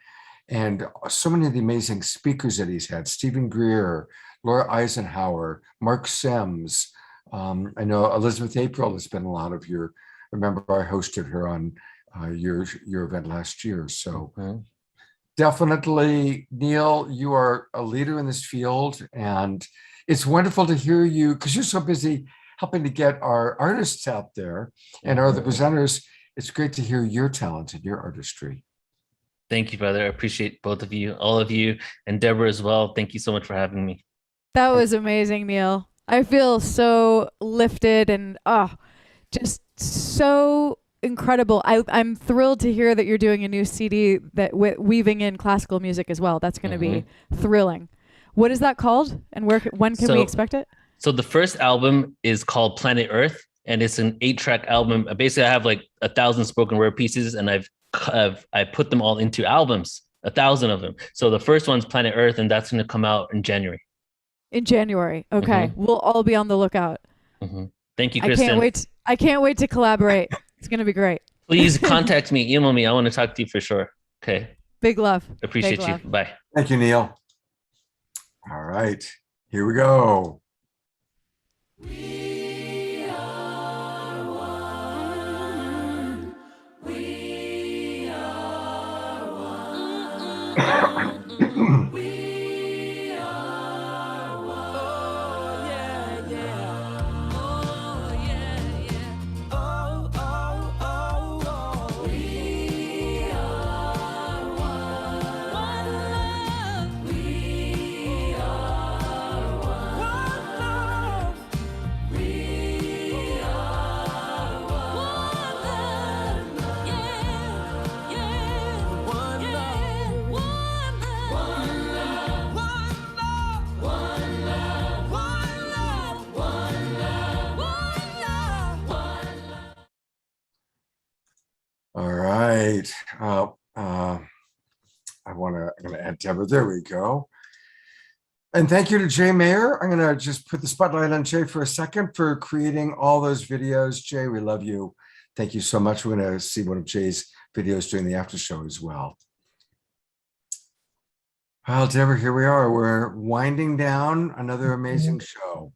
And so many of the amazing speakers that he's had: Stephen Greer, Laura Eisenhower, Mark Sims. I know Elizabeth April has been a lot of your, remember I hosted her on your event last year. So definitely, Neil, you are a leader in this field, and it's wonderful to hear you, because you're so busy helping to get our artists out there and our other presenters. It's great to hear your talent and your artistry. Thank you, brother. I appreciate both of you, all of you, and Debra as well. Thank you so much for having me. That was amazing, Neil. I feel so lifted and just so incredible. I'm thrilled to hear that you're doing a new CD that weaving in classical music as well. That's going to be thrilling. What is that called, and when can we expect it? So the first album is called Planet Earth, and it's an 8-track album. Basically, I have like 1,000 spoken word pieces, and I put them all into albums, 1,000 of them. So the first one's Planet Earth, and that's going to come out in January. In January. Okay. We'll all be on the lookout. Thank you, Kristen. I can't wait to collaborate. It's going to be great. Please contact me, email me. I want to talk to you for sure. Okay. Big love. Appreciate Big you. love. Bye. Thank you, Neil. All right, here we go. We are one. We are one. We are one. Oh, yeah, yeah. Oh, yeah, yeah. Oh, oh, oh, oh. We are one. One love. We are one. One love. We are one love, yeah, yeah, one love, one love, one love, one love, one love, one love, one love. All right. I'm going to add Debra. There we go. And thank you to Jay Mayer. I'm going to just put the spotlight on Jay for a second for creating all those videos. Jay, we love you. Thank you so much. We're going to see one of Jay's videos during the after show as well. Well, Debra, here we are. We're winding down another amazing show.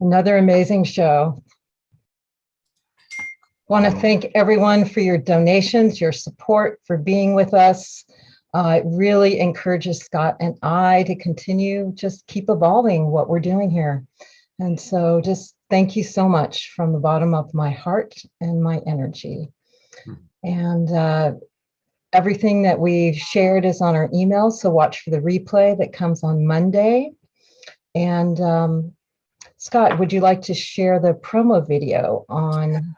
Another amazing show. Want to thank everyone for your donations, your support, for being with us. It really encourages Scott and I to continue, just keep evolving what we're doing here. And so just thank you so much from the bottom of my heart and my energy. And everything that we've shared is on our email, so watch for the replay that comes on Monday. And Scott, would you like to share the promo video on?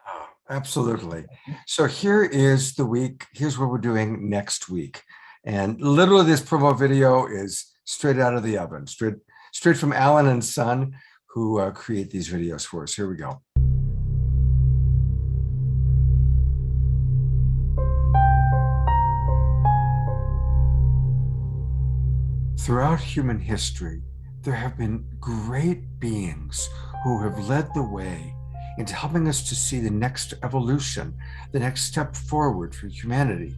Absolutely. So here is the week. Here's what we're doing next week. And literally this promo video is straight out of the oven, straight from Alan and Son, who create these videos for us. Here we go. Throughout human history, there have been great beings who have led the way into helping us to see the next evolution, the next step forward for humanity.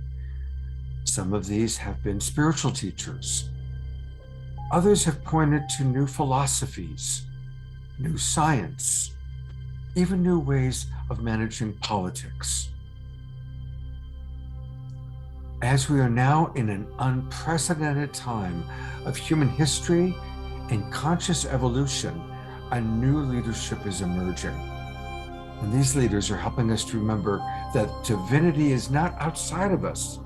Some of these have been spiritual teachers. Others have pointed to new philosophies, new science, even new ways of managing politics. As we are now in an unprecedented time of human history and conscious evolution, a new leadership is emerging. And these leaders are helping us to remember that divinity is not outside of us,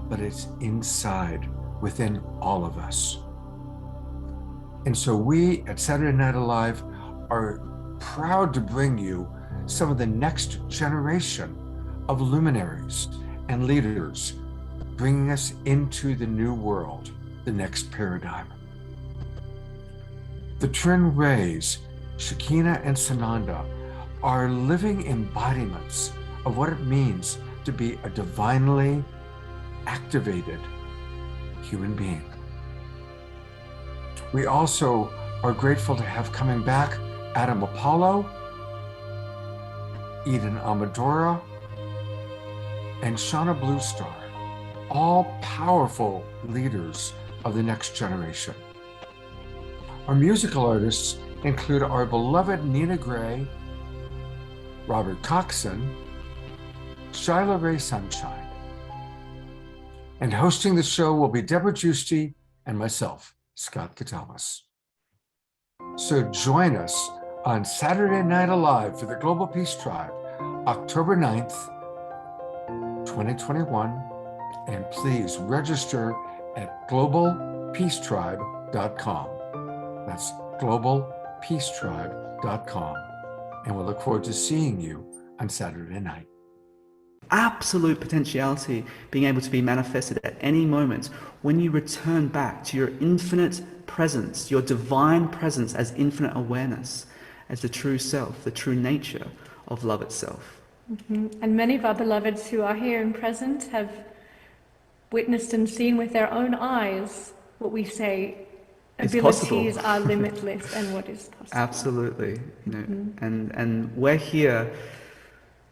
but it's inside, within all of us. And so we at Saturday Night Alive are proud to bring you some of the next generation of luminaries and leaders, bringing us into the new world, the next paradigm. The twin rays, Shekinah and Sananda, are living embodiments of what it means to be a divinely activated human being. We also are grateful to have coming back Adam Apollo, Eden Amadora, and Shauna Bluestar, all powerful leaders of the next generation. Our musical artists include our beloved Nina Gray, Robert Coxon, Shyla Ray Sunshine. And hosting the show will be Debra Giusti and myself, Scott Catamas. So join us on Saturday Night Alive for the Global Peace Tribe, October 9th, 2021. And please register at globalpeacetribe.com. That's globalpeacetribe.com. And we'll look forward to seeing you on Saturday night. Absolute potentiality being able to be manifested at any moment when you return back to your infinite presence, your divine presence as infinite awareness, as the true self, the true nature of love itself. And many of our beloveds who are here and present have witnessed and seen with their own eyes what we say abilities are limitless and what is possible. Absolutely, you know, and we're here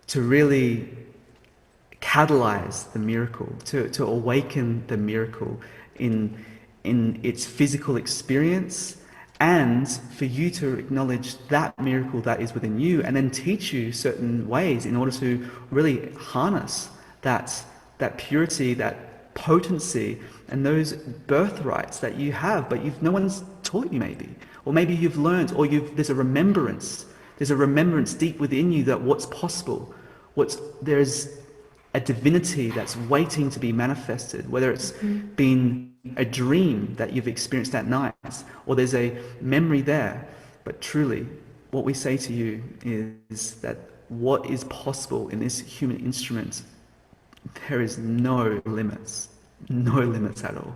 to really catalyze the miracle, to awaken the miracle in its physical experience, and for you to acknowledge that miracle that is within you, and then teach you certain ways in order to really harness that purity, that potency, and those birthrights that you have, but no one's taught you maybe, or maybe you've learned, or there's a remembrance deep within you that what's possible, there's a divinity that's waiting to be manifested, whether it's been a dream that you've experienced that night, or there's a memory there. But truly, what we say to you is that what is possible in this human instrument, there is no limits at all.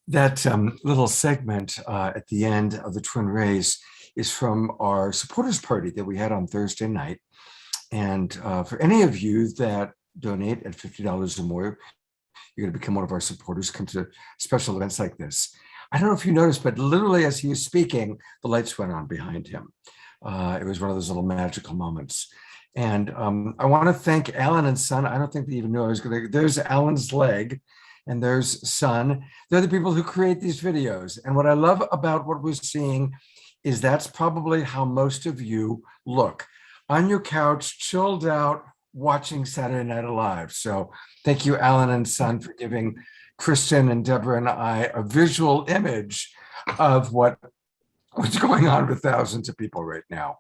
That little segment at the end of the Twin Rays is from our supporters party that we had on Thursday night. And for any of you that donate at $50 or more, you're going to become one of our supporters, come to special events like this. I don't know if you noticed, but literally as he was speaking, the lights went on behind him. It was one of those little magical moments. And I want to thank Alan and Son. I don't think they even knew I was going to. There's Alan's leg and there's Son. They're the people who create these videos. And what I love about what we're seeing is that's probably how most of you look on your couch, chilled out, watching Saturday Night Alive. So thank you, Alan and Son, for giving Kristin and Debra and I a visual image of what's going on with thousands of people right now.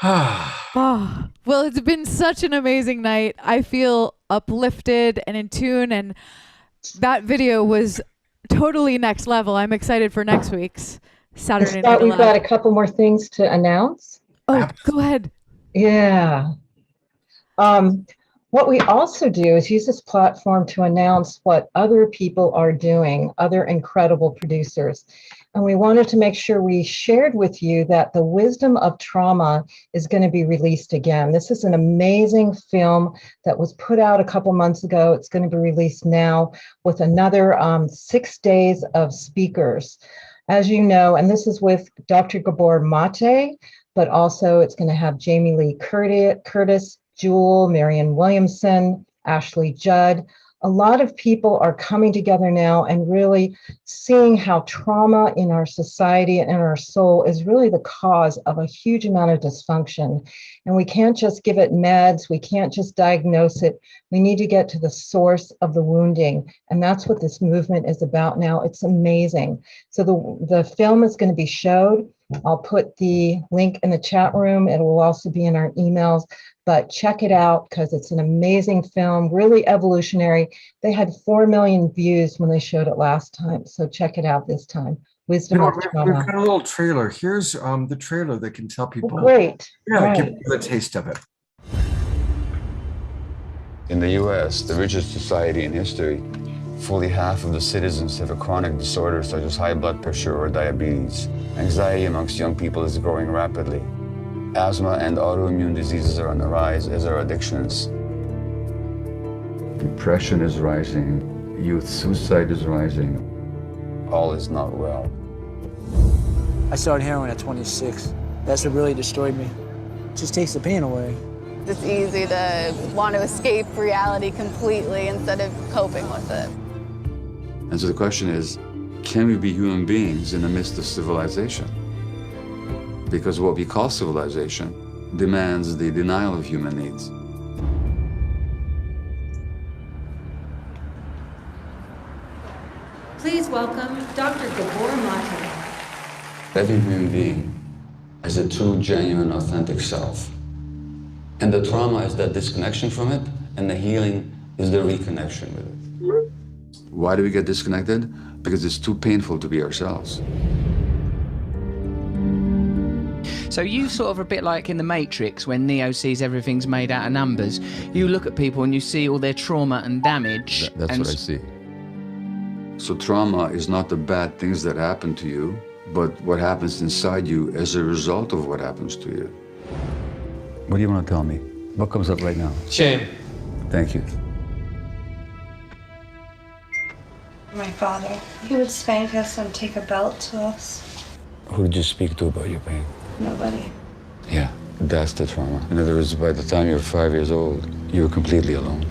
Oh, well, it's been such an amazing night. I feel uplifted and in tune, and that video was totally next level. I'm excited for next week's Saturday Night We've got Alive. a couple more things to announce. Oh, go ahead. Yeah. What we also do is use this platform to announce what other people are doing, other incredible producers. And we wanted to make sure we shared with you that The Wisdom of Trauma is going to be released again. This is an amazing film that was put out a couple months ago. It's going to be released now with another 6 days of speakers. As you know, and this is with Dr. Gabor Mate, but also it's going to have Jamie Lee Curtis, Jewel, Marianne Williamson, Ashley Judd. A lot of people are coming together now and really seeing how trauma in our society and in our soul is really the cause of a huge amount of dysfunction. And we can't just give it meds. We can't just diagnose it. We need to get to the source of the wounding. And that's what this movement is about now. It's amazing. So the film is going to be showed. I'll put the link in the chat room. It will also be in our emails. But check it out because it's an amazing film, really evolutionary. They had 4 million views when they showed it last time. So check it out this time. Wisdom of We've Trauma. got a little trailer. Here's the trailer that can tell people. Great. Yeah, Right. give you a taste of it. In the US, the richest society in history, fully half of the citizens have a chronic disorder such as high blood pressure or diabetes. Anxiety amongst young people is growing rapidly. Asthma and autoimmune diseases are on the rise, as are addictions. Depression is rising, youth suicide is rising. All is not well. I started heroin at 26. That's what really destroyed me. It just takes the pain away. It's easy to want to escape reality completely instead of coping with it. And so the question is, can we be human beings in the midst of civilization? Because what we call civilization demands the denial of human needs. Please welcome Dr. Gabor Mate. Every human being has a true, genuine, authentic self. And the trauma is that disconnection from it, and the healing is the reconnection with it. Why do we get disconnected? Because it's too painful to be ourselves. So you sort of a bit like in The Matrix when Neo sees everything's made out of numbers. You look at people and you see all their trauma and damage. That's what I see. So trauma is not the bad things that happen to you, but what happens inside you as a result of what happens to you. What do you want to tell me? What comes up right now? Shame. Thank you. My father, he would spank us and take a belt to us. Who did you speak to about your pain? Nobody. Yeah, that's the trauma. In other words, by the time you're 5 years old, you're completely alone.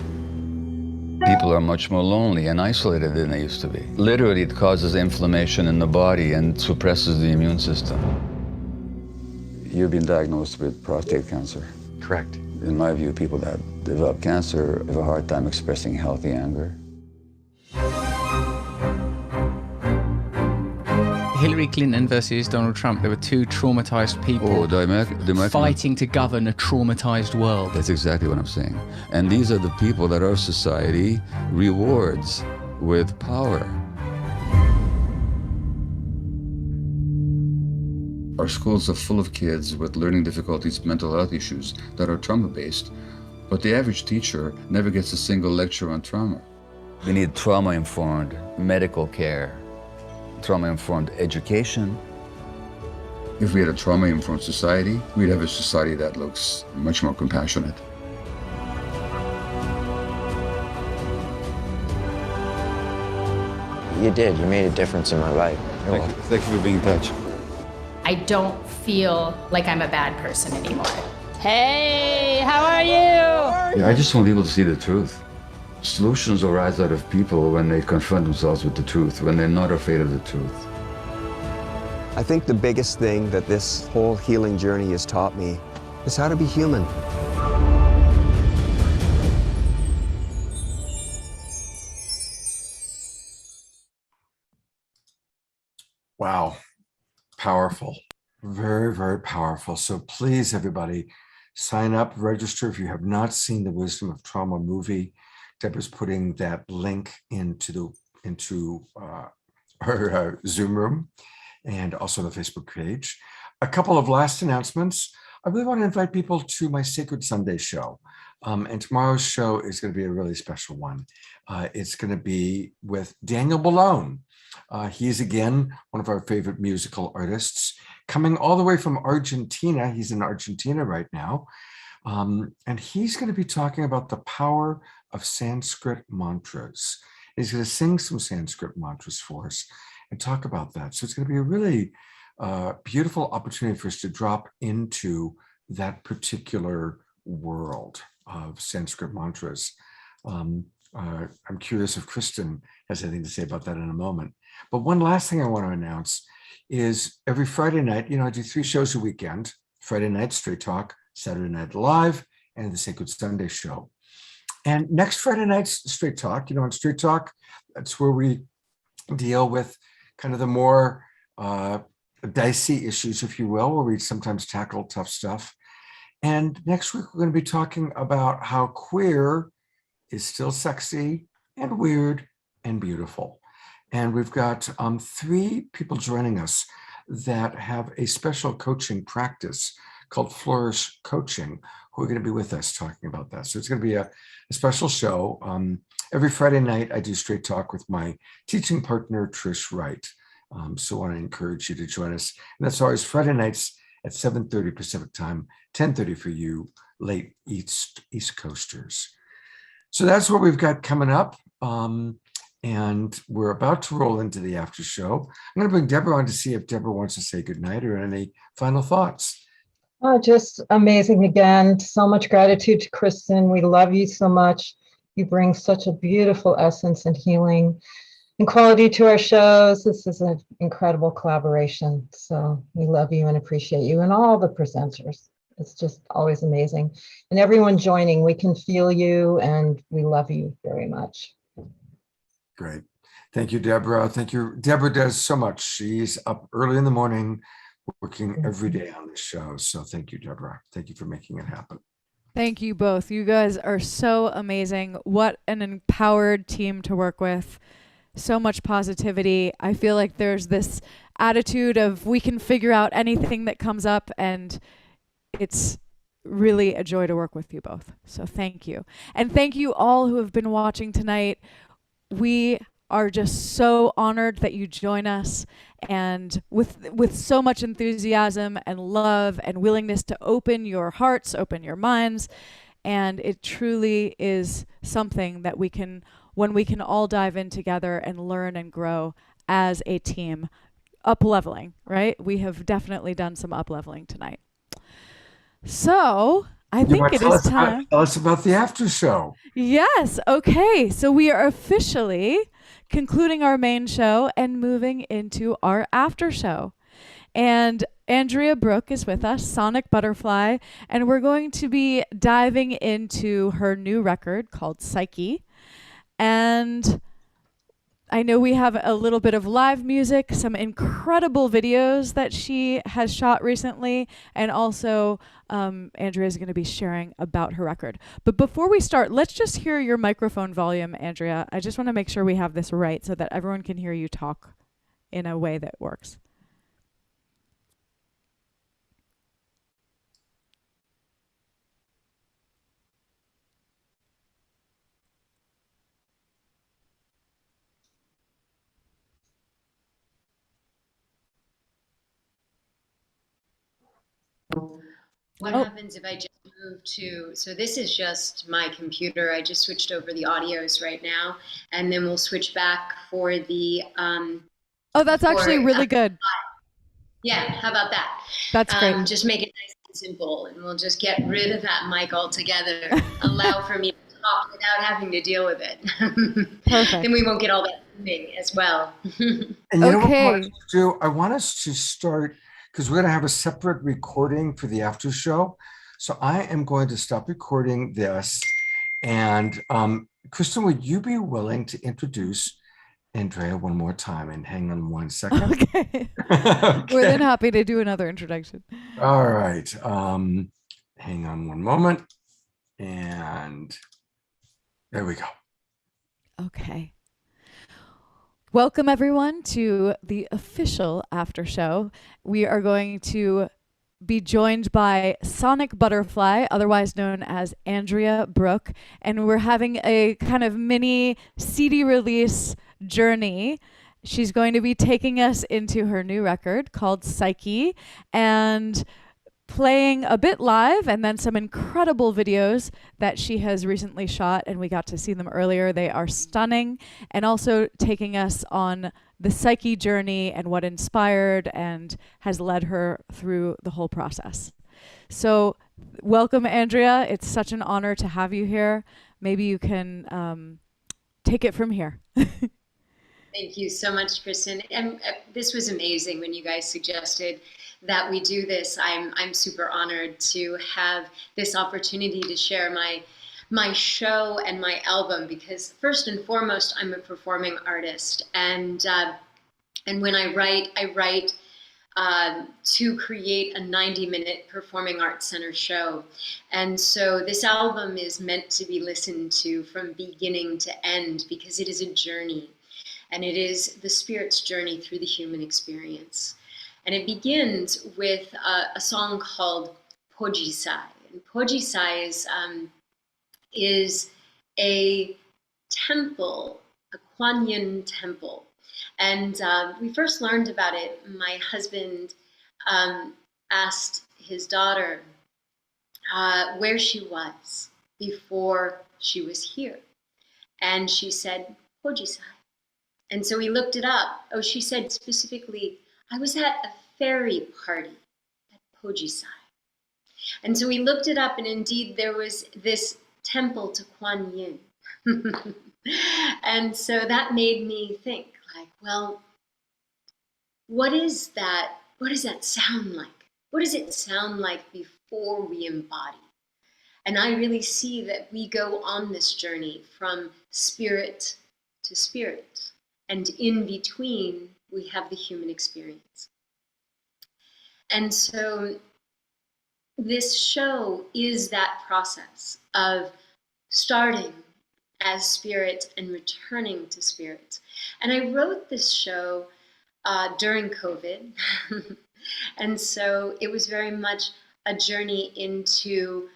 People are much more lonely and isolated than they used to be. Literally, it causes inflammation in the body and suppresses the immune system. You've been diagnosed with prostate cancer. Correct. In my view, people that develop cancer have a hard time expressing healthy anger. Hillary Clinton versus Donald Trump, there were two traumatized people fighting to govern a traumatized world. That's exactly what I'm saying. And these are the people that our society rewards with power. Our schools are full of kids with learning difficulties, mental health issues that are trauma-based, but the average teacher never gets a single lecture on trauma. We need trauma-informed medical care, trauma-informed education. If we had a trauma-informed society, we'd have a society that looks much more compassionate. You did. You made a difference in my life. Thank you for being in touch. I don't feel like I'm a bad person anymore. Hey, how are you? Yeah, I just want people to see the truth. Solutions arise out of people when they confront themselves with the truth, when they're not afraid of the truth. I think the biggest thing that this whole healing journey has taught me is how to be human. Wow. Powerful. Very, very powerful. So please, everybody, sign up, register if you have not seen the Wisdom of Trauma movie. Debra's putting that link into her Zoom room and also the Facebook page. A couple of last announcements. I really want to invite people to my Sacred Sunday show. And tomorrow's show is going to be a really special one. It's going to be with Daniel Balone. He's, again, one of our favorite musical artists, coming all the way from Argentina. He's in Argentina right now. And he's going to be talking about the power of Sanskrit mantras. He's going to sing some Sanskrit mantras for us and talk about that. So it's going to be a really beautiful opportunity for us to drop into that particular world of Sanskrit mantras. I'm curious if Kristin has anything to say about that in a moment. But one last thing I want to announce is every Friday night, I do 3 shows a weekend: Friday night, Straight Talk, Saturday Night Live, and the Sacred Sunday show. And next Friday night's Straight Talk, on Straight Talk, that's where we deal with kind of the more dicey issues, if you will, where we sometimes tackle tough stuff. And next week, we're going to be talking about how queer is still sexy and weird and beautiful. And we've got 3 people joining us that have a special coaching practice called Flourish Coaching, who are going to be with us talking about that. So it's going to be a special show. Every Friday night, I do Straight Talk with my teaching partner, Trish Wright. So I want to encourage you to join us. And that's always Friday nights at 7:30 Pacific time, 10:30 for you late East Coasters. So that's what we've got coming up. And we're about to roll into the after show. I'm going to bring Debra on to see if Debra wants to say goodnight or any final thoughts. Oh, just amazing again. So much gratitude to Kristin. We love you so much. You bring such a beautiful essence and healing and quality to our shows. This is an incredible collaboration. So we love you and appreciate you and all the presenters. It's just always amazing. And everyone joining, we can feel you and we love you very much. Great. Thank you, Debra. Thank you. Debra does so much. She's up early in the morning, working every day on this show. So thank you, Debra. Thank you for making it happen. Thank you both. You guys are so amazing. What an empowered team to work with. So much positivity. I feel like there's this attitude of we can figure out anything that comes up, and it's really a joy to work with you both. So thank you. And thank you all who have been watching tonight. We are just so honored that you join us, and with so much enthusiasm and love and willingness to open your hearts, open your minds. And it truly is something that when we can all dive in together and learn and grow as a team. Up-leveling, right? We have definitely done some up-leveling tonight. So I think it is time. Tell us about the after show. Yes. Okay. So we are officially concluding our main show and moving into our after show. And Andrea Brook is with us, Sonic Butterfly, and we're going to be diving into her new record called Psyche. And I know we have a little bit of live music, some incredible videos that she has shot recently, and also Andrea is going to be sharing about her record. But before we start, let's just hear your microphone volume, Andrea. I just want to make sure we have this right so that everyone can hear you talk in a way that works. What happens if I just move to, so this is just my computer. I just switched over the audios right now, and then we'll switch back for the. Oh, that's actually really good. Yeah, how about that? That's great. Just make it nice and simple, and we'll just get rid of that mic altogether. Allow for me to talk without having to deal with it. Perfect. Then we won't get all that thing as well. And you know what I want us to do? I want us to start, because we're going to have a separate recording for the after show. So I am going to stop recording this. And Kristin, would you be willing to introduce Andrea one more time? And hang on 1 second. Okay. More than happy to do another introduction. All right. Hang on one moment. And there we go. Okay. Welcome, everyone, to the official after show. We are going to be joined by Sonic Butterfly, otherwise known as Andrea Brook, and we're having a kind of mini CD release journey. She's going to be taking us into her new record called Psyche and playing a bit live, and then some incredible videos that she has recently shot, and we got to see them earlier. They are stunning, and also taking us on the Psyche journey and what inspired and has led her through the whole process. So welcome, Andrea. It's such an honor to have you here. Maybe you can take it from here. Thank you so much, Kristin. And this was amazing when you guys suggested that we do this. I'm super honored to have this opportunity to share my show and my album, because first and foremost, I'm a performing artist, and when I write to create a 90-minute performing arts center show. And so this album is meant to be listened to from beginning to end, because it is a journey, and it is the spirit's journey through the human experience. And it begins with a song called Pojisai. And Pojisai is a temple, a Kuan Yin temple. And we first learned about it. My husband asked his daughter where she was before she was here. And she said, Pojisai. And so we looked it up. Oh, she said specifically, I was at a fairy party at Pojisai. And so we looked it up, and indeed there was this temple to Kuan Yin. And so that made me think, like, well, what is that? What does that sound like? What does it sound like before we embody? And I really see that we go on this journey from spirit to spirit. And in between, we have the human experience. And so this show is that process of starting as spirit and returning to spirit. And I wrote this show during COVID. And so it was very much a journey into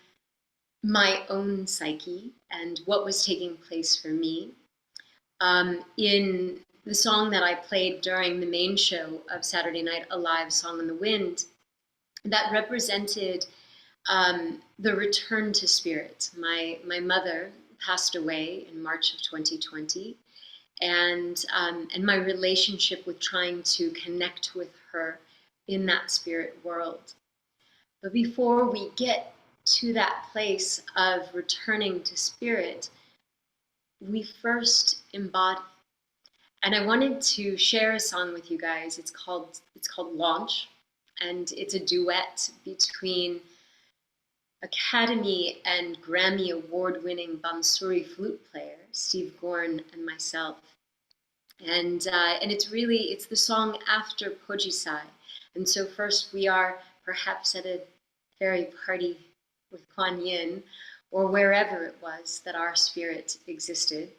my own psyche and what was taking place for me. In the song that I played during the main show of Saturday Night Alive, Song in the Wind, that represented the return to spirit. My mother passed away in March of 2020, and my relationship with trying to connect with her in that spirit world. But before we get to that place of returning to spirit, we first embody. And I wanted to share a song with you guys. It's called Launch, and it's a duet between Academy and Grammy Award-winning Bansuri flute player Steve Gaur and myself. And it's the song after Pojisai. And so first we are perhaps at a fairy party with Kuan Yin, or wherever it was that our spirit existed.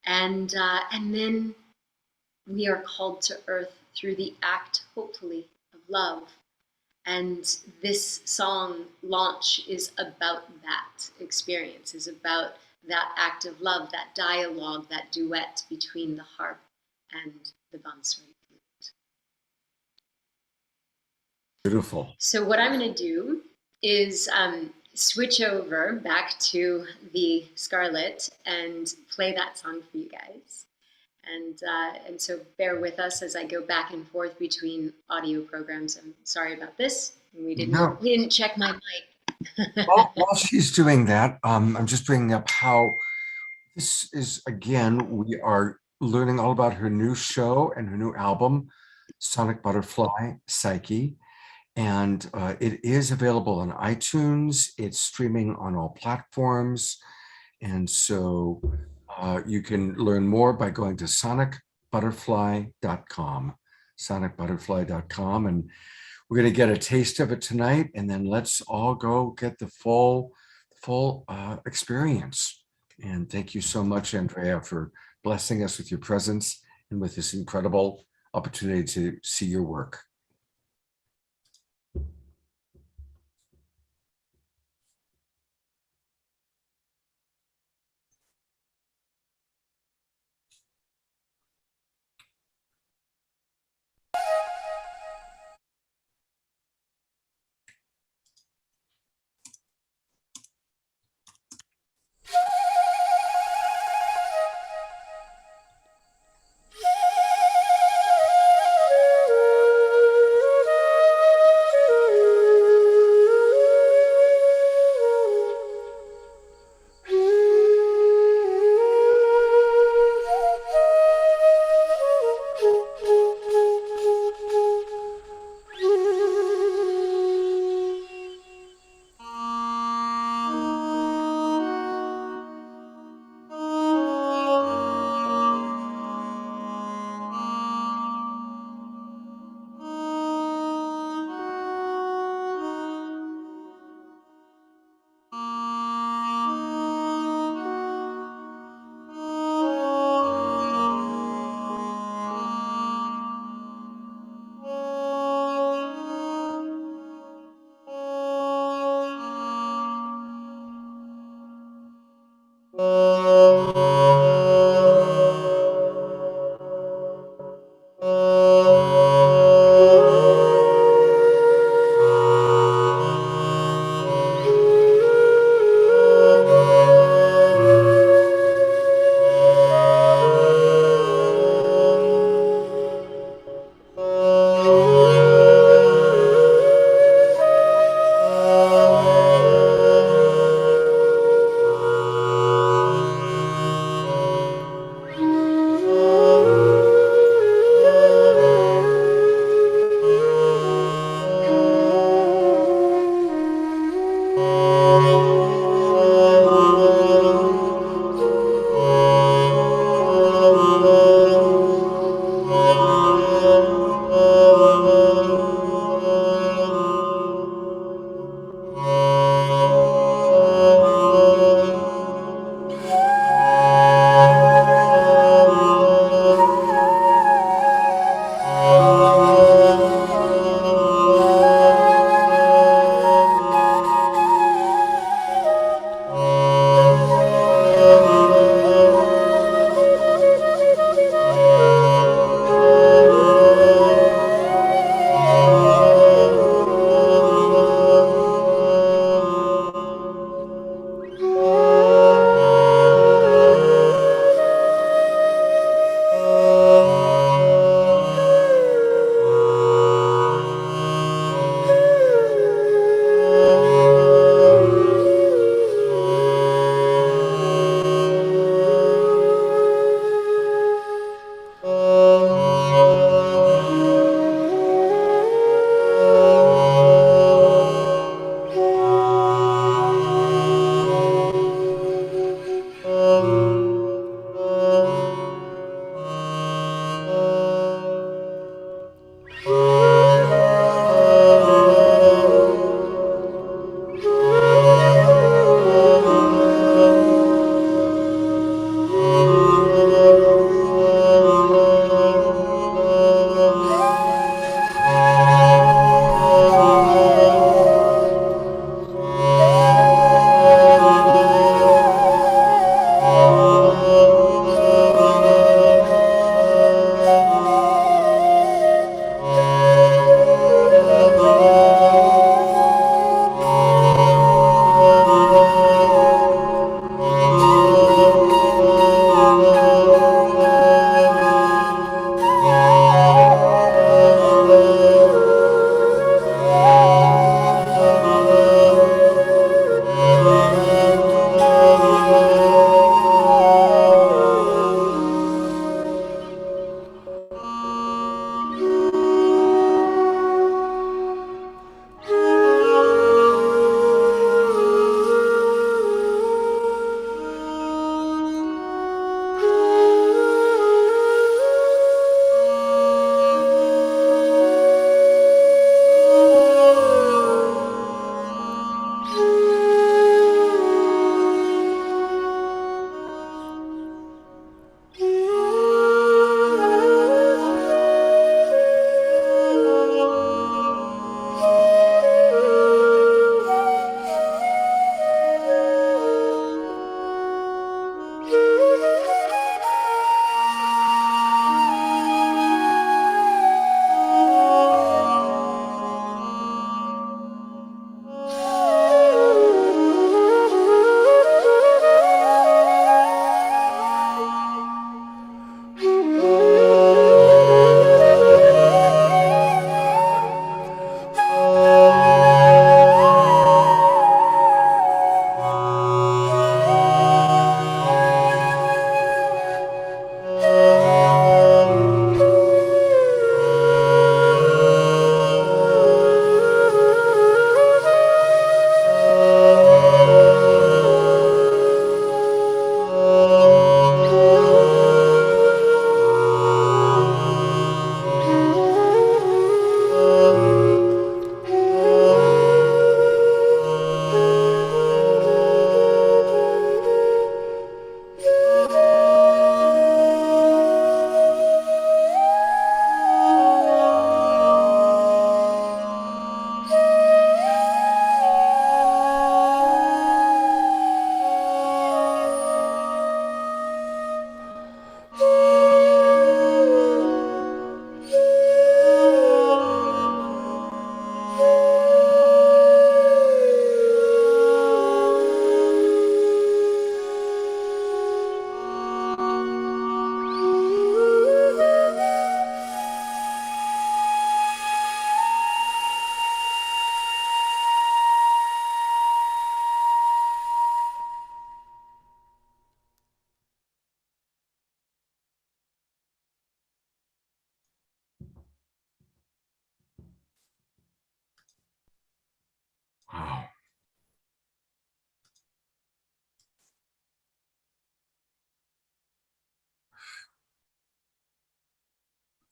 And then we are called to earth through the act, hopefully, of love. And this song, Launch, is about that experience, is about that act of love, that dialogue, that duet between the harp and the bansuri flute. Beautiful. So what I'm going to do is switch over back to the Scarlet and play that song for you guys. And so bear with us as I go back and forth between audio programs. I'm sorry about this. We didn't check my mic. While she's doing that, I'm just bringing up how this is, again, we are learning all about her new show and her new album, Sonic Butterfly Psyche. And it is available on iTunes. It's streaming on all platforms. And so you can learn more by going to sonicbutterfly.com, sonicbutterfly.com. And we're going to get a taste of it tonight. And then let's all go get the full experience. And thank you so much, Andrea, for blessing us with your presence and with this incredible opportunity to see your work.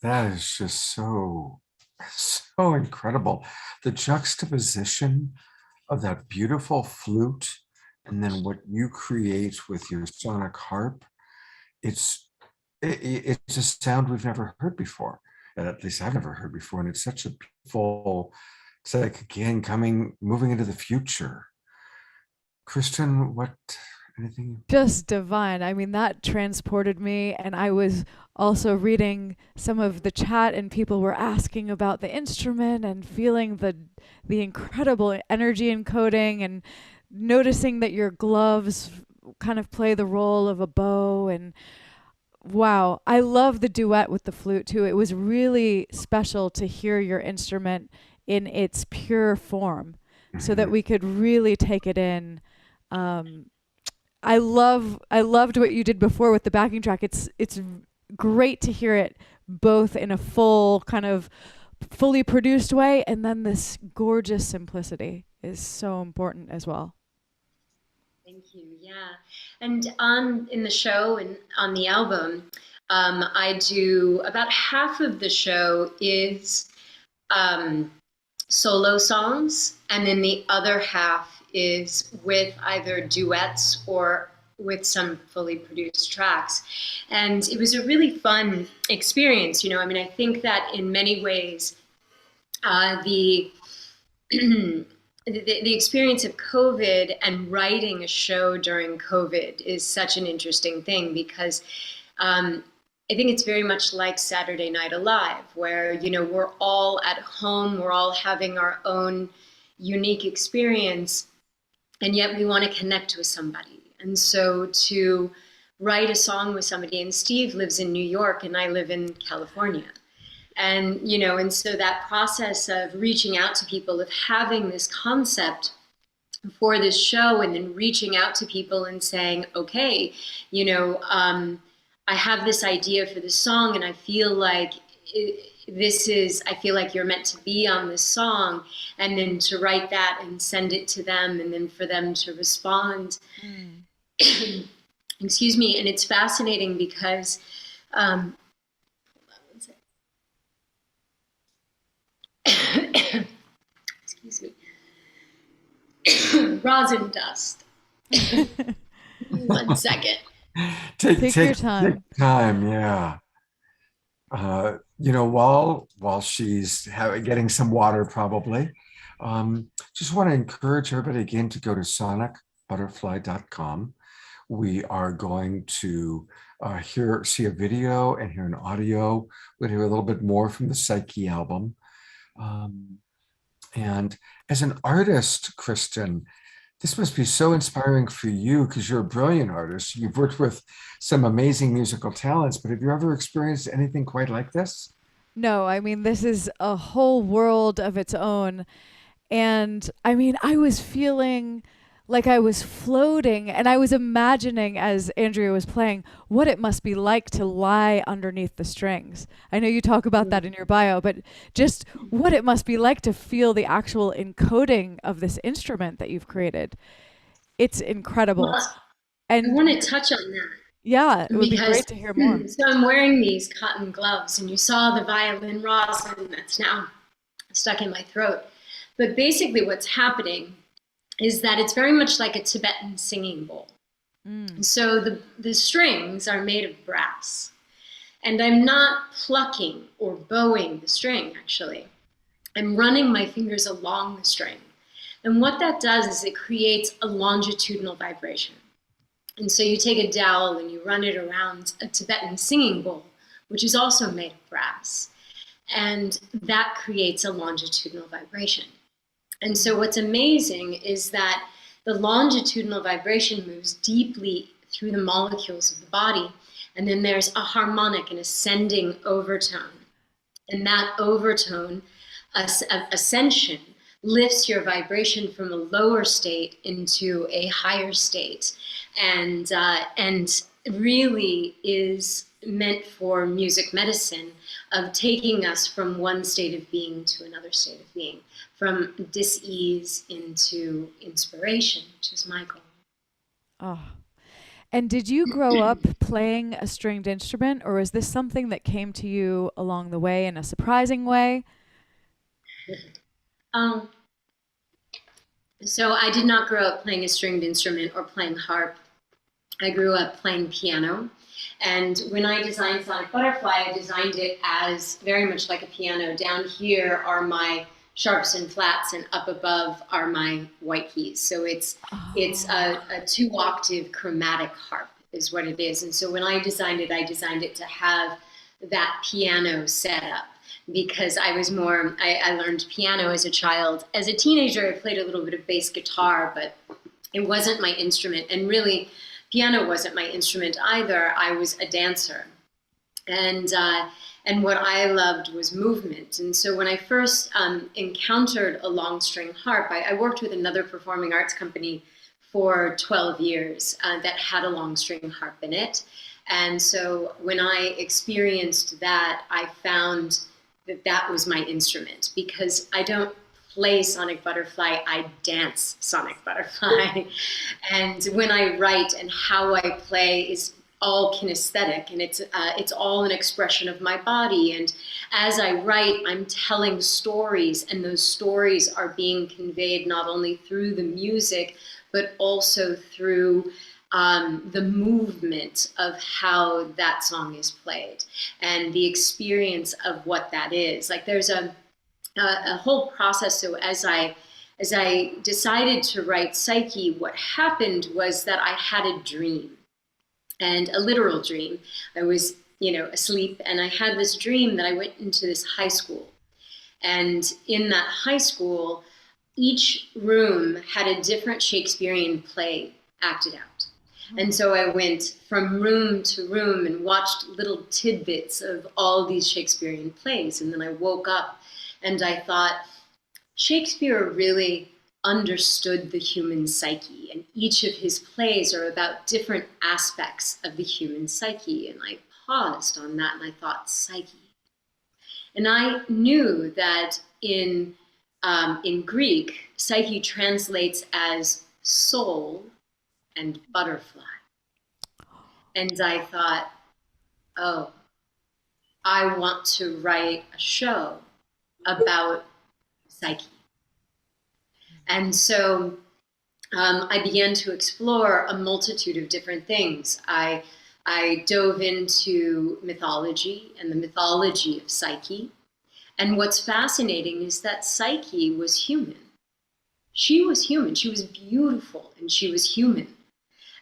That is just so incredible. The juxtaposition of that beautiful flute and then what you create with your sonic harp, it's it's a sound we've never heard before. And at least I've never heard before. And it's such a beautiful, it's like again moving into the future. Kristin, anything? Just divine. I mean, that transported me. And I was also reading some of the chat, and people were asking about the instrument and feeling the incredible energy encoding, and noticing that your gloves kind of play the role of a bow. And wow, I love the duet with the flute too. It was really special to hear your instrument in its pure form, so that we could really take it in. I loved what you did before with the backing track. It's great to hear it both in a full kind of fully produced way, and then this gorgeous simplicity is so important as well. Thank you. Yeah, and in the show and on the album, I do about half of the show is solo songs, and then the other half is with either duets or with some fully produced tracks. And it was a really fun experience. I mean, I think that in many ways, the experience of COVID and writing a show during COVID is such an interesting thing, because I think it's very much like Saturday Night Alive, where, we're all at home, we're all having our own unique experience, and yet we want to connect with somebody. And so to write a song with somebody, and Steve lives in New York and I live in California. And, and so that process of reaching out to people, of having this concept for this show, and then reaching out to people and saying, okay, I have this idea for this song, and I feel like I feel like you're meant to be on this song, and then to write that and send it to them, and then for them to respond. Excuse me. And it's fascinating because, hold on one second. Excuse me. Rosin dust. 1 second. Take your time. Take time, yeah. While she's getting some water, probably. Just want to encourage everybody again to go to sonicbutterfly.com. We are going to see a video and hear an audio. We'll hear a little bit more from the Psyche album. And as an artist, Kristin, this must be so inspiring for you, because you're a brilliant artist. You've worked with some amazing musical talents, but have you ever experienced anything quite like this? No, I mean, this is a whole world of its own. And I mean, I was feeling like I was floating, and I was imagining, as Andrea was playing, what it must be like to lie underneath the strings. I know you talk about that in your bio, but just what it must be like to feel the actual encoding of this instrument that you've created. It's incredible. Well, and I want to touch on that. Yeah, it would be great to hear more. So I'm wearing these cotton gloves, and you saw the violin rosin that's now stuck in my throat. But basically what's happening is that it's very much like a Tibetan singing bowl. So the strings are made of brass, and I'm not plucking or bowing the string, actually. I'm running my fingers along the string. And what that does is it creates a longitudinal vibration. And so you take a dowel and you run it around a Tibetan singing bowl, which is also made of brass. And that creates a longitudinal vibration. And so what's amazing is that the longitudinal vibration moves deeply through the molecules of the body. And then there's a harmonic, an ascending overtone. And that overtone, ascension, lifts your vibration from a lower state into a higher state. And really is meant for music medicine, of taking us from one state of being to another state of being, from dis-ease into inspiration, which is my goal. Oh, And did you grow up playing a stringed instrument, or is this something that came to you along the way in a surprising way? So I did not grow up playing a stringed instrument or playing harp. I grew up playing piano. And when I designed Sonic Butterfly, I designed it as very much like a piano. Down here are my sharps and flats, and up above are my white keys. So it's a 2-octave chromatic harp is what it is. And so when I designed it to have that piano set up, because I learned piano as a child. As a teenager, I played a little bit of bass guitar, but it wasn't my instrument. And really, piano wasn't my instrument either. I was a dancer. And what I loved was movement. And so when I first encountered a long string harp, I worked with another performing arts company for 12 years that had a long string harp in it. And so when I experienced that, I found that was my instrument, because I don't play Sonic Butterfly, I dance Sonic Butterfly. And when I write and how I play is all kinesthetic, and it's all an expression of my body. And as I write, I'm telling stories, and those stories are being conveyed not only through the music, but also through the movement of how that song is played and the experience of what that is. Like there's a whole process. So as I decided to write Psyche, what happened was that I had a dream, and a literal dream. I was, asleep, and I had this dream that I went into this high school. And in that high school, each room had a different Shakespearean play acted out. And so I went from room to room and watched little tidbits of all these Shakespearean plays. And then I woke up and I thought, Shakespeare really understood the human psyche, and each of his plays are about different aspects of the human psyche. And I paused on that and I thought, psyche. And I knew that in Greek, psyche translates as soul and butterfly. And I thought, oh, I want to write a show about psyche. And so I began to explore a multitude of different things. I dove into mythology and the mythology of Psyche. And what's fascinating is that Psyche was human. She was human. She was beautiful, and she was human.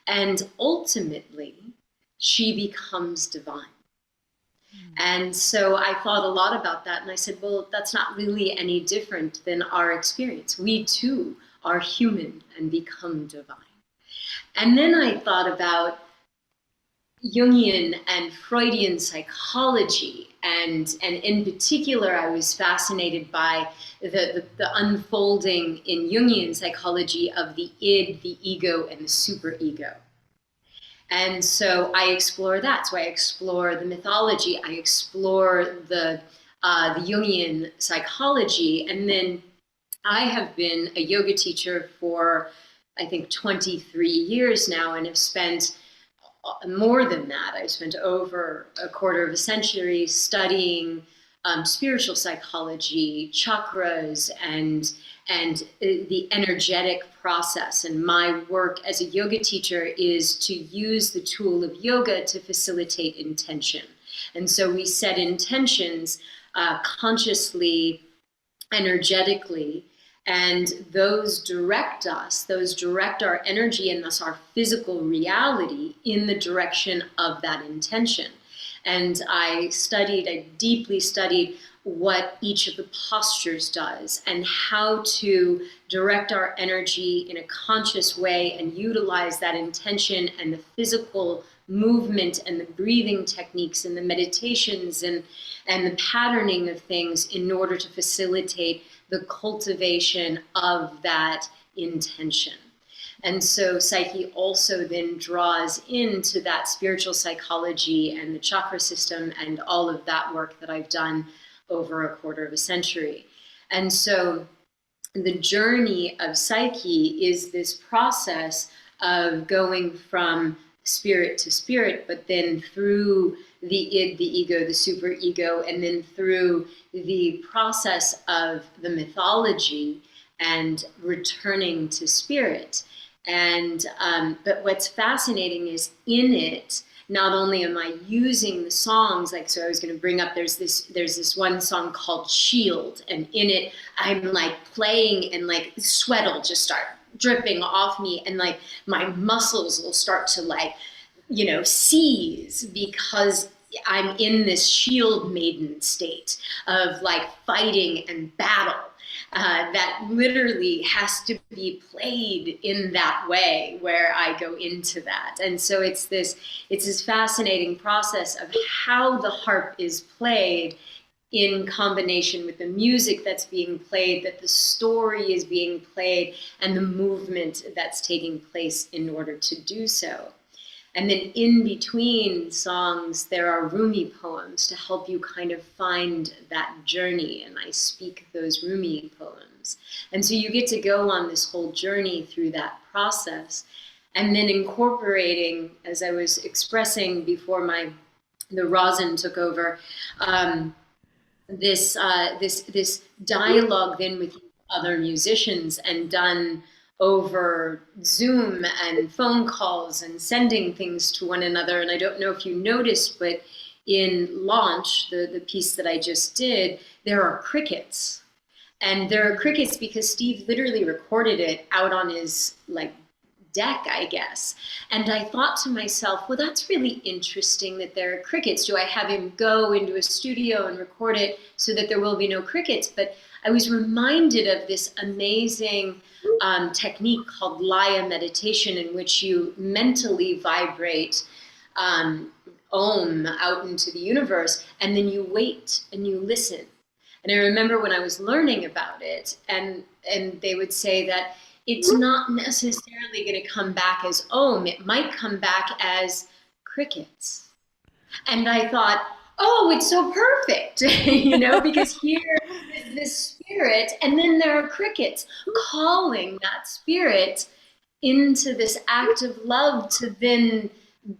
And ultimately, she becomes divine. And so I thought a lot about that, and I said, well, that's not really any different than our experience. We too are human and become divine. And then I thought about Jungian and Freudian psychology, and in particular, I was fascinated by the unfolding in Jungian psychology of the id, the ego, and the superego. And so I explore that. So I explore the mythology, I explore the Jungian psychology, and then I have been a yoga teacher for, I think, 23 years now, and have spent more than that. I've spent over a quarter of a century studying spiritual psychology, chakras, and the energetic process. And my work as a yoga teacher is to use the tool of yoga to facilitate intention. And so we set intentions consciously, energetically, and those direct us, those direct our energy and thus our physical reality in the direction of that intention. And I deeply studied what each of the postures does and how to direct our energy in a conscious way and utilize that intention and the physical movement and the breathing techniques and the meditations and the patterning of things in order to facilitate the cultivation of that intention. And so Psyche also then draws into that spiritual psychology and the chakra system and all of that work that I've done over a quarter of a century. And so the journey of Psyche is this process of going from spirit to spirit, but then through the id, the ego, the super ego, and then through the process of the mythology and returning to spirit. And but what's fascinating is in it, not only am I using the songs, like, so I was going to bring up, there's this one song called Shield, and in it I'm like playing, and like sweat will just start dripping off me, and like my muscles will start to like, you know, seize, because I'm in this shield maiden state of like fighting and battle. That literally has to be played in that way, where I go into that. And so it's this fascinating process of how the harp is played in combination with the music that's being played, that the story is being played, and the movement that's taking place in order to do so. And then in between songs, there are Rumi poems to help you kind of find that journey. And I speak those Rumi poems. And so you get to go on this whole journey through that process. And then incorporating, as I was expressing before the rosin took over, this dialogue then with other musicians, and done over Zoom and phone calls and sending things to one another. And I don't know if you noticed, but in Launch, the piece that I just did, there are crickets. And there are crickets because Steve literally recorded it out on his like deck, I guess. And I thought to myself, well, that's really interesting that there are crickets. Do I have him go into a studio and record it so that there will be no crickets? But I was reminded of this amazing technique called Laya meditation, in which you mentally vibrate Om out into the universe, and then you wait and you listen. And I remember when I was learning about it, and they would say that it's not necessarily going to come back as Om, it might come back as crickets. And I thought, oh, it's so perfect, you know, because here is this spirit, and then there are crickets calling that spirit into this act of love to then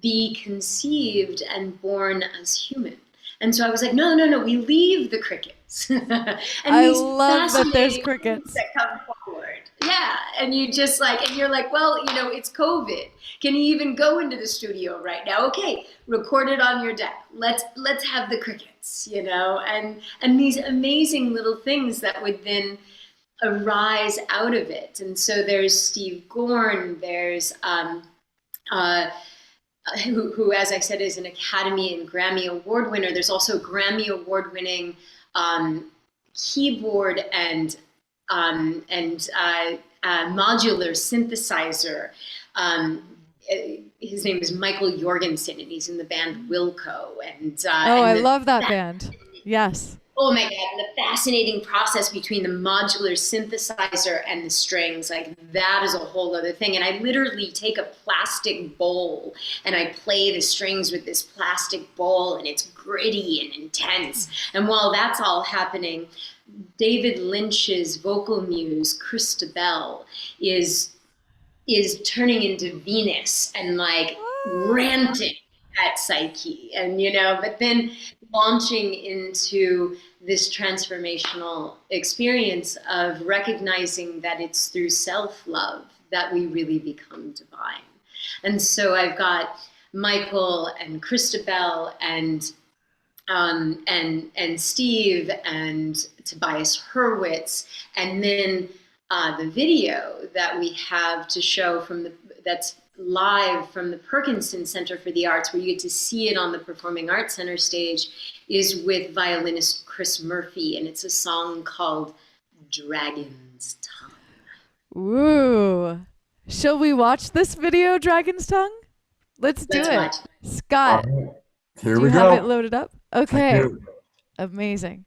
be conceived and born as human. And so I was like, no, we leave the crickets. And I these love that there's fascinating crickets. things that come forward. Yeah, and you just like, and you're like, well, you know, it's COVID. Can you even go into the studio right now? Okay, record it on your deck. Let's have the crickets, you know, and these amazing little things that would then arise out of it. And so there's Steve Gorn, there's who, as I said, is an Academy and Grammy Award winner. There's also Grammy Award winning keyboard and modular synthesizer. His name is Michael Jorgensen, and he's in the band Wilco. And I love that band. Yes. Oh my God, the fascinating process between the modular synthesizer and the strings, like that is a whole other thing. And I literally take a plastic bowl and I play the strings with this plastic bowl, and it's gritty and intense. And while that's all happening, David Lynch's vocal muse, Christabel, is turning into Venus and like ranting at Psyche, and you know, but then launching into this transformational experience of recognizing that it's through self-love that we really become divine. And so I've got Michael and Christabel and Steve and Tobias Hurwitz, and then the video that we have to show that's live from the Perkinson Center for the Arts, where you get to see it on the Performing Arts Center stage, is with violinist Chris Murphy, and it's a song called Dragon's Tongue. Ooh. Shall we watch this video, Dragon's Tongue? Let's do it. Watch. Scott, Here do we you go. have it loaded up? Okay. do. Amazing.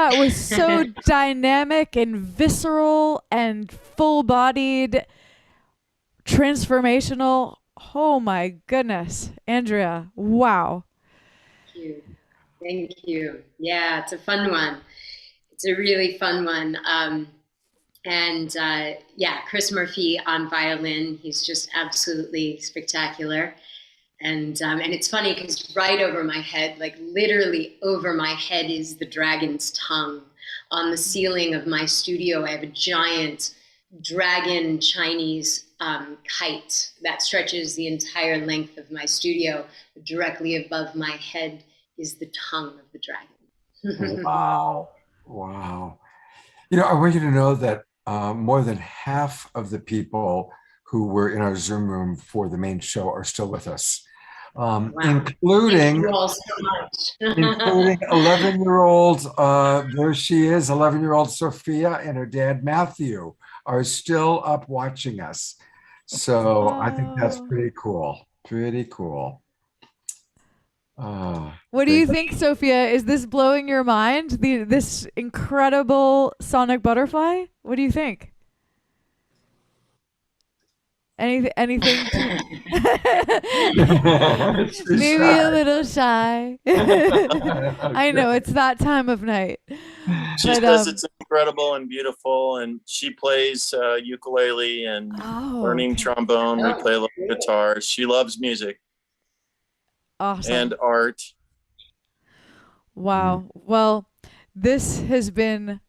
That was so dynamic and visceral and full-bodied, transformational. Oh my goodness, Andrea. Wow. Thank you. Thank you. Yeah, it's a fun one. It's a really fun one. Yeah, Chris Murphy on violin. He's just absolutely spectacular. And it's funny because right over my head, like literally over my head, is the dragon's tongue. On the ceiling of my studio, I have a giant dragon Chinese kite that stretches the entire length of my studio. Directly above my head is the tongue of the dragon. Wow. Wow. You know, I want you to know that more than half of the people who were in our Zoom room for the main show are still with us, including, Thank you all so much. including 11-year-old, there she is, 11-year-old Sophia and her dad, Matthew, are still up watching us. So I think that's pretty cool. Pretty cool. What do you think, Sophia? Is this blowing your mind? This incredible sonic butterfly? What do you think? Anything? Maybe a little shy. I know it's that time of night. She says it's incredible and beautiful, and she plays ukulele and learning trombone. We play a little guitar. She loves music. Awesome. And art. Wow. Well, this has been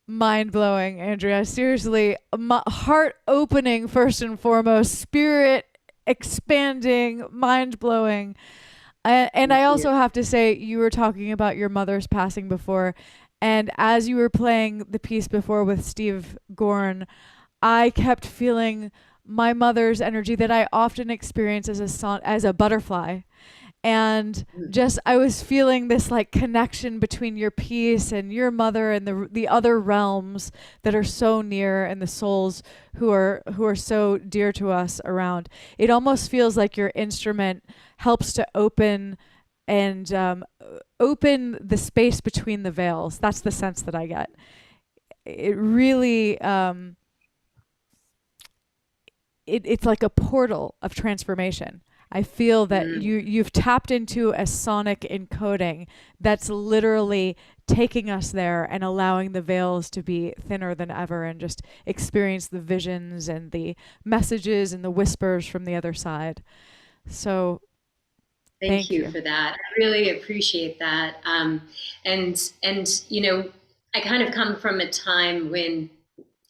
mind-blowing, Andrea. Seriously, heart-opening first and foremost, spirit-expanding, mind-blowing. And I also have to say, you were talking about your mother's passing before, and as you were playing the piece before with Steve Gorn, I kept feeling my mother's energy that I often experience as a butterfly. And just, I was feeling this like connection between your piece and your mother and the other realms that are so near, and the souls who are so dear to us around. It almost feels like your instrument helps to open the space between the veils. That's the sense that I get. It really, it's like a portal of transformation. I feel that you've tapped into a sonic encoding that's literally taking us there and allowing the veils to be thinner than ever, and just experience the visions and the messages and the whispers from the other side. So Thank you for that. I really appreciate that. And you know, I kind of come from a time when,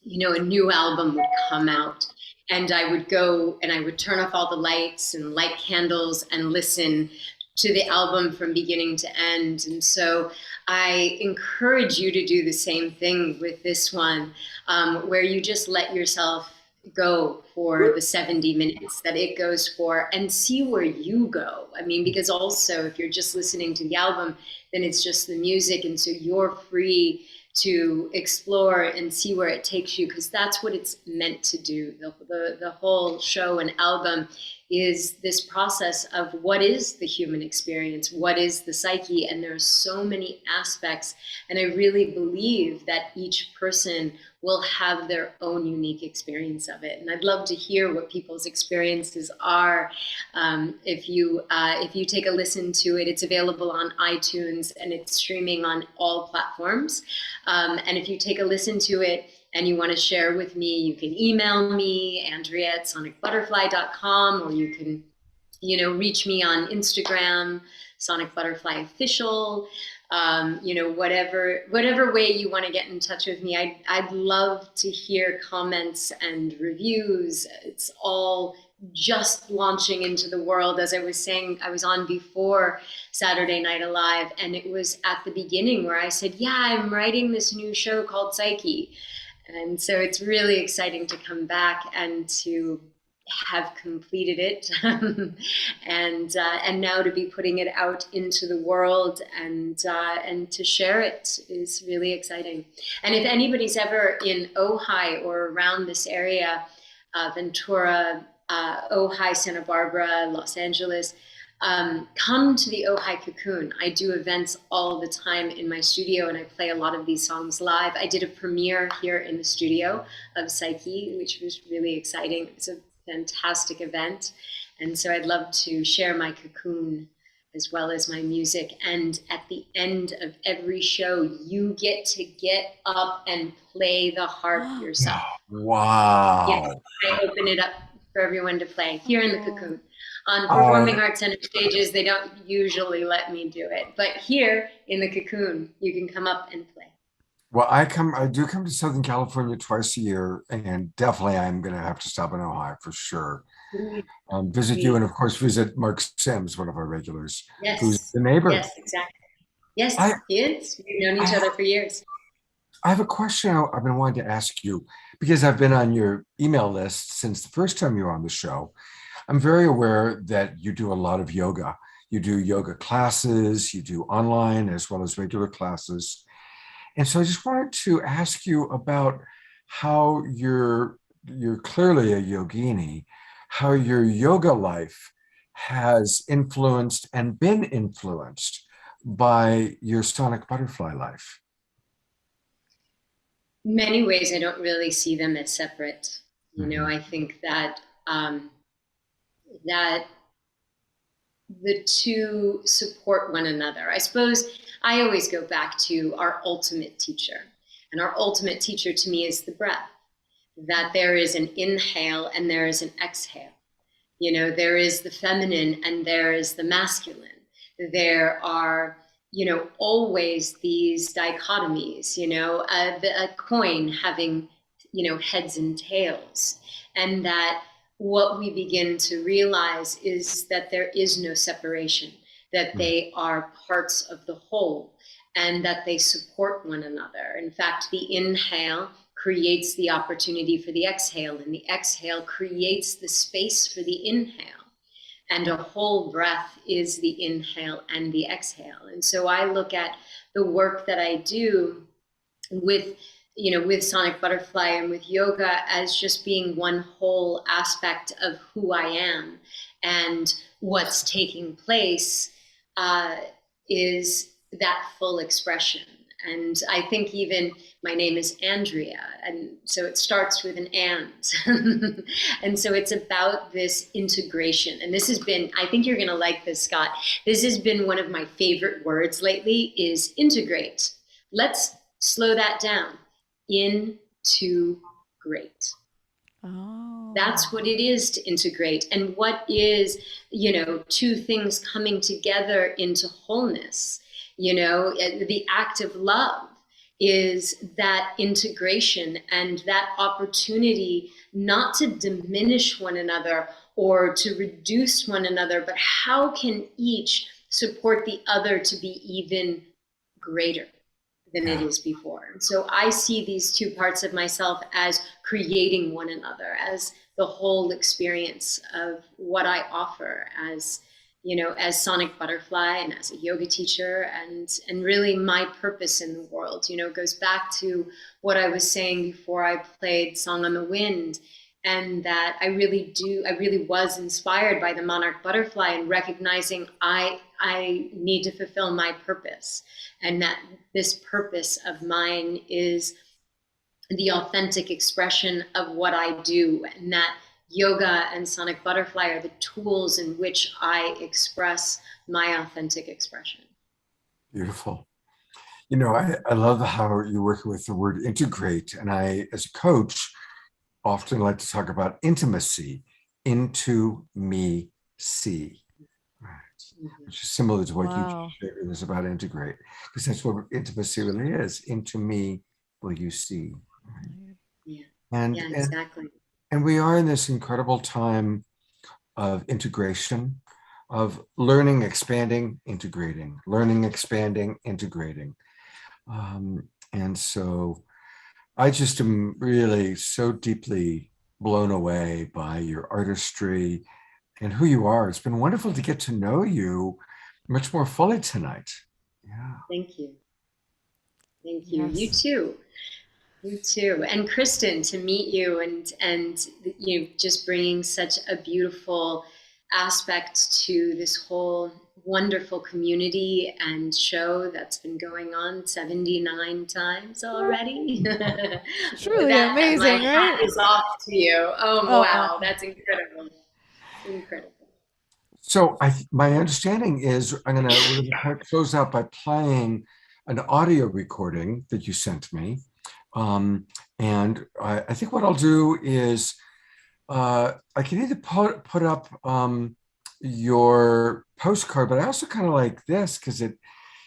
you know, a new album would come out, and I would go and I would turn off all the lights and light candles and listen to the album from beginning to end. And so I encourage you to do the same thing with this one, where you just let yourself go for the 70 minutes that it goes for, and see where you go. I mean, because also if you're just listening to the album, then it's just the music. And so you're free to explore and see where it takes you, because that's what it's meant to do. The whole show and album is this process of what is the human experience, what is the psyche, and there are so many aspects. And I really believe that each person will have their own unique experience of it. And I'd love to hear what people's experiences are. If you take a listen to it, it's available on iTunes and it's streaming on all platforms. And if you take a listen to it and you want to share with me, you can email me, Andrea@sonicbutterfly.com, or you can, you know, reach me on Instagram, Sonic Butterfly Official. You know, whatever way you want to get in touch with me. I'd love to hear comments and reviews. It's all just launching into the world. As I was saying, I was on before Saturday Night Alive, and it was at the beginning where I said, yeah, I'm writing this new show called Psyche. And so it's really exciting to come back and to have completed it and now to be putting it out into the world and to share it is really exciting. And if anybody's ever in Ojai or around this area, Ventura, Ojai, Santa Barbara, Los Angeles, come to the Ojai Cocoon. I do events all the time in my studio, and I play a lot of these songs live. I did a premiere here in the studio of Psyche, which was really exciting. It's a fantastic event. And so I'd love to share my cocoon as well as my music. And at the end of every show, you get to get up and play the harp yourself. Wow. Yes, I open it up for everyone to play here in the cocoon. On Performing Arts Center stages, they don't usually let me do it. But here in the cocoon, you can come up and play. Well, I do come to Southern California twice a year, and definitely I'm going to have to stop in Ohio for sure. Visit you, and of course visit Mark Sims, one of our regulars, Yes. who's the neighbor. Yes, exactly. Yes, he is. We've known each other for years. I have a question I've been wanting to ask you, because I've been on your email list since the first time you were on the show. I'm very aware that you do a lot of yoga. You do yoga classes, you do online as well as regular classes. And so I just wanted to ask you about how you're clearly a yogini, how your yoga life has influenced and been influenced by your sonic butterfly life. Many ways, I don't really see them as separate. You know, I think that that the two support one another. I suppose I always go back to our ultimate teacher. And our ultimate teacher to me is the breath, that there is an inhale and there is an exhale. You know, there is the feminine and there is the masculine. There are, you know, always these dichotomies, you know, a coin having, you know, heads and tails. And that what we begin to realize is that there is no separation, that they are parts of the whole and that they support one another. In fact, the inhale creates the opportunity for the exhale, and the exhale creates the space for the inhale. And a whole breath is the inhale and the exhale. And so I look at the work that I do with, you know, with Sonic Butterfly and with yoga as just being one whole aspect of who I am. And what's taking place is that full expression. And I think even my name is Andrea, and so it starts with an and. And so it's about this integration. And this has been, I think you're gonna like this, Scott. This has been one of my favorite words lately, is integrate. Let's slow that down. Into great. Oh. That's what it is to integrate. And what is, you know, two things coming together into wholeness. You know, the act of love is that integration and that opportunity not to diminish one another or to reduce one another, but how can each support the other to be even greater than it is before. And so I see these two parts of myself as creating one another, as the whole experience of what I offer as, you know, as Sonic Butterfly and as a yoga teacher, and really my purpose in the world, you know, goes back to what I was saying before I played Song on the Wind, and that I really was inspired by the monarch butterfly and recognizing I need to fulfill my purpose, and that this purpose of mine is the authentic expression of what I do, and that yoga and Sonic Butterfly are the tools in which I express my authentic expression. Beautiful. You know, I love how you're working with the word integrate. And I, as a coach, often like to talk about intimacy, into me see, right? Which is similar to what you just shared is about integrate, because that's what intimacy really is. Into me will you see. Right? Yeah. And, yeah, exactly. And we are in this incredible time of integration, of learning, expanding, integrating, learning, expanding, integrating. And so I just am really so deeply blown away by your artistry and who you are. It's been wonderful to get to know you much more fully tonight. Yeah. Thank you. Thank you. Yes. You too. You too. And Kristin, to meet you and you just bringing such a beautiful aspect to this whole wonderful community and show that's been going on 79 times already. Truly amazing, my right? hat is off to you. Oh, wow, that's incredible. Incredible. So my understanding is we're going to close out by playing an audio recording that you sent me. And I think what I'll do is I can either put up your postcard, but I also kind of like this because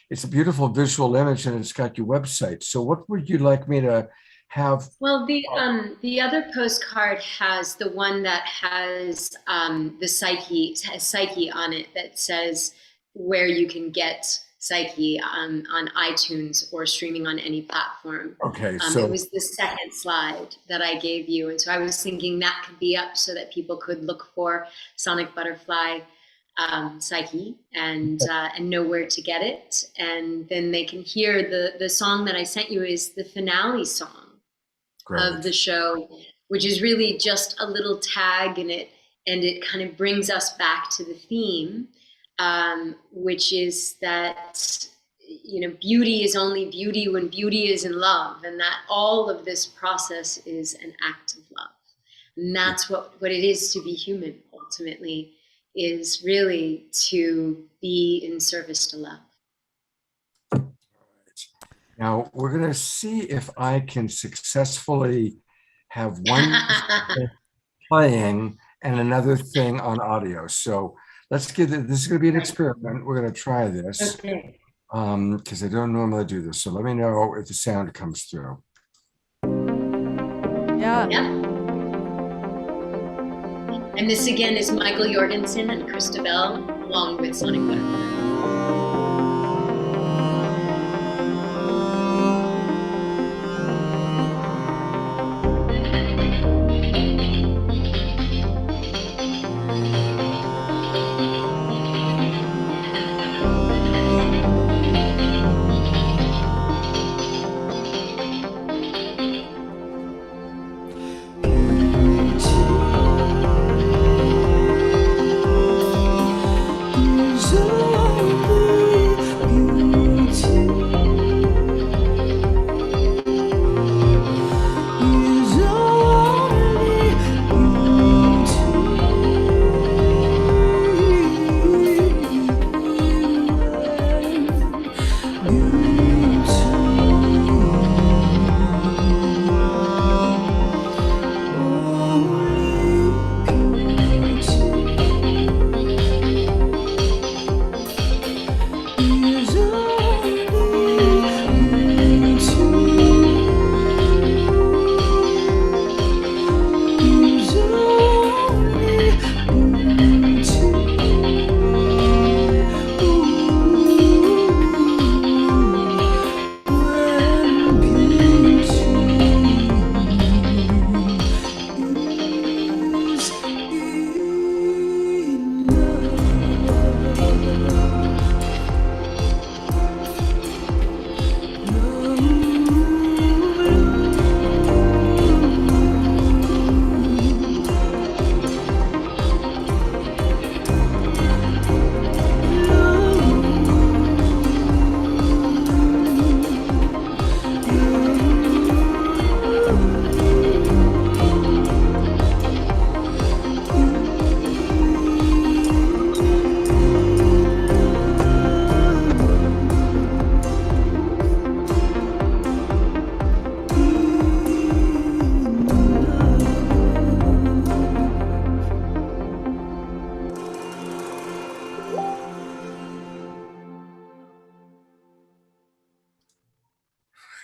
it's a beautiful visual image and it's got your website. So what would you like me to have? Well, the other postcard has the one that has the psyche on it that says where you can get Psyche on iTunes or streaming on any platform. Okay, so it was the second slide that I gave you, and so I was thinking that could be up so that people could look for Sonic Butterfly Psyche and know where to get it, and then they can hear the song that I sent you is the finale song of the show, which is really just a little tag in it, and it kind of brings us back to the theme, which is that, you know, beauty is only beauty when beauty is in love, and that all of this process is an act of love. And that's what it is to be human, ultimately, is really to be in service to love. Now we're going to see if I can successfully have one playing and another thing on audio. So let's this is going to be an experiment. We're going to try this because I don't normally do this. So let me know if the sound comes through. Yeah. And this again is Michael Jorgensen and Christabel along with Sonic Butterfly.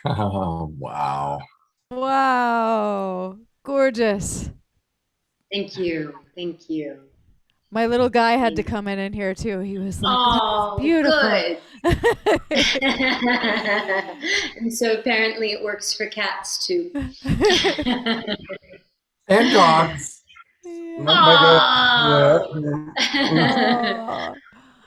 Oh, wow. Wow. Gorgeous. Thank you. Thank you. My little guy had to come in here too. He was like, oh, "That's beautiful." Good. And so apparently it works for cats too. And dogs. My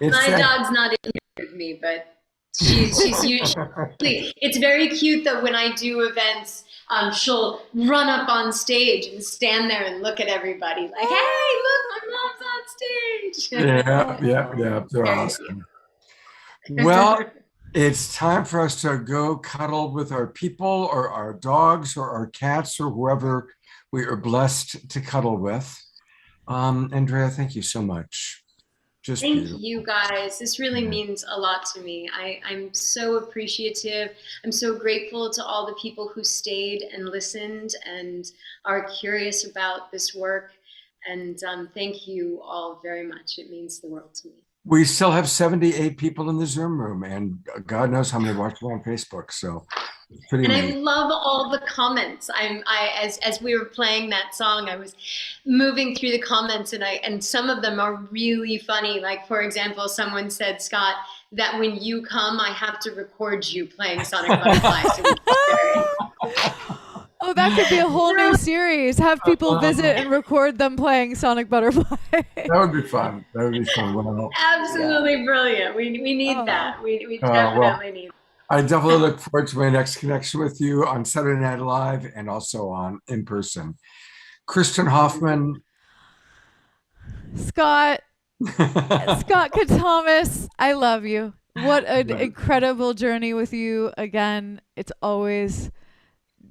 It's dog's not in here with me, but she's usually, it's very cute that when I do events, she'll run up on stage and stand there and look at everybody like, hey, look, my mom's on on stage. Yeah. They're awesome. Well, it's time for us to go cuddle with our people or our dogs or our cats or whoever we are blessed to cuddle with. Andrea, thank you so much. Just Thank beautiful. you guys. This really means a lot to me. I'm so appreciative. I'm so grateful to all the people who stayed and listened and are curious about this work. And thank you all very much. It means the world to me. We still have 78 people in the Zoom room, and God knows how many watch on Facebook. So it's pretty And amazing. I love all the comments. As we were playing that song, I was moving through the comments, and some of them are really funny. Like, for example, someone said, Scott, that when you come, I have to record you playing Sonic Butterflies. Oh, that could be a whole new series. Have people visit and record them playing Sonic Butterfly. That would be fun. That would be fun. Well, Absolutely brilliant. We need that. We definitely need that. I definitely look forward to my next connection with you on Saturday Night Live and also on in person. Kristin Hoffmann. Scott Catamas, I love you. What an incredible journey with you again. It's always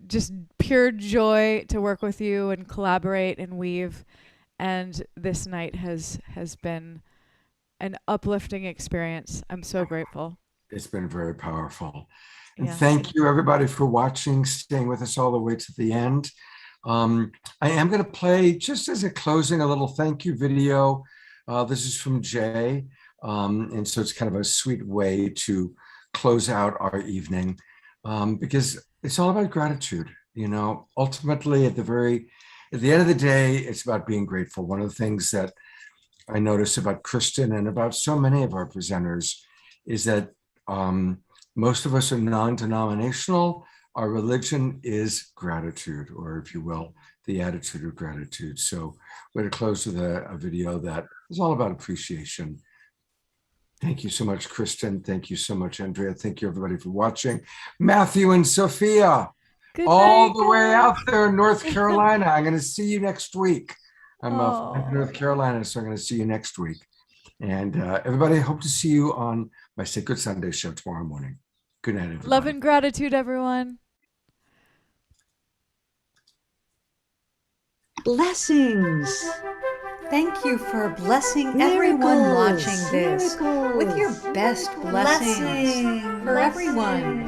just pure joy to work with you and collaborate and weave. And this night has been an uplifting experience. I'm so grateful. It's been very powerful. And Yes. thank you everybody for watching, staying with us all the way to the end. I am going to play, just as a closing, a little thank you video. This is from Jay. And so it's kind of a sweet way to close out our evening, because it's all about gratitude. You know, ultimately at the end of the day, it's about being grateful. One of the things that I notice about Kristin and about so many of our presenters is that most of us are non-denominational. Our religion is gratitude, or if you will, the attitude of gratitude. So we're going to close with a video that is all about appreciation. Thank you so much, Kristin. Thank you so much, Andrea. Thank you, everybody, for watching. Matthew and Sophia, all the way out there in North Carolina. I'm going to see you next week. I'm in North Carolina, so I'm going to see you next week. And everybody, I hope to see you on my Sacred Sunday show tomorrow morning. Good night, everybody. Love and gratitude, everyone. Blessings. Thank you for blessing everyone watching this with your best blessings for everyone.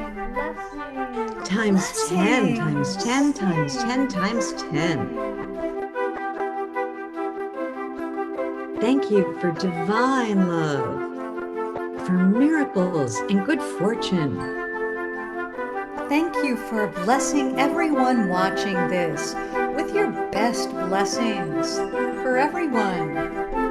Times 10, times 10, times 10, times 10. Thank you for divine love, for miracles and good fortune. Thank you for blessing everyone watching this with your best blessings for everyone.